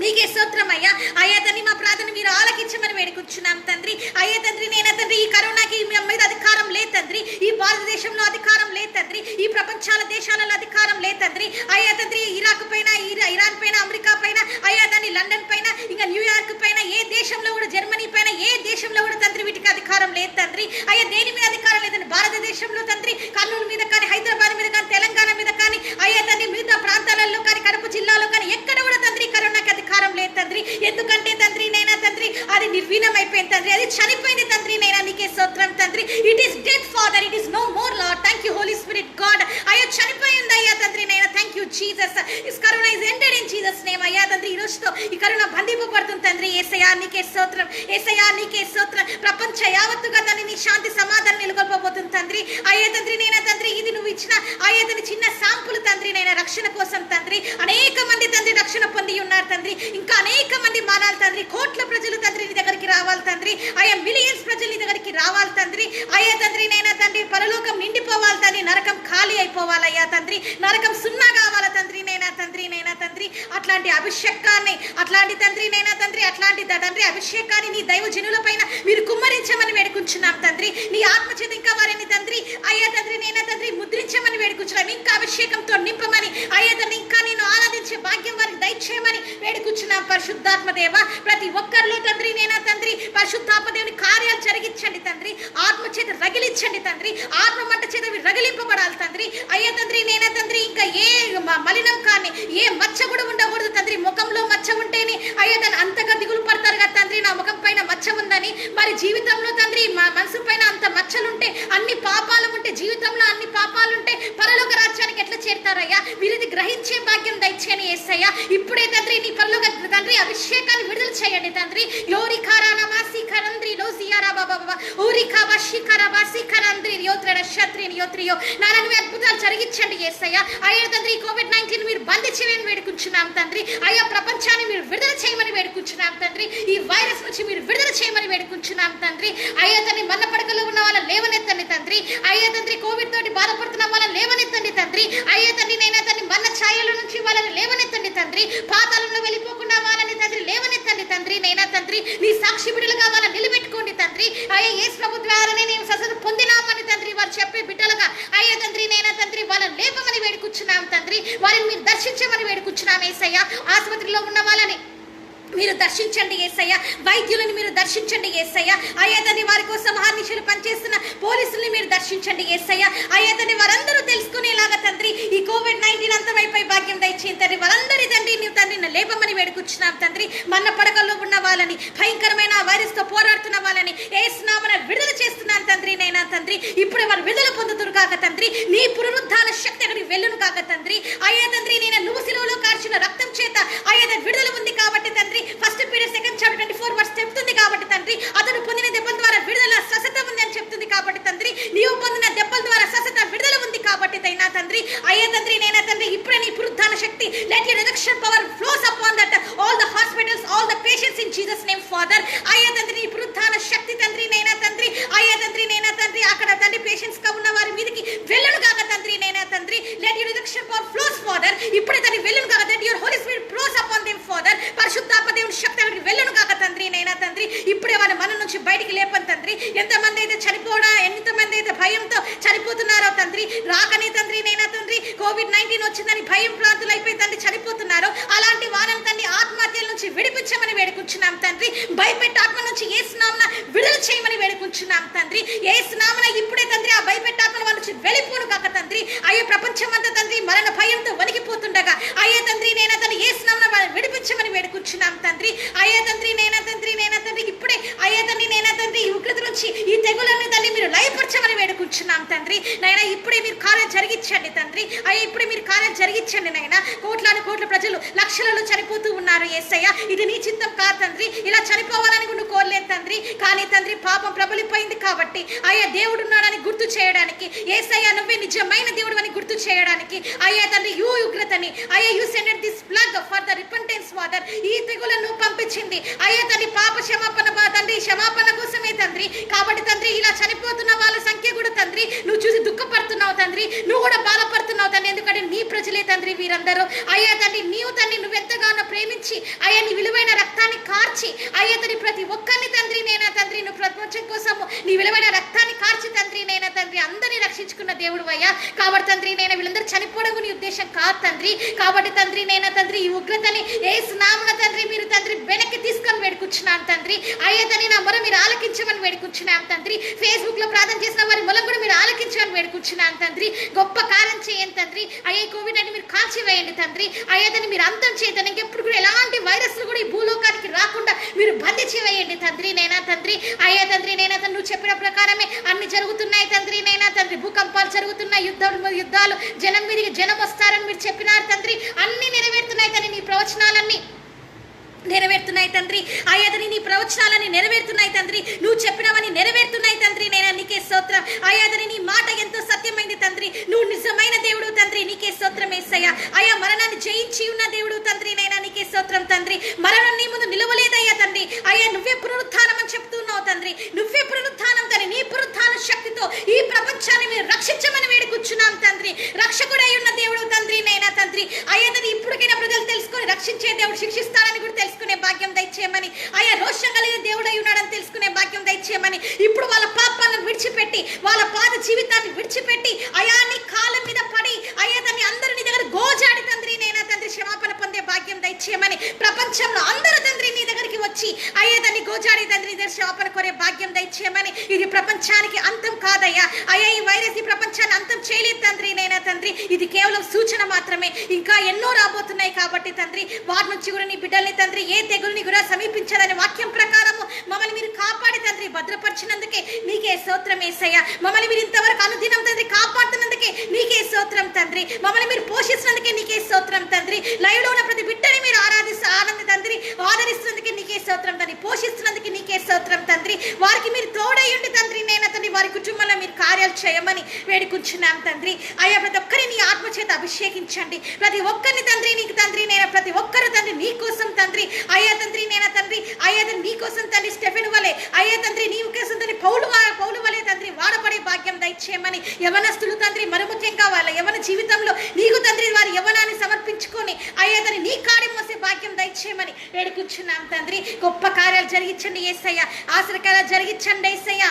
నీకే స్తోత్రం అయ్యా. అయ్యా తండ్రి మా ప్రార్థన మీరు ఆలకించమని వేడుకుంటున్నాం తండ్రి. అయ్యా తండ్రి నేను తండ్రి ఈ కరోనాకి మీ మీద అధికారం లేదు తండ్రి. ఈ భారతదేశంలో అధికారం లేదు తండ్రి. ఈ ప్రపంచాల దేశాలలో అధికారం లేదు తండ్రి. అయ్యా తండ్రి ఇరాక్ పైన, ఇరాన్ పైన, అమెరికా పైన, అయ్యా తండ్రి లండన్ పైన, ఇంకా న్యూయార్క్ పైన, ఏ దేశంలో కూడా జర్మనీ పైన, ఏ దేశంలో కూడా తండ్రి వీటికి అధికారం లేదు తండ్రి. అయ్యా దేని మీద అధికారం లేదండి. భారతదేశంలో తండ్రి కర్నూలు మీద కానీ, హైదరాబాద్ మీద కానీ, తెలంగాణ మీద కానీ, అయ్యా తండ్రి మిగతా ప్రాంతాలలో కానీ, కడప జిల్లాలో కానీ ఎక్కడ కూడా తండ్రి కరోనాకి అధికారం లేదు తండ్రి. ఎందుకంటే తండ్రి నైనా తండ్రి అది నిర్వీణం అయిపోయింది తండ్రి. అది చనిపోయింది తండ్రి నైనా నీకే స్తోత్రం తండ్రి. It is dead father, it is no more Lord. Thank you Holi spirit God. అయ్యా చనిపోయింది అయ్యా తండ్రి నైనా. Thank you Jesus. Is corona is ended in Jesus name. అయ్యా తండ్రి ఈ రోజుతో ఈ కరోనా బంధింపబడుతుంది తండ్రి. యేసయ్యా నీకే స్తోత్రం, యేసయ్యా నీకే స్తోత్రం. ప్రపంచ యావత్తుగా తండ్రి నీ శాంతి సమాధానం నెలకొల్పబోతుంది తండ్రి. అయ్యా తండ్రి నైనా తండ్రి ఇది నువ్వు ఇచ్చిన అయ్యా తండ్రి చిన్న శాంపుల్ తండ్రి నైనా రక్షణ కోసం తండ్రి. అనేక మంది తండ్రి రక్షణ పొంది ఉన్నారు తండ్రి. ఇంకా అనేక మంది మారాలి తండ్రి. కోట్ల ప్రజలు తండ్రి నీ దగ్గరికి రావాలి తండ్రి. అయ్యా మిలియన్స్ ప్రజలు నీ దగ్గరికి రావాలి తండ్రి. అయ్యా తండ్రి నైనా తండ్రి పరలోకం నిండిపోవాలి తండ్రి. నరకం ఖాళీ అయిపోవాలి అయ్యా తండ్రి. నరకం సున్నా కావాలా తండ్రి నైనా తండ్రి నైనా తండ్రి. అట్లాంటి అభిషేకాన్ని, అట్లాంటి తండ్రి నైనా తండ్రి, అట్లాంటి తండ్రి అభిషేకాన్ని నీ దైవ జనుల పైన మీరు కుమ్మరించమని వేడుకుంటున్నాం తండ్రి. నీ ఆత్మచేత ఇంకా వారిని తండ్రి అయ్యా తండ్రి నైనా తండ్రి ముద్రించమని వేడుకుంటున్నాం. ఇంకా అభిషేకంతో నింపమని అయ్యా తండ్రి ఇంకా నేను ఆరాధించే భాగ్యం వారికి దయచేయమని వేడుకుంటున్నాం. పరిశుద్ధాత్మ దేవ, ప్రతి ఒక్కరిలో తండ్రి నైనా తండ్రి పరిశుద్ధాత్మ దేవుని కార్యాలు జరిగించండి తండ్రి. ఆత్మ చేత రగిలించండి తండ్రి. ఆత్మ మంట చేత రగిలింపబడాలి తండ్రి. అయ్యా తండ్రి నేనా తండ్రి ఇంకా ఏ మలినం కానీ ఏ మచ్చ కూడా ఉండకూడదు తండ్రి. ముఖంలో మచ్చ ఉంటేనే అయ్యా దాన్ని అంతగా దిగులు పడతారు కదా తండ్రి, నా ముఖం పైన మచ్చ ఉందని. మరి జీవితంలో తండ్రి మనసు పైన అంత మచ్చలుంటే, అన్ని పాపాలు ఉంటే, జీవితంలో అన్ని పాపాలుంటే పరలోక రాజ్యానికి ఎట్లా చేరుతారయ్యా? వీరిది గ్రహించే భాగ్యం దయచేయని యేసయ్యా. ఇప్పుడే తండ్రి నీ పరలోక తండ్రి అభిషేకాన్ని విడుదల చేయండి తండ్రి. లోరి కారానమాసి కరంద్రి లోసియారా బాబా ఊరి కాబాషి కరాబాసి కరంద్రి యోత్రడ శత్రిని యోత్రియో నారాయణ అద్భుతాలు జరిగించండి యేసయ్యా. అయ్యా తండ్రి కోవిడ్-19 మీరు బంధించమని వేడుకుంటున్నాం తండ్రి. అయ్యా ప్రపంచాన్ని మీరు విడుదల చేయమని వేడుకుంటున్నాం తండ్రి. ఈ వైరస్ నుంచి మీరు విడుదల చేయమని వేడుకుంటున్నాం తండ్రి. అయ్యా తండ్రి మన్న పడకలో ఉన్న వాళ్ళని లేవనెత్తండి తండ్రి. అయ్యా తండ్రి కోవిడ్ తోటి బాధపడుతున్న వాళ్ళని లేవనెత్తండి తండ్రి. అయ్యా తండ్రి నైనా తండ్రి మన్న ఛాయల నుంచి వాళ్ళని లేవనెత్తండి తండ్రి. పాతాళంలో వెళ్ళిపోకుండా వాళ్ళని తండ్రి లేవనెత్తండి తండ్రి. నైనా తండ్రి నీ సాక్షి బిడ్డలుగా వాళ్ళని నిలబెట్టుకోండి తండ్రి. అయ్యా యేసు ప్రభు ద్వారానే నేను స్వస్థత పొందినామని తండ్రి వారు చెప్పే బిడ్డలుగా అయ్యా తండ్రి నైనా తండ్రి వాళ్ళని లేపమని వేడుకుంటున్నాం తండ్రి. వారిని మీరు దర్శించమని వేడుకుంటున్నాం యేసయ్యా. ఆసుపత్రిలో ఉన్న వాళ్ళని మీరు దర్శించండి యేసయ్య. వైద్యులను మీరు దర్శించండి యేసయ్య. అయ్యా తండ్రి వారి కోసం అహర్నిశలు పనిచేస్తున్న పోలీసుల్ని మీరు దర్శించండి యేసయ్య. అయ్యా తండ్రి వారందరూ తెలుసుకునేలాగా తండ్రి ఈ కోవిడ్-19 అంతమైపోయి భాగ్యం దయచేయండి తండ్రి. వారందరి తండ్రి నీవు తండ్రిని లేపమని వేడుకుంటున్నాం తండ్రి. మన్న పడకల్లో ఉన్న వాళ్ళని, భయంకరమైన వైరస్ తో పోరాడుతున్న వాళ్ళని యేసు నామమున విడుదల చేస్తున్నాను తండ్రి. నైనా తండ్రి ఇప్పుడే వారు విడుదల పొందుతురు కాక తండ్రి. నీ పునరుద్ధాన శక్తి అక్కడికి వెళ్ళును కాక తండ్రి. అయ్యా తండ్రి నేను నువ్వు శిలువలో కార్చిన రక్తం చేత అయ్యా విడుదల ఉంది కాబట్టి తండ్రి. First period second chapter 24 verse చెప్తుంది కాబట్టి తండ్రి అతను పొందిన దెబ్బల ద్వారా విడుదల స్వస్థత ఉంది అని చెప్తుంది కాబట్టి తండ్రి. నీవు పొందిన దెబ్బల ద్వారా స్వస్థత విడుదల ఉంది కాబట్టి నైనా తండ్రి. అయ్యా తండ్రి నైనా తండ్రి ఇప్పుడే నీ పునరుద్ధాన శక్తి let your resurrection power flows upon that all the hospitals, all the patients in Jesus name father. అయ్యా తండ్రి నీ పునరుద్ధాన శక్తి తండ్రి నైనా తండ్రి అయ్యా తండ్రి నైనా తండ్రి అక్కడ తండ్రి పేషెంట్స్ గా ఉన్న వారి మీదకి వెళ్ళును కాక తండ్రి. నైనా తండ్రి let your resurrection power flows father. ఇప్పుడే తండ్రి వెళ్ళును కాక తండ్రి. Your holy spirit flows upon them father. పరిశుద్ధాత్మ దేవుని శక్తి అక్కడికి వెళ్ళను కాక తండ్రి. నైనా తండ్రి ఇప్పుడే వారి మన నుంచి బయటికి లేపని తండ్రి. ఎంతమంది అయితే ఎంతమంది అయితే భయంతో చనిపోతున్నారో తండ్రి, రాకని తండ్రి నైనా తండ్రి కోవిడ్-19 వచ్చిందని భయం ప్రాంతులు అయిపోయి తండ్రి చనిపోతున్నారో అలాంటి వారం తండ్రి ఆత్మహత్యల నుంచి విడిపించమని వేడుకుంటున్నాం తండ్రి. భయపెట్ట ఆత్మ నుంచి యేసు నామమున విడుదల చేయమని వేడుకుంటున్నాం తండ్రి. యేసు నామమున ఇప్పుడే తండ్రి ఆ భయపెట్ట ఆత్మల వారి నుంచి వెళ్ళిపోను కాక తండ్రి. అయ్యే ప్రపంచం అంతా తండ్రి మరణ భయంతో వణికిపోతుండగా అయ్యే తండ్రి నైనా తండ్రి యేసు నామమున విడిపించమని వేడుకుంటున్నాం తండ్రి. అయ్యా తండ్రి నైనా తండ్రి నైనా తండ్రి ఇప్పుడే అయ్యా తండ్రి నైనా తండ్రి ఈ ఉగ్రత నుంచి ఈ తెగులను తండ్రి మీరు లయపరచమని వేడుకుంటున్నాం తండ్రి. నైనా ఇప్పుడే మీరు కార్యం జరిగించండి తండ్రి. అయ్యా ఇప్పుడే మీరు కార్యం జరిగించండి నైనా. కోట్ల ప్రజలు లక్షలలో చనిపోతూ ఉన్నారు యేసయ్య. ఇది నీ చిత్తం కాదు తండ్రి. ఇలా చనిపోవాలని నువ్వు కోరలేదు తండ్రి. కానీ తండ్రి పాపం ప్రబలిపోయింది కాబట్టి అయ్యా దేవుడు ఉన్నాడని గుర్తు చేయడానికి, యేసయ్య నువ్వే నిజమైన దేవుడు అని గుర్తు చేయడానికి అయ్యా తండ్రి యూ ఉగ్రతని అయ్యా you సెండెడ్ this plug for the repentance father. ఈ తెగులను పంపించింది అయ్యా తండ్రి పాప క్షమాపణ తండ్రి క్షమాపణ కోసమే తండ్రి. కాబట్టి తండ్రి ఇలా చనిపోతున్న వాళ్ళ సంఖ్య కూడా తండ్రి నువ్వు చూసి దుఃఖపడుతున్నావు తండ్రి. నువ్వు కూడా బాధపడుతున్నావు తండ్రి. ఎందుకంటే నీ ప్రజలే తండ్రి వీరందరూ. అయ్యా తండ్రి నీవు తండ్రి నువ్వెంతగానో ప్రేమించి అయ్యా నీ విలువైన రక్తాన్ని కార్చి అయ్యా తండ్రి ప్రతి ఒక్కరిని తండ్రి నైనా తండ్రి నువ్వు ప్రపంచం కోసము నీ విలువైన రక్తాన్ని కార్చి తండ్రి నైనా తండ్రి అందరినీ రక్షించుకున్న దేవుడు అయ్యా. కాబట్టి తండ్రి నేను వీళ్ళందరూ చనిపోవడం నీ ఉద్దేశం కాదు తండ్రి. కాబట్టి తండ్రి నైనా తండ్రి ఈ ఉగ్రతని యేసు నామమున తండ్రి మీరు తండ్రి వెనక్కి తీసుకొని వేడుకుంటున్నాను తండ్రి. అయ్యా తండ్రి నా మొర మీరు ఆలకించమని వేడుకుంటున్నాను తండ్రి. ఫేస్బుక్ లో ప్రార్థన చేసిన వారి మొల కూడా మీరు ఆలకించమని వేడుకుంటున్నాను తండ్రి. గొప్ప కార్యం చేయండి తండ్రి. అయ్యా కోవిడ్-19 మీరు కాల్చివేయండి తండ్రి. అయ్యా దాన్ని మీరు అంతం చేయండి. ఇంకెప్పుడు కూడా ఎలాంటి వైరస్లు కూడా ఈ భూలోకానికి రాకుండా మీరు బంధించి వేయండి తండ్రి నైనా తండ్రి. అయ్యా తండ్రి నైనా తండ్రి నువ్వు చెప్పిన ప్రకారమే అన్ని జరుగుతున్నాయి తండ్రి నైనా తండ్రి. భూకంపాలు జరుగుతున్నాయి, యుద్ధాలు జనం మీదకి జనం వస్తారని మీరు చెప్పినారు తండ్రి. అన్ని నెరవేరుతున్నాయి తండ్రి. నీ ప్రవచనాలన్నీ నెరవేరుతున్నాయి తండ్రి. అయ్యా తండ్రి నీ ప్రవచనాలని నెరవేరుతున్నాయి తండ్రి. నువ్వు చెప్పినవని నెరవేరుతున్నాయి తండ్రి. నేను నీకే స్తోత్రం. అయ్యా తండ్రి నీ మాట ఎంతో సత్యమైంది తండ్రి. నువ్వు నిజమైన దేవుడు తండ్రి. నీకే స్తోత్రం యేసయ్య. అయ్యా మరణాన్ని జయించి ఉన్న దేవుడు తండ్రి. నైనా నీకే స్తోత్రం తండ్రి. మరణం నీ ముందు నిలవలేదయ్యా తండ్రి. అయ్యా నువ్వే పునరుత్థానం అని చెప్తున్నావు తండ్రి. నువ్వే పునరుత్థానం తండ్రి. నీ పునరుత్థాన శక్తితో ఈ ప్రపంచాన్ని మీరు రక్షించమని వేడుకుంటున్నాం తండ్రి. రక్షకుడై ఉన్న దేవుడు తండ్రి నైనా తండ్రి. అయ్యా తండ్రి ఇప్పటికైనా ప్రజలు తెలుసుకొని రక్షించే దేవుడు, శిక్షిస్తాడని కూడా తెలుసుకునే భాగ్యం దయచేయమని, ఆయా రోషం కలిగిన దేవుడై ఉన్నాడని తెలుసుకునే భాగ్యం దయచేయమని, ఇప్పుడు వాళ్ళ పాపాలను విడిచిపెట్టి, వాళ్ళ పాత జీవితాన్ని విడిచిపెట్టి, అయా నీ కాళ్ళ మీద పడి, అయ్యా తండ్రి అందరూ నీ దగ్గర గోజాడి తండ్రి నేనా తండ్రి క్షమాపణ పొందే భాగ్యం దయచేయమని, ప్రపంచంలో అందరూ తండ్రి నీ దగ్గరికి వచ్చి అయ్యా తండ్రి గోజాడి తండ్రి దగ్గర క్షమాపణ కోరే భాగ్యం దయచేయమని. ఇది ప్రపంచానికి అంతం కాదయ్యా, అయ్యా ఈ వైరస్ ఈ ప్రపంచాన్ని అంతం చేయలేదు తండ్రి నేనా తండ్రి, ఇది కేవలం సూచన మాత్రమే, ఇంకా ఎన్నో రాబోతున్నాయి కాబట్టి తండ్రి వాటి నుంచి కూడా నీ బిడ్డల్ని తండ్రి ఏ తెగుల్ని కూడా సమీపించదని వాక్యం ప్రకారము మమ్మల్ని మీరు కాపాడి తండ్రి భద్రపరిచినందుకే నీకే స్తోత్రం యేసయ్యా. మమ్మల్ని మీరు ఇంతవరకు అనుదినం తండ్రి కాపాడుతున్నందుకే నీకే స్తోత్రం తండ్రి, మమ్మల్ని మీరు పోషిస్తున్నందుకే నీకే స్తోత్రం తండ్రి, లైవ్ లో ఉన్న ప్రతి బిడ్డని మీరు ఆదరిస్తున్నందుకే నీకే స్తోత్రం తండ్రి, పోషిస్తున్నందుకే నీకే స్తోత్రం తండ్రి, వారికి మీరు తోడయ్యండి తండ్రి నేనా తండ్రి, వారి కుటుంబంలో మీరు కార్యాలు చేయమని వేడుకుంటున్నాం తండ్రి. అయ్యా ప్రతి ఒక్కరిని నీ ఆత్మ చేత అభిషేకించండి, ప్రతి ఒక్కరిని తండ్రి నీకు తండ్రి నేను ప్రతి ఒక్కరు తండ్రి నీ కోసం తండ్రి, అయ్యా తండ్రి నేనా తండ్రి, అయ్యా తండ్రి నీ కోసం తండ్రి స్టెఫెన్ వలె, అయ్యా తండ్రి నీ కోసం తండ్రి పౌలు వలె తండ్రి వాడపడే భాగ్యం దయచేయమని, యవనస్తులు తండ్రి మరుముఖ్యంగా వాళ్ళ యవన జీవితంలో నీకు తండ్రి వారి యవనాన్ని సమర్పించుకొని అయ్యా తండ్రి నీ కాడి మోసే భాగ్యం దయచేయమని వేడుకుంటున్నాం తండ్రి. గొప్ప కార్యాలు జరిగించండి యేసయ్య, ఆశ్చర్యకార్యాలు జరిగించండి యేసయ్య.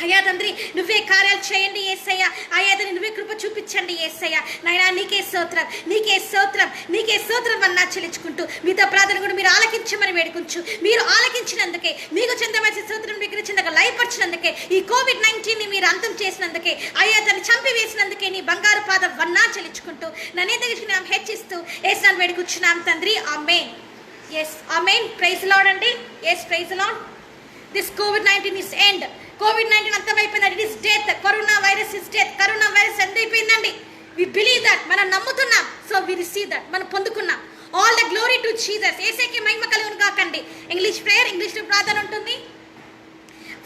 అయ్యా తండ్రి నువ్వే కార్యాలు చేయండి యేసయ్య, అయ్యా తండ్రి నువ్వే కృప చూపించండి యేసయ్య. నాయనా నీకే స్తోత్రం, నీకే స్తోత్రం, నీకే స్తోత్రం అన్నా చెల్లించుకుంటూ మీతో ప్రార్థన కూడా మీరు ఆలకించమని వేడుకుంటూ, మీరు ఆలకించినందుకే మీకు చెందవలసిన స్తోత్రం విగ్రహించినందుకు లయపరిచినందుకే, ఈ కోవిడ్-19ని మీరు అంతం చేసినందుకే, అయ్యా తను చంపివేసినందుకే నీ బంగారు పాదం వన్నా చెల్లించుకుంటూ నన్నే తగ్గించుకున్నాం హెచ్చిస్తూ యేసుని వేడుకుంటున్నాం తండ్రి. Amen. Yes amen. Praise lord అండి. Yes praise lord. దిస్ కోవిడ్-19 ఇస్ ఎండ్. కోవిడ్-19 అంతమైపోయిందండి. It is death. Corona virus is death. Corona virus ఎంత అయిపోయిందండి. వి బిలీవ్ దట్, మనం నమ్ముతున్నాం, సో వి రిసీవ్ దట్, మనం పొందుకున్నాం. All the glory to Jesus. యేసుకే మహిమ కలుగును కాకండి. ఇంగ్లీష్ ప్రేయర్, ఇంగ్లీష్లో ప్రార్థన ఉంటుంది.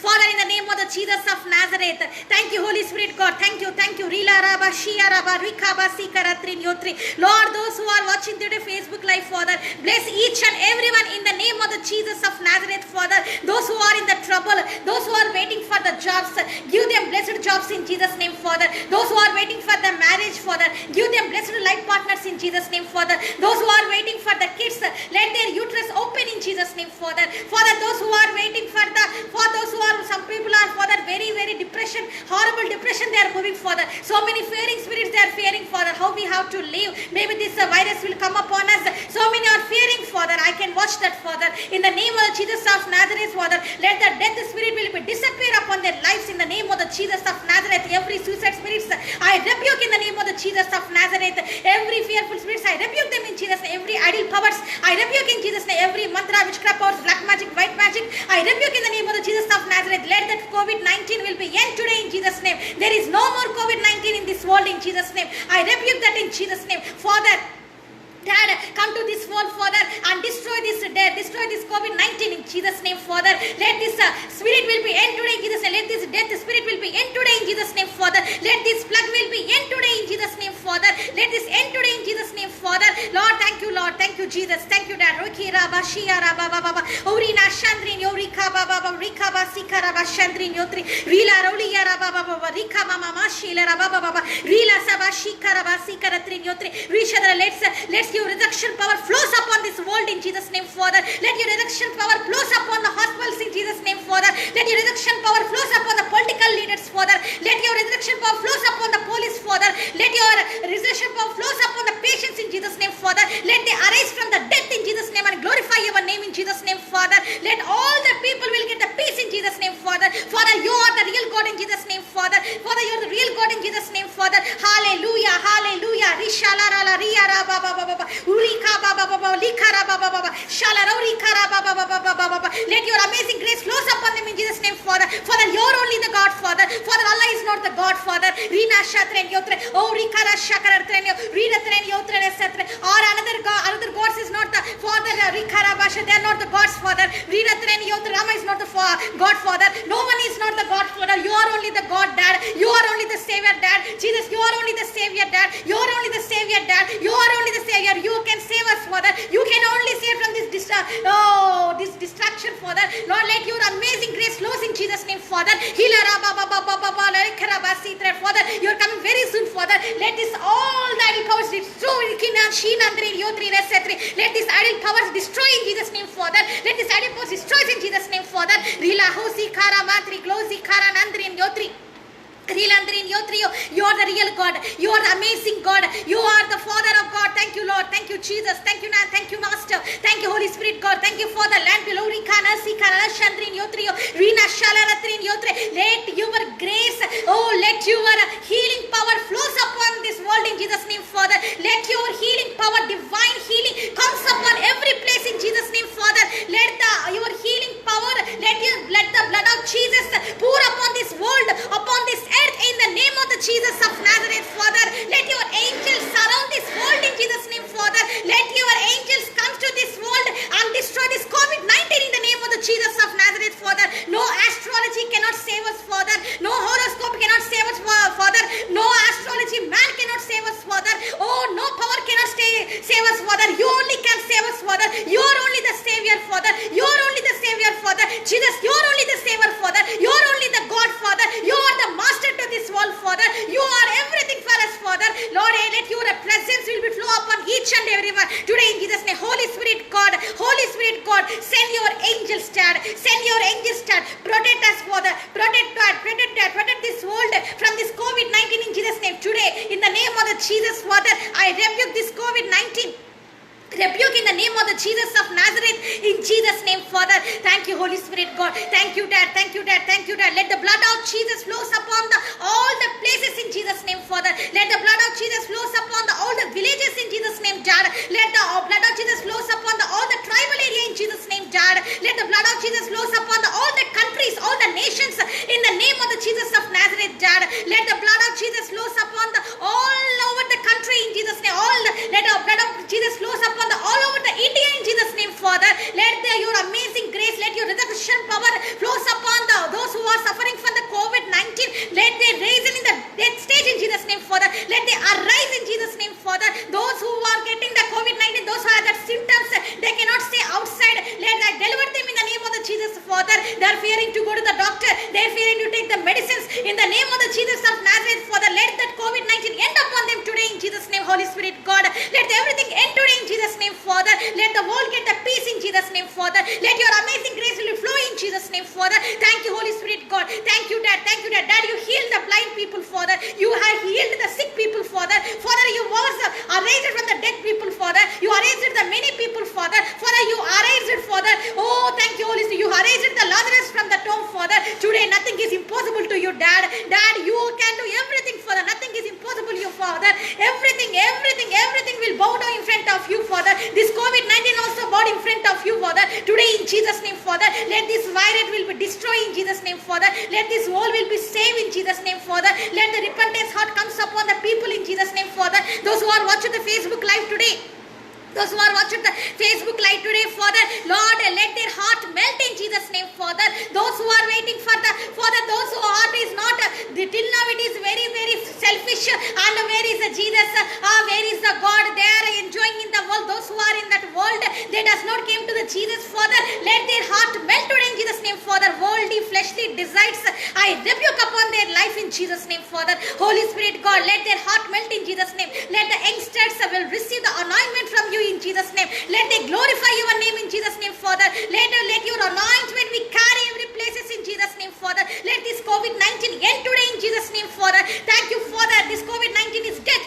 Father, in the name of the Jesus of Nazareth, thank you, Holy Spirit God, thank you. Rila Raba, Shia Raba, Rika Basi Karatrin Yotri. Lord, those who are watching today Facebook Live, Father, bless each and everyone in the name of the Jesus of Nazareth, Father. Those who are in the trouble, those who are waiting for the jobs, give them blessed jobs in Jesus' name, Father. Those who are waiting for the marriage, Father, give them blessed life partners in Jesus' name, Father. Those who are waiting for the kids, let their uterus open in Jesus' name, Father. Father, those who are waiting for those who are, some people are, Father, very depression, horrible depression they are moving, Father. So many fearing spirits they are fearing, Father, how we have to live. Maybe this virus will come upon us. So many are fearing, Father. I can watch that, Father. In the name of Jesus of Nazareth, Father, let the death spirit will disappear upon their lives in the name of the Jesus of Nazareth. Every suicide spirits I rebuke in the name of the Jesus of Nazareth. Every fearful spirits I rebuke them in Jesus' name. Every idol powers I rebuke in Jesus' name. Every mantra, witchcraft powers, black magic, white magic I rebuke in the name of the Jesus of Nazareth. Let that COVID-19 will be end today in Jesus' name. There is no more COVID-19 in this world in Jesus' name. I rebuke that in Jesus' name. Father, Dad, come to this world, Father, and destroy this COVID-19 in Jesus' name, Father. Let this spirit will be end today in Jesus' name. Let this death spirit will be end today in Jesus' name, Father. Let this plague will be end today in Jesus' name, Father. Let this end today in Jesus' name, Father. Lord, thank you, Lord. Thank you, Jesus. Thank you, Dad. Roki Raba, Shia Raba, Baba, Urina Shandrin, Yorika Baba, Rika Basika Raba, Shandrin, Yotri, Rila Rolia Raba, Baba, Rika Mama, Shila Raba, Baba, Rila Saba, Shika Raba, Sika Ratrin, Yotri, Rishadra, let's your resurrection power flows upon this world in Jesus' name, Father. Let your resurrection power flows upon the hospitals in Jesus' name, Father. Let your resurrection power flows upon the political leaders, Father. Let your resurrection power flows upon the police, Father. Let your resurrection power flows upon the patients in Jesus' name, Father. Let they arise from the death in Jesus' name and glorify your name in Jesus' name, Father. Let all the people will get the peace in Jesus' name, Father. Father, you are the real God in Jesus' name, Father. Father, you are the real God in Jesus' name, Father. Hallelujah, hallelujah. Rishala la ria ra ba ba ba ba. Urika ba ba ba ba. Likara ba ba ba ba. Shala ra urika ba ba ba ba ba ba ba. Let your amazing grace flows upon them in Jesus' name, Father. Father, you are only the God, Father. Father, Allah is not the God, Father. Rina shatren yotre. Oh, rikara shakara tren yo. Rina tren yotre nesatre. Or another gods is not the Father. Rikara basha. They are not the gods, Father. Rina tren yotre. Rama is not the God, Father. No one is not the God, Father. You are only the God, Dad. You are only the Savior, Dad. Jesus, you are only the Savior, Dad. You are only the Savior, Dad. You are only the Savior. You can save us, Father. You can only save from this distraction, Father. Lord, let your amazing grace flows in Jesus' name, Father. Father, you are coming very soon, Father. Father. Let this all the idol powers destroy. Let this idol powers destroy in Jesus' name, Father. Let this idol powers destroy in Jesus' name, Father. Rila hosi kara matri glosi kara nandri and yotri. You are the real God. You are the amazing God. You are the Father of God. Thank you, Lord. Thank you, Jesus. Thank you, Nan. Thank you, Master. Thank you, Holy Spirit, God. Thank you for the land below. Let your grace, let your healing power flows upon this world in Jesus' name, Father. Let your healing power, divine healing, comes upon every place in Jesus' name, Father. Let your healing power, let the blood of Jesus pour upon this world, upon this earth, in the name of the Jesus of Nazareth, Father. Let your angels surround this world in Jesus' name, Father. Let your angels come to this world and destroy this COVID-19 in the name of the Jesus of Nazareth, Father. No astrology cannot save us, Father. No horoscope cannot save us, Father. No astrology man cannot save us, Father. Oh, no power cannot save us, Father. You only can save us, Father. You are only the Savior, Father. You are only the Savior, Father. Jesus, you are only the Savior, Father. You are only the God, Father. You are the Master to this world, Father. You are everything for us, Father. Lord, let your presence will be flow upon each and everyone today in Jesus' name. Holy Spirit God, send your angels, Dad. Send your angels, Dad. Protect us, Father. Protect God. Protect this world from this COVID-19 in Jesus' name. Today, in the name of the Jesus, Father, I rebuke this COVID-19. Rebuke in the name of the Jesus of Nazareth, in Jesus' name, Father. Thank you, Holy Spirit, God. Thank you, Dad. Thank you, Dad. Thank you, Dad. Let the blood of Jesus flows upon all the places in Jesus' name, Father. Let the blood of Jesus flows upon all the villages in Jesus' name, Dad. Let the blood of Jesus flows upon all the tribal area in Jesus' name, Dad. Let the blood of Jesus flows upon all the countries, all the nations, in the name of the Jesus of Nazareth, Dad. Let the blood of Jesus flows upon all over the country in Jesus' name. Let the blood of Jesus flows upon all over the India in Jesus' name, Father. Let your amazing grace, let your resurrection power flows upon those who are suffering from the COVID-19. Let they raise in the death stage in Jesus' name, Father. Let they arise in Jesus' name, Father. Those who are getting the COVID-19, those who have the symptoms, they cannot stay outside. Let I deliver them in the name of the Jesus, Father. They are fearing to go to the doctor. They are fearing to take the medicines. In the name of the Jesus of Nazareth, Father, let that COVID-19 end upon them today in Jesus' name, Holy Spirit, God. Let everything end today in Jesus' name, Father. Let the world get the peace in Jesus' name, Father. Let your amazing grace will flow in Jesus' name, Father. Thank you, Holy Spirit, God. Thank you, Dad. Thank you, Dad. Dad, you healed the blind people, Father. You have healed the sick people, Father. Father, you was raised from the dead people, Father. You raised the many people, Father. Father, you raised, Father. Oh, thank you, Holy Spirit. You raised the Lazarus from the tomb, Father. Today, nothing is impossible to you, Dad. Dad, you can do everything, Father. Nothing is impossible to you, Father. Everything will bow down in front of you, Father. This COVID-19 also bowed in front of you, Father. Today, in Jesus' name, Father, let this virus will be destroyed in Jesus' name, Father. Let this world will be saved in Jesus' name, Father. Let the repentance heart comes upon the people in Jesus' name, Father. Those who are watching the Facebook live today, those who are watching the Facebook live today, Father, Lord, let their heart melt in Jesus' name, Father. Those who are waiting for Father, those whose heart is not, till now it is very, very selfish, and where is the Jesus, where is the God, they are enjoying in the world. Those who are in that world, they does not came to the Jesus, Father. Let their heart melt today in Jesus' name, Father. Worldly, fleshly desires, I rebuke upon their life in Jesus' name, Father. Holy Spirit, God, let their heart melt in Jesus' name. Let the youngsters will receive the anointment from you in Jesus' name. Let they glorify your name in Jesus' name, Father. Let your anointment we carry every places in Jesus' name, Father. Let this COVID-19 end today in Jesus' name, Father. Thank you, Father. This COVID-19 is dead,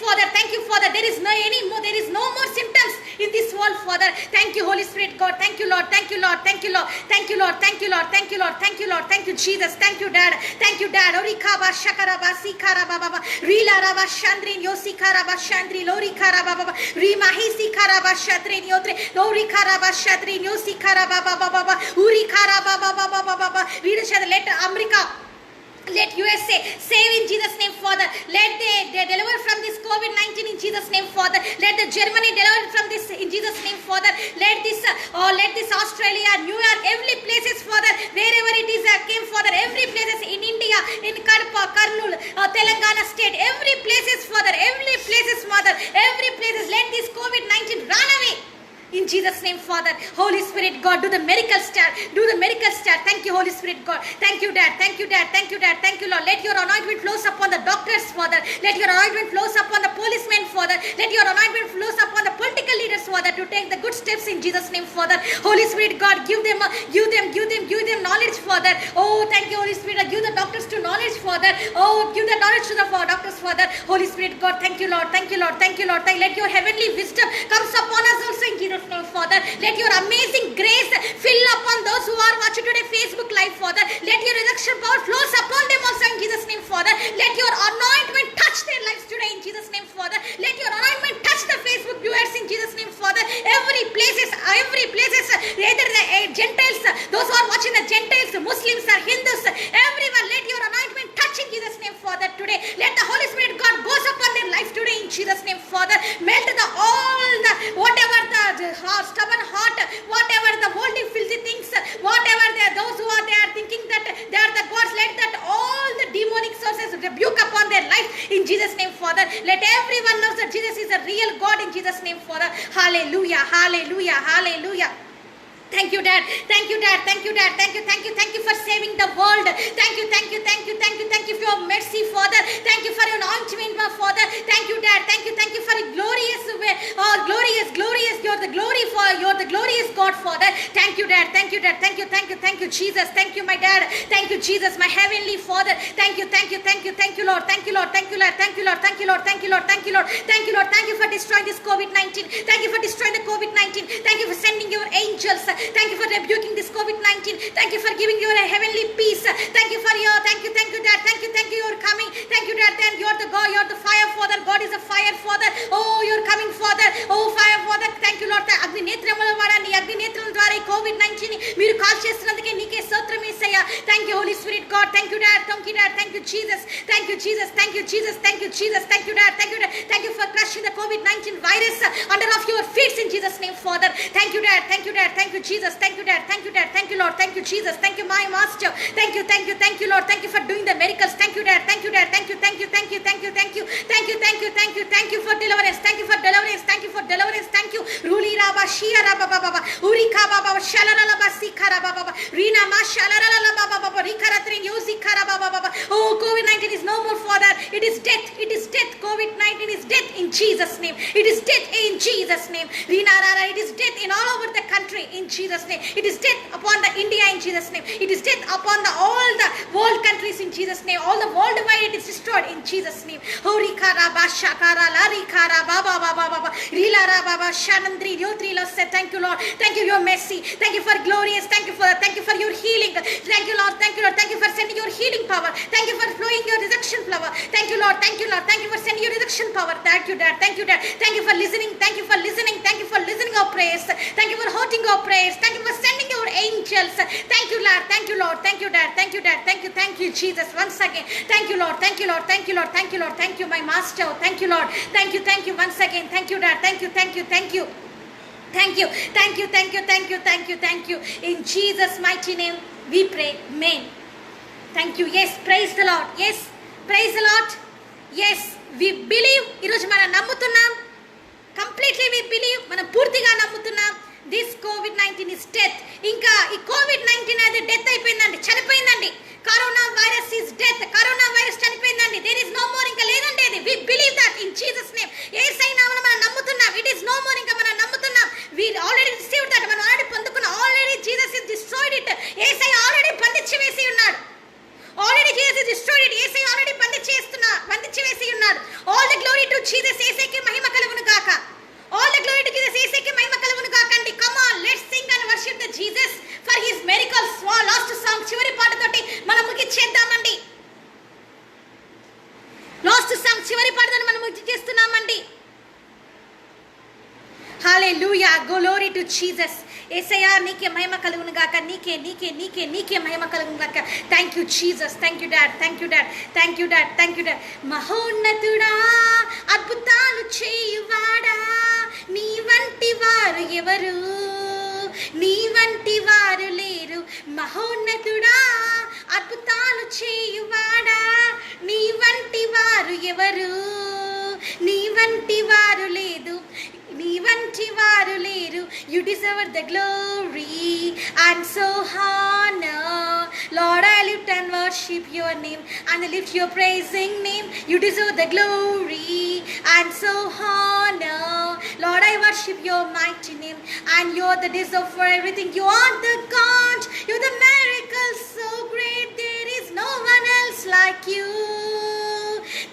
Father. Thank you, Father. There is no more symptoms in this world, Father. Thank you, Holy Spirit, God. Thank you, Lord. Thank you, Lord. Thank you, Lord. Thank you, Lord. Thank you, Lord. Thank you, Lord. Thank you, Lord. Thank you, Jesus. Thank you, Dad. Thank you, Dad. Orikaba shakaraba sikaraba baba. Rila raba shandrin yosikaraba shandri lori karaba baba. Rimahi sikaraba shandrin yotre. Lori karaba shandrin yosikaraba baba baba. Uri karaba baba baba baba. Read let America, let USA save in Jesus' name, Father. Let they deliver from this COVID-19 in Jesus' name, Father. Let the Germany deliver from this in Jesus' name, Father. Let this Australia, New York, every places, Father, wherever it is came, Father, every places in India, in Kadapa, Karnool, Telangana state, every places, Father, every places, Mother, every places, let this COVID-19 run away in Jesus' name, Father. Holy Spirit, God, do the miracle star. Do the miracle star. Thank you, Holy Spirit, God. Thank you, Dad. Thank you, Dad. Thank you, Dad. Thank you, Lord. Let your anointment flows upon the doctors, Father. Let your anointment flows upon the policemen, Father. Let your anointment flows upon the political leaders, Father, to take the good steps in Jesus' name, Father. Holy Spirit, God, give them knowledge, Father. Oh, thank you, Holy Spirit. Give the doctors to knowledge, Father. Oh, give the knowledge to the doctors, Father. Holy Spirit, God, thank you, Lord. Thank you, Lord. Thank you, Lord. Let your heavenly wisdom comes upon us also in Jesus' name, Father. Let your amazing grace fill upon those who are watching today Facebook Live, Father. Let your resurrection power flows upon them also in Jesus' name, Father. Let your anointment touch their lives today in Jesus' name, Father. Let your anointment touch the Facebook viewers in Jesus' name, Father. Every places, either the Gentiles, those who are watching the Gentiles, Muslims or Hindus, everyone, let your anointment touch in Jesus' name, Father, today. Let the Holy Spirit, God, goes upon their life today in Jesus' name, Father. Melt whatever the stubborn heart, whatever the worldly filthy things, whatever those who are there thinking that they are the gods, let that all the demonic sources rebuke upon their life in Jesus' name, Father. Let everyone know that Jesus is a real God in Jesus' name, Father. Hallelujah, hallelujah, hallelujah. Thank you, Dad. Thank you, Dad. Thank you, Dad. Thank you, thank you, thank you for saving the world. Thank you, thank you, thank you, thank you, thank you for your mercy, Father. Thank you for your anointment, my Father. Thank you, Dad. Thank you for your glorious way. Oh, glorious. You're the glorious God, Father. Thank you, Dad. Thank you, Dad. Thank you, Jesus. Thank you, my Dad. Thank you, Jesus, my heavenly Father. Thank you, Lord. Thank you, Lord. Thank you, Lord. Thank you, Lord. Thank you, Lord. Thank you, Lord. Thank you, Lord. Thank you, Lord. Thank you for destroying this COVID-19. Thank you for destroying the COVID-19. Thank you for sending your angels. Thank you for rebuking this COVID-19. Thank you for giving your heavenly peace. Thank you, Dad. Thank you, you're coming. Thank you, Dad. Then you're the God, you're the fire, Father. God is a fire, Father. Oh, you're coming, Father. Oh, fire, Father. Thank you, Lord. అగ్ని నేత్రముల ద్వారా నీ అగ్ని నేత్రముల ద్వారా ఈ COVID-19 మీరు call చేస్తున్నందుకే నీకే స్తోత్రం యేసయ్యా. Thank you, Holy Spirit, God. Thank you, Dad. Thank you, Dad. Thank you, Jesus. Thank you, Jesus. Thank you, Jesus. Thank you, Jesus. Thank you, Dad. Thank you, Dad. Thank you for crushing the COVID-19 virus under of your feet in Jesus' name, Father. Thank you, Dad. Thank you, Dad. Thank you, Jesus. Thank you, Dad. Thank you, Dad. Thank you, Lord. Thank you, Jesus. Thank you, my Master. Thank you, Lord. Thank you for doing the miracles. Thank you, Dad. Thank you, Dad. Thank you for deliverance. Thank you for deliverance. Thank you. Ruli Raba Shia Raba Baba. Urika Baba Shalara Basi Karaba Baba. Rina Mashalara Baba Baba. Rikaratrin Yusi Karaba Baba. Oh, COVID-19 is no more, Father. It is death. COVID-19 is death in Jesus' name. It is death in Jesus' name. Rina Rara, it is death in all over the country in Jesus' name. It is death upon the India in Jesus' name. It is death upon all the world countries in Jesus' name. All the worldwide it is destroyed in Jesus' name. Horikara Bashakara Larikara Baba Baba Baba Rilara Baba Shanandri Yotri said, thank you, Lord. Thank you, your mercy. Thank you for glorious. Thank you for your healing. Thank you, Lord. Thank you for sending your healing power. Thank you for flowing your resurrection power. Thank you, Lord. Thank you for sending your resurrection power. Thank you, Dad. Thank you, Dad. Thank you for listening. Thank you for listening our prayers. Thank you for hearing our prayers. Thank you for sending your angels. Thank you, Lord. Thank you, Lord. Thank you, Dad. Thank you, Jesus. Once again. Thank you, Lord. Thank you, my Master. Thank you, Lord. Thank you once again. Thank you, Dad. Thank you. In Jesus' mighty name we pray. Amen. Thank you. Yes, praise the Lord. Yes, praise the Lord. Yes, we believe. ఈరోజు మనం నమ్ముతున్నాం. Completely we believe. మనం పూర్తిగా నమ్ముతున్నాం. This COVID-19 is death. ఇంకా ఈ COVID-19 అనేది death అయిపోయిందండి, చనిపోయిందండి. కరోనా వైరస్ is death. కరోనా వైరస్ చనిపోయిందండి. There is no more. ఇంకా లేదండి అది. We believe that in Jesus' name. యేసయ్య నామమున మనం నమ్ముతున్నాం. It is no more. ఇంకా మనం నమ్ముతున్నాం. We already received that. మనం ఆల్రెడీ పొందుకున్నాం. Already Jesus has destroyed it. యేసయ్య ఆల్రెడీ బంధించి వేసి ఉన్నాడు. Already Jesus has destroyed it. యేసయ్య ఆల్రెడీ బంధించి వేసి ఉన్నాడు. All the glory to Jesus. యేసయ్యకి మహిమ కలుగును గాక. All the glory to Jesus. యేసయ్యకి మహిమ కలుగును గాకండి. Come on, let's sing and worship the Jesus for his miracles. Last song చివరి పాటతోటి మనం ముగించేద్దామండి. లాస్ట్ సాంగ్ చివరి పాటతోటి మనం ముగించేస్తున్నామండి. Hallelujah. Glory to Jesus. యేసయ్యా నీకే మహిమ కలుగును గాక. నీకే మహిమ కలుగును గాక. Thank you, Jesus. Thank you, Dad. మహోన్నతుడా, అద్భుతాలు చేయువాడా, నీ వంటి వారు ఎవరు? నీ వంటి వారు లేరు. మహోన్నతుడా, అద్భుతాలు చేయువాడా, నీ వంటి వారు ఎవరు? నీ వంటి వారు లేదు. నీ వంటి వారు లేరు. You deserve the glory and so honor. Lord, I lift and worship your name and I lift your praising name. You deserve the glory and so honor. Lord, I worship your mighty name and you're the deserve for everything. You are the God. You're the miracle so great. There is no one else like you.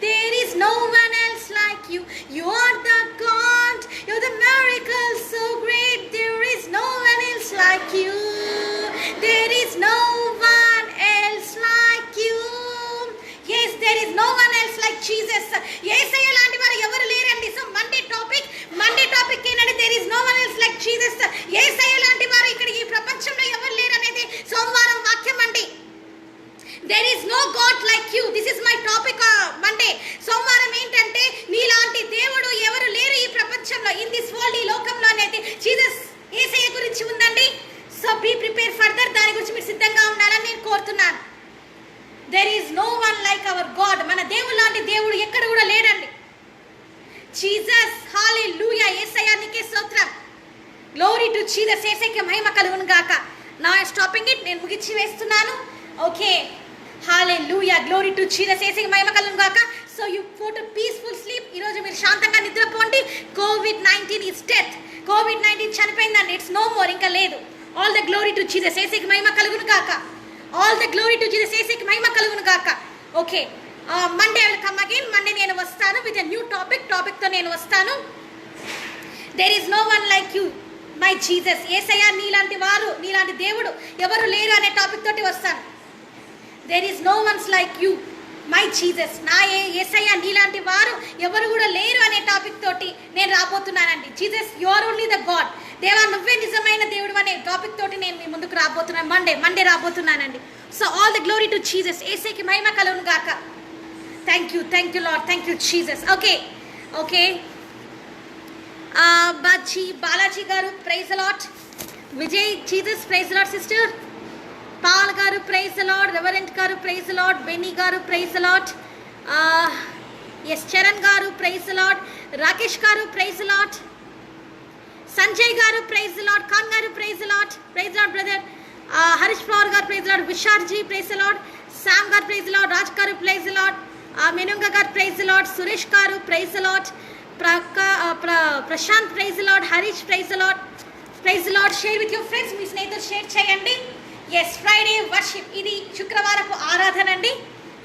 There is no one else like you. You are the God. You're the miracle so great. There is no one else like you. There is no one else like you. Yes, there is no one else like Jesus. యేసయ్య లాంటి వారు ఎవరు లేరండి. So Monday topic ఏంటంటే there is no one else like Jesus. యేసయ్య లాంటి వారు ఇక్కడ ఈ ప్రపంచంలో ఎవరు లేరు అనేది సోమవారం వాక్యం అండి. There is no God like you. This is my topic Monday. సోమవారం ఏంటంటే నీలాంటి దేవుడు ఎవరు లేరు ఈ ప్రపంచంలో, ఇన్ దిస్ వరల్డ్, ఈ లోకంలో అనేది జీసస్ యేసయ్య గురించి ఉందండి. So be prepare further. దాని గురించి మీరు సిద్ధంగా ఉండాలని నేను కోరుతున్నాను. There is no one like our God. మన దేవుడు లాంటి దేవుడు ఎక్కడ కూడా లేడండి. జీసస్, హల్లెలూయా. యేసయ్య నీకే స్తోత్రం. Glory to Jesus. యేసయ్యకి మహిమ కలుగును గాక. నా స్టాపింగ్ ఇట్, నేను ముగించి వేస్తున్నాను. Okay, hallelujah. Glory to Jesus. యేసయ్యకి మహిమ కలుగును గాక. So you go to peaceful sleep. ఈ రోజు మీరు శాంతంగా నిద్రపోండి. కోవిడ్-19 ఇస్ డెత్. కోవిడ్-19 చనిపోయిందండి. ఇట్స్ నో మోర్, ఇంకా లేదు. All the glory to Jesus. యేసయ్యకి మహిమ కలుగును గాక. All the glory to Jesus. యేసయ్యకి మహిమ కలుగును గాక. Okay, Monday I will come again. Monday నేను వస్తాను విత్ ఎ న్యూ టాపిక్తో నేను వస్తాను. There is no one like you my Jesus. యేసయ్య నీలాంటి వారు, నీలాంటి దేవుడు ఎవరు లేరు అనే టాపిక్ తోటి వస్తాను. There is no ones like you my Jesus. నా యేసయ్య నీలాంటి వారు ఎవరు కూడా లేరు అనే టాపిక్ తోటి నేను రాబోతున్నానండి. Jesus, you are only the god. దేవా, నువ్వే నిజమైన దేవుడు అనే టాపిక్ తోటి నేను మీ ముందుకు రాబోతున్నాను. మండే రాబోతున్నానండి. So all the glory to Jesus. యేసయ్యకి మహిమ కలుగును గాక. Thank you lord. Thank you Jesus. Okay Balaji గారు praise the lord. Vijay Jesus praise the lord. Sister Paul గారు ప్రైజ్ ద లార్డ్. రెవరెంట్ గారు ప్రైజ్ ద లార్డ్. బెన్నీ గారు praise the lord. S Charan గారు praise the lord. Rakesh గారు praise the lord. Sanjay గారు praise the lord. Khan గారు praise the lord. Praise the lord brother. Harish Flower గారు praise the lord. Vishar ji praise the lord. Sam గారు praise the lord. Raj గారు praise the lord. మెనుంగ గారు praise the lord. Suresh గారు praise the lord. Prashanth praise the lord. Harish praise the lord. Praise the lord. Share with your friends. మీ స్నేహితులు share చేయండి. Yes, Friday worship. ఇది శుక్రవారపు ఆరాధన అండి.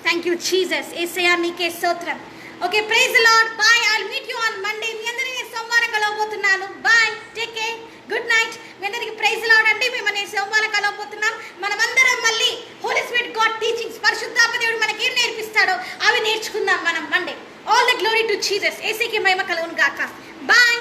Thank you Jesus. యేసయ్య నీకే స్తోత్రం. Okay, praise the lord. Bye. I will meet you on Monday. మీ అందరినీ నేను సోమవారం కలవబోతున్నాను. Bye, take care, good night. మీ అందరికి ప్రైజ్ ద లార్డ్ అండి. మేము నేను సోమవారం కలవబోతున్నాం. మనమందరం మళ్ళీ హోలీ స్పిరిట్ గాడ్ టీచింగ్స్, పరిశుద్ధాత్మ దేవుడు మనకి ఏం నేర్పిస్తాడో అవి నేర్చుకుందాం మనం Monday. All the glory to Jesus. యేసయ్యకి మహిమ కలుగును గాక. బాయ్.